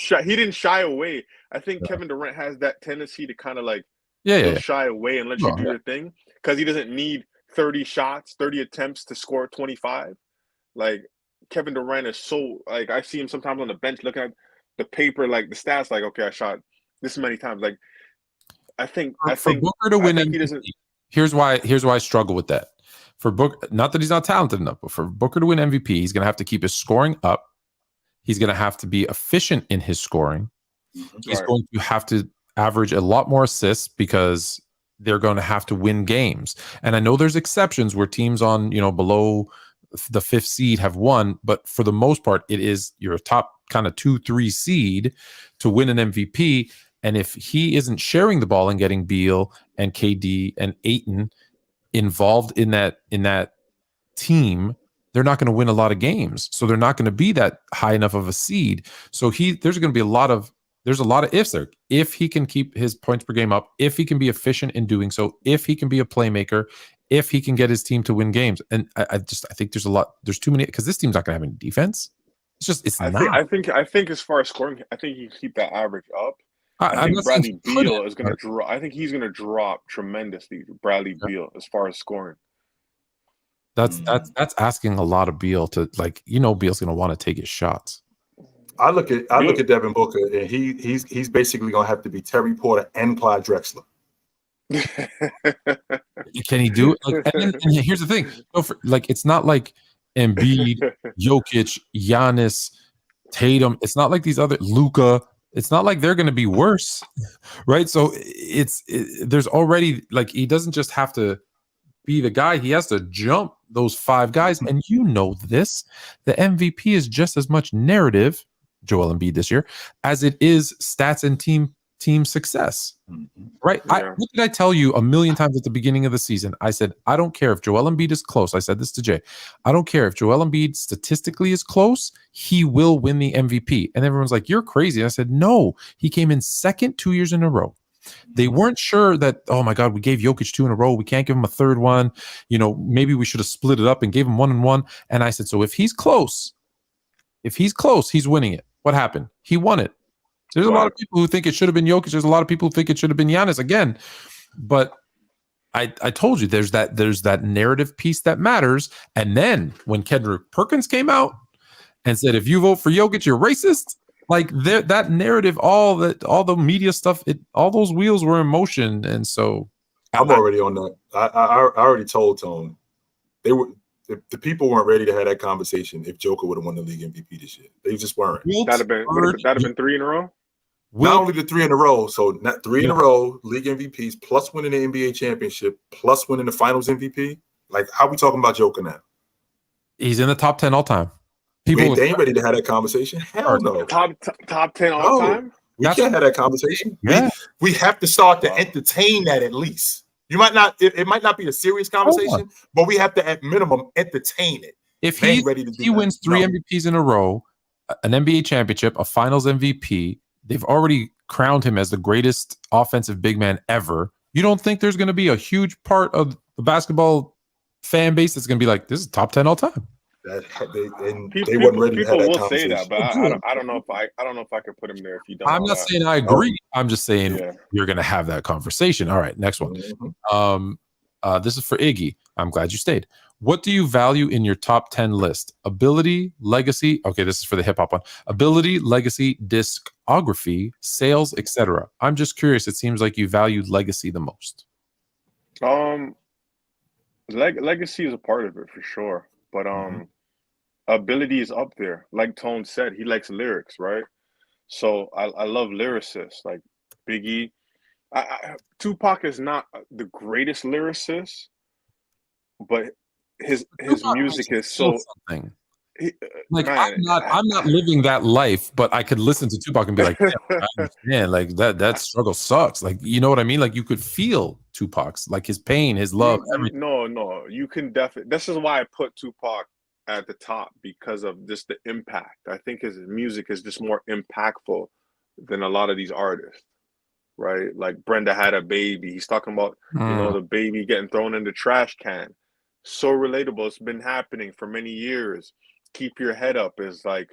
shy away. I think Kevin Durant has that tendency to kind of like shy away and let you do your thing, because he doesn't need 30 shots, 30 attempts to score 25. Like, Kevin Durant is so, like, I see him sometimes on the bench looking at the paper, like the stats, like, okay, I shot this many times. Like, I think Booker to win MVP, here's why I struggle with that. For Booker, not that he's not talented enough, but for Booker to win MVP, he's going to have to keep his scoring up. He's going to have to be efficient in his scoring. He's going to have to average a lot more assists because they're going to have to win games. And I know there's exceptions where teams on, below the 5th seed have won, but for the most part, it is your top kind of 2-3 seed to win an MVP. And if he isn't sharing the ball and getting Beal and KD and Ayton involved in that team, they're not going to win a lot of games. So they're not going to be that high enough of a seed. So there's going to be a lot of ifs there. If he can keep his points per game up, if he can be efficient in doing so, if he can be a playmaker, if he can get his team to win games. And I think there's too many, because this team's not going to have any defense. I think as far as scoring, I think he can keep that average up. I think Bradley Beal is going to drop. I think he's going to drop tremendously. Bradley Beal as far as scoring. That's asking a lot of Beal to, like, Beal's going to want to take his shots. I look at Devin Booker, and he's basically going to have to be Terry Porter and Clyde Drexler. Can he do it? Like, and here's the thing: it's not like Embiid, Jokic, Giannis, Tatum. It's not like these other Luka. It's not like they're going to be worse, right? So there's already, like, he doesn't just have to be the guy. He has to jump those 5 guys, and this: the MVP is just as much narrative, Joel Embiid this year, as it is stats and team success, right? Yeah. What did I tell you a million times at the beginning of the season? I said, I don't care if Joel Embiid is close. I said this to Jay. I don't care if Joel Embiid statistically is close. He will win the MVP. And everyone's like, you're crazy. And I said, no, he came in second 2 years in a row. They weren't sure that, oh my God, we gave Jokic 2 in a row. We can't give him a third one. Maybe we should have split it up and gave him 1 and 1. And I said, so if he's close, he's winning it. What happened? He won it. There's a lot of people who think it should have been Jokic. There's a lot of people who think it should have been Giannis again. But I told you there's that narrative piece that matters. And then when Kendrick Perkins came out and said, if you vote for Jokic, you're racist, like that narrative, all the media stuff, all those wheels were in motion. And so I'm already on that. I already told Tone the people weren't ready to have that conversation if Joker would have won the league MVP this year. They just weren't. That'd have been 3 in a row. Not only the 3 in a row, so not 3 in a row, league MVPs, plus winning the NBA championship, plus winning the finals MVP. Like, how we talking about Joker now? He's in the top 10 all time. They ain't ready to have that conversation. Hell no. Top 10 all time? We can't have that conversation. Yeah. We have to start to entertain that at least. You might not, it might not be a serious conversation, but we have to at minimum entertain it. If he wins 3 MVPs in a row, an NBA championship, a finals MVP, they've already crowned him as the greatest offensive big man ever. You don't think there's going to be a huge part of the basketball fan base that's going to be like, this is top 10 all time? They weren't ready to have that will say that, but I don't know if I could put him there if you don't. I'm not saying I agree. I'm just saying you're going to have that conversation. All right, next one. This is for Iggy. I'm glad you stayed. What do you value in your top 10 list? Ability, legacy. Okay, this is for the hip hop one. Ability, legacy, discography, sales, etc. I'm just curious. It seems like you valued legacy the most. Legacy is a part of it for sure, but ability is up there. Like Tone said, he likes lyrics, right? So I love lyricists like Biggie. Tupac is not the greatest lyricist, but his music is so something. I'm not living that life, but I could listen to Tupac and be like, I understand, like that struggle sucks. Like, you know what I mean? Like, you could feel Tupac's, like, his pain, his love, everything. No, you can definitely. This is why I put Tupac at the top, because of just the impact. I think his music is just more impactful than a lot of these artists, right? Like Brenda Had a Baby. He's talking about the baby getting thrown in the trash can. So relatable. It's been happening for many years. Keep Your Head Up is like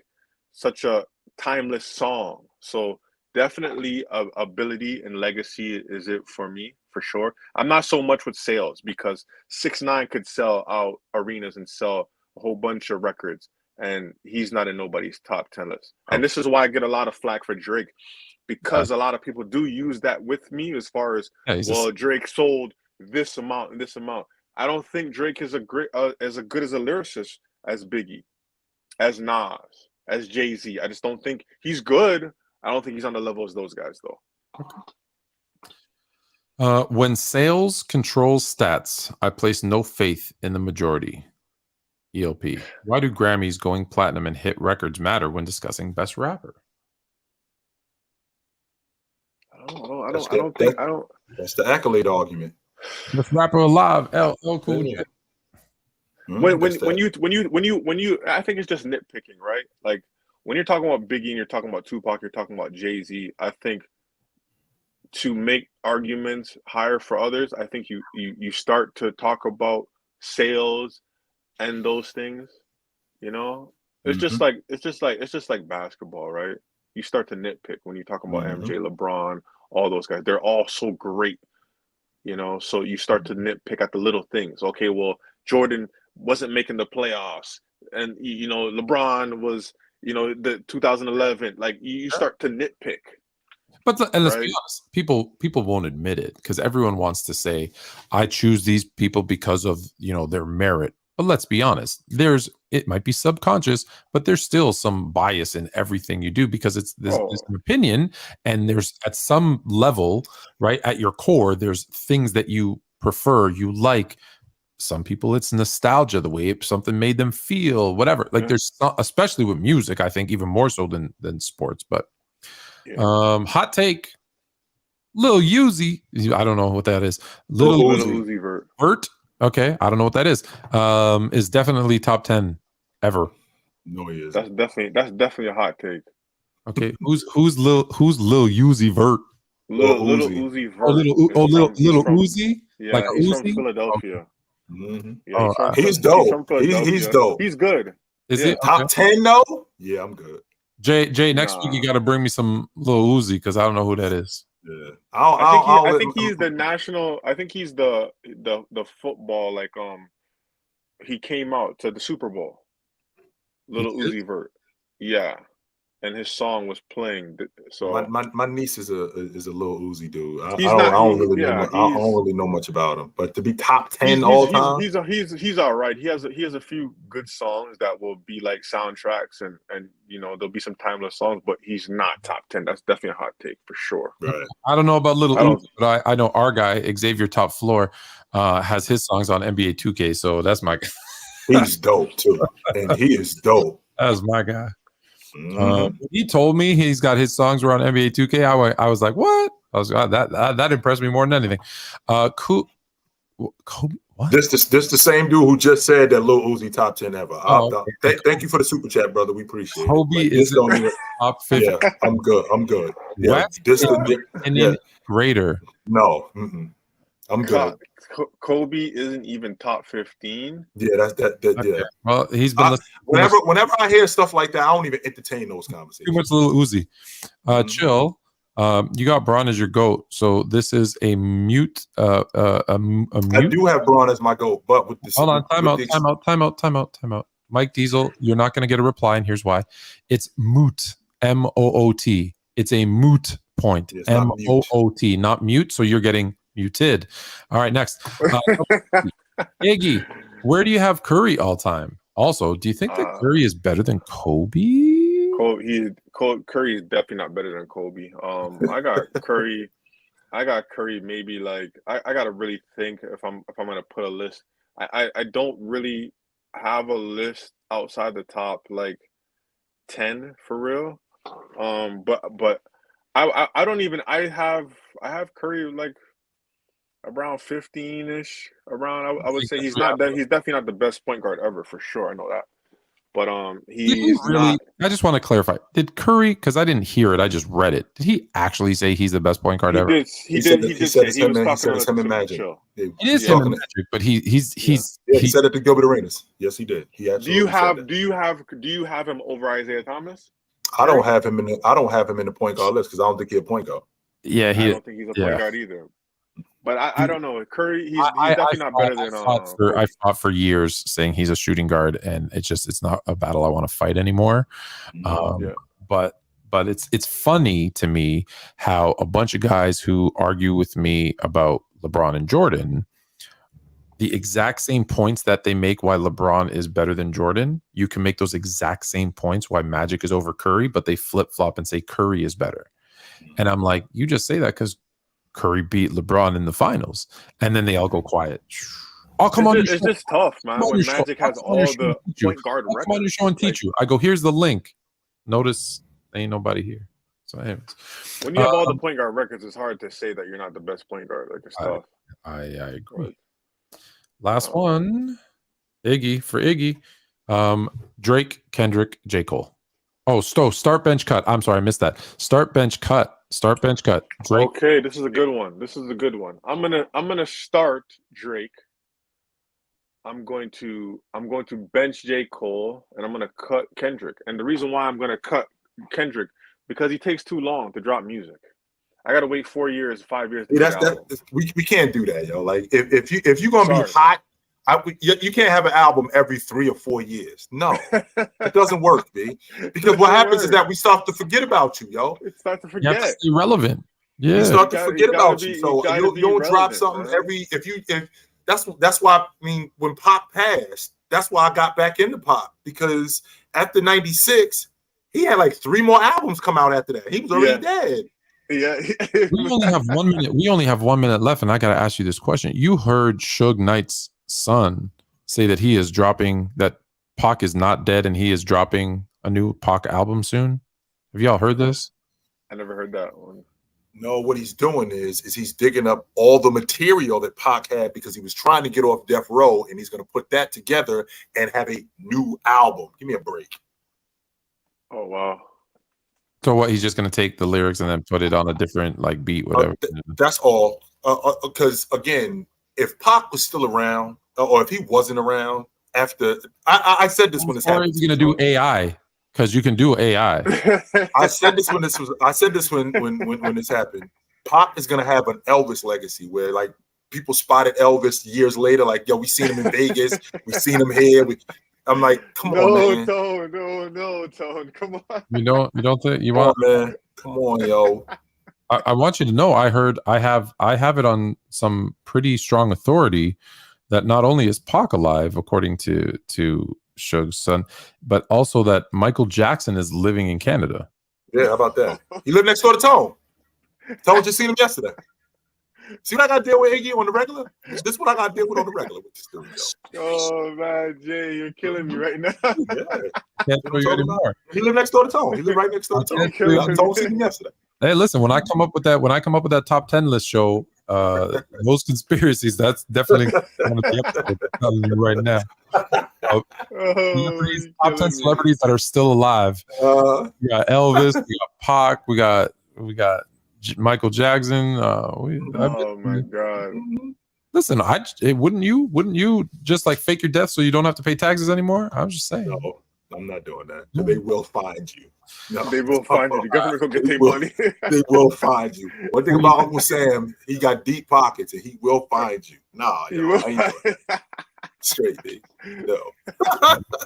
such a timeless song. So definitely ability and legacy is it for me, for sure. I'm not so much with sales, because 6ix9ine could sell out arenas and sell a whole bunch of records, and he's not in nobody's top 10 list. And this is why I get a lot of flack for Drake, because a lot of people do use that with me as far as, Drake sold this amount and this amount. I don't think Drake is as good as a lyricist as Biggie, as Nas, as Jay-Z. I just don't think he's good. I don't think he's on the level as those guys, though. Okay. When sales controls stats, I place no faith in the majority. ELP. Why do Grammys going platinum and hit records matter when discussing best rapper? That's the accolade argument. Best rapper alive. L Cool J. When you I think it's just nitpicking, right? Like, when you're talking about Biggie and you're talking about Tupac, you're talking about Jay-Z. I think to make arguments higher for others, I think you start to talk about sales and those things. It's just like basketball, right? You start to nitpick when you talk about MJ, LeBron, all those guys. They're all so great, so you start to nitpick at the little things. Okay, well, Jordan wasn't making the playoffs, and LeBron was, the 2011. Like, you start to nitpick. But let's be honest, people won't admit it, because everyone wants to say, I choose these people because of their merit. But let's be honest, it might be subconscious, but there's still some bias in everything you do, because it's this an opinion, and there's, at some level, right, at your core, there's things that you prefer, you like. Some people, it's nostalgia, the way something made them feel, whatever. Like, there's, especially with music, I think even more so than sports. But hot take, Lil Uzi. I don't know what that is. Lil Uzi Vert. Okay, I don't know what that is definitely top 10 ever. No, he is. That's definitely a hot take. Okay, who's Lil Uzi Vert? Little Uzi Vert. Little Uzi. Yeah, like he's Uzi? from Philadelphia. Okay. Yeah, he's dope. He's dope. He's good. Is it top 10 though? Yeah, I'm good. Jay, next week you got to bring me some Lil Uzi, because I don't know who that is. Yeah, I think he's the national. I think he's the football, like, he came out to the Super Bowl. Little Uzi Vert. Yeah. and his song was playing. So my niece is a little Uzi dude. I not. don't really know much about him, but to be top 10 all time, he's all right. He has a few good songs that will be like soundtracks, and there'll be some timeless songs, but he's not top 10. That's definitely a hot take for sure. Right. I don't know about Little Uzi, but I know our guy Xavier Top Floor has his songs on NBA 2K, so that's my guy. He's dope too, and he is dope. That's my guy. He told me he's got his songs were on NBA 2K. I was like, what? I was that impressed me more than anything. Kobe, what? This the same dude who just said that Lil Uzi top 10 ever. Thank you for the super chat, brother. We appreciate it. Kobe is top 50. Yeah, I'm good. Yeah, greater. No, I'm good. Kobe isn't even top 15. Yeah, that's that. Okay. Yeah. Well, he's been whenever I hear stuff like that, I don't even entertain those conversations. Too much Little Uzi. Chill. You got Braun as your GOAT, so this is a mute. A mute. I do have Braun as my GOAT, but with this. Hold on, time out. Mike Diesel, you're not going to get a reply, and here's why. It's moot. M-O-O-T. It's a moot point. M-O-O-T, not mute. So you're getting muted. All right, next. Iggy, where do you have Curry all time? Also, do you think that Curry is better than Kobe? Curry is definitely not better than Kobe. I got Curry. Maybe like I gotta really think if I'm gonna put a list. I don't really have a list outside the top like 10 for real. But I don't even I have Curry like around 15-ish. Around I would say he's definitely not the best point guard ever for sure. I know that. But he's really not. I just want to clarify. Did Curry, because I didn't hear it, I just read it. Did he actually say he's the best point guard ever? He said it's him and Magic. It is him and Magic, but he said it to Gilbert Arenas. Yes, he did. He absolutely do you have him over Isaiah Thomas? I don't have him in the point guard list because I don't think he's a point guard. Yeah, I don't think he's a point guard either. But I don't know. Curry, he's definitely not better than. I fought for years saying he's a shooting guard, and it's not a battle I want to fight anymore. But it's funny to me how a bunch of guys who argue with me about LeBron and Jordan, the exact same points that they make why LeBron is better than Jordan, you can make those exact same points why Magic is over Curry, but they flip flop and say Curry is better. And I'm like, you just say that because Curry beat LeBron in the finals, and then they all go quiet. I'll come on. It's just tough, man. When Magic has all the point guard records. Come on your show and teach you. I go, here's the link. Notice ain't nobody here. So, anyways, when you have all the point guard records, it's hard to say that you're not the best point guard. Like, it's tough. I agree. Last one, Iggy for Iggy. Drake, Kendrick, J. Cole. Oh, start bench cut. I'm sorry, I missed that. Start bench cut. Drake. Okay, this is a good one. I'm gonna start Drake. I'm going to bench J. Cole, and I'm gonna cut Kendrick. And the reason why I'm gonna cut Kendrick because he takes too long to drop music. I gotta wait 4 years, 5 years. We can't do that, yo. Like if you're gonna be hot. You can't have an album every 3 or 4 years. No, it doesn't work, B. Because what happens is that we start to forget about you, yo. It starts to forget. It's irrelevant. Yeah, we start to forget about you. So you don't drop something every. That's why I mean when Pop passed, that's why I got back into Pop because after '96, he had like 3 more albums come out after that. He was already dead. Yeah. We only have 1 minute. We only have 1 minute left, and I got to ask you this question. You heard Suge Knight's son say that he is dropping that Pac is not dead and he is dropping a new Pac album soon. Have y'all heard this? I never heard that one. No, what he's doing is he's digging up all the material that Pac had because he was trying to get off Death Row, and he's going to put that together and have a new album. Give me a break. Oh wow. So what? He's just going to take the lyrics and then put it on a different like beat, whatever. That's all. Because again, if Pac was still around, or if he wasn't around after, I said this when this happened. He's going to do AI because you can do AI. I said this when this happened. Pac is going to have an Elvis legacy where like people spotted Elvis years later, like yo, we seen him in Vegas, we seen him here. I'm like, come on, man. No, Tone. Come on. You don't think you want, man? Come on, yo. I want you to know. I have it on some pretty strong authority that not only is Pac alive, according to Suge's son, but also that Michael Jackson is living in Canada. Yeah, how about that? He lived next door to Tone. Tone just seen him yesterday. See what I got to deal with Iggy on the regular? This is what I got to deal with on the regular with this dude, yo. Oh man, Jay, you're killing me right now. Can't tell you anymore. He lived next door to Tone. He lived right next door to Tone. Tone seen him yesterday. Hey, listen, when I come up with that top 10 list show, those conspiracies, that's definitely one of the episodes I'm telling you right now. Top 10 celebrities that are still alive. We got Elvis, we got Pac, we got Michael Jackson. My God! Listen, wouldn't you just like fake your death so you don't have to pay taxes anymore? I'm just saying. No, I'm not doing that. They will find you. No, they will find you. The government will get their money. They will find you. One thing about Uncle Sam, he got deep pockets and he will find you. Nah, I ain't doing that. Straight D. No.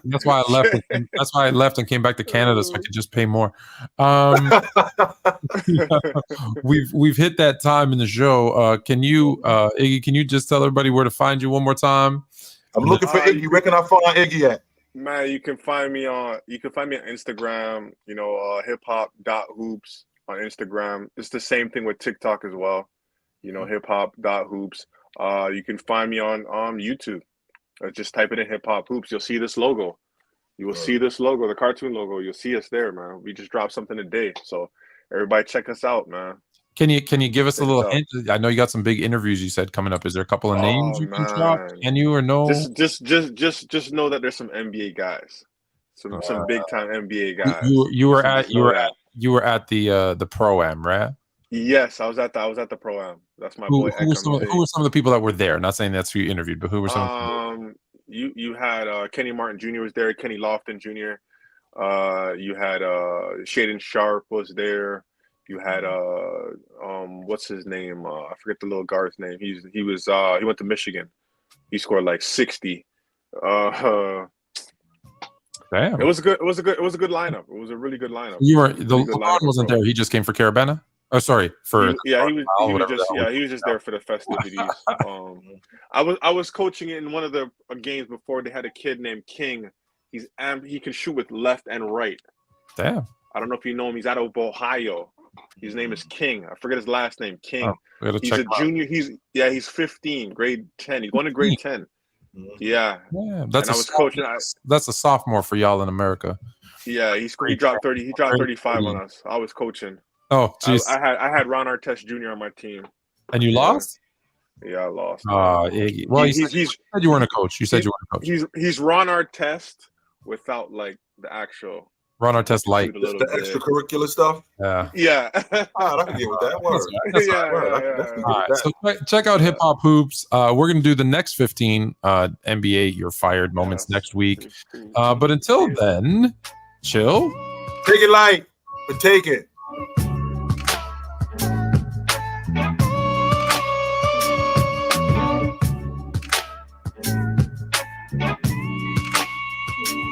That's why I left and came back to Canada so I could just pay more. We've hit that time in the show. Iggy, can you just tell everybody where to find you one more time? I'm looking for Iggy. Where can I find Iggy at? Man, you can find me on Instagram, hiphop.hoops on Instagram. It's the same thing with TikTok as well. Hiphop.hoops. You can find me on YouTube. Just type it in hip hop hoops. You'll see this logo. You will see this logo, the cartoon logo. You'll see us there, man. We just dropped something today. So everybody check us out, man. Can you give us a little hint? I know you got some big interviews you said coming up. Is there a couple of names you can drop? Can you or no? Just know that there's some NBA guys. Some big time NBA guys. You were at the Pro-Am, right? Yes, I was at the Pro-Am. That's my boy. Who were some of the people that were there? Not saying that's who you interviewed, but who were some? You had Kenny Martin Jr. was there. Kenny Lofton Jr. You had Shaden Sharp was there. You had what's his name? I forget the little guard's name. He went to Michigan. He scored like 60. Damn. It was a good lineup. It was a really good lineup. LeBron wasn't there. He just came for Carabana. Oh, sorry. He was just there for the festivities. I was coaching in one of the games before. They had a kid named King. He can shoot with left and right. Damn. I don't know if you know him. He's out of Ohio. His name is King. I forget his last name. King. He's a junior. He's 15, grade 10. He's going to grade 10. Yeah. That's a sophomore for y'all in America. Yeah, he dropped 30. He dropped 35 on us. I was coaching. Oh, jeez. I had Ron Artest Jr. on my team. And you lost? Yeah, I lost. Well, you said you weren't a coach. You said you weren't a coach. He's Ron Artest without like the actual Ron Artest light. Just the extracurricular stuff? Yeah. I can deal with that. Word. All right. So check out Hip Hop Hoops. We're going to do the next 15 NBA You're Fired moments next week. But until then, chill. Take it light, but take it.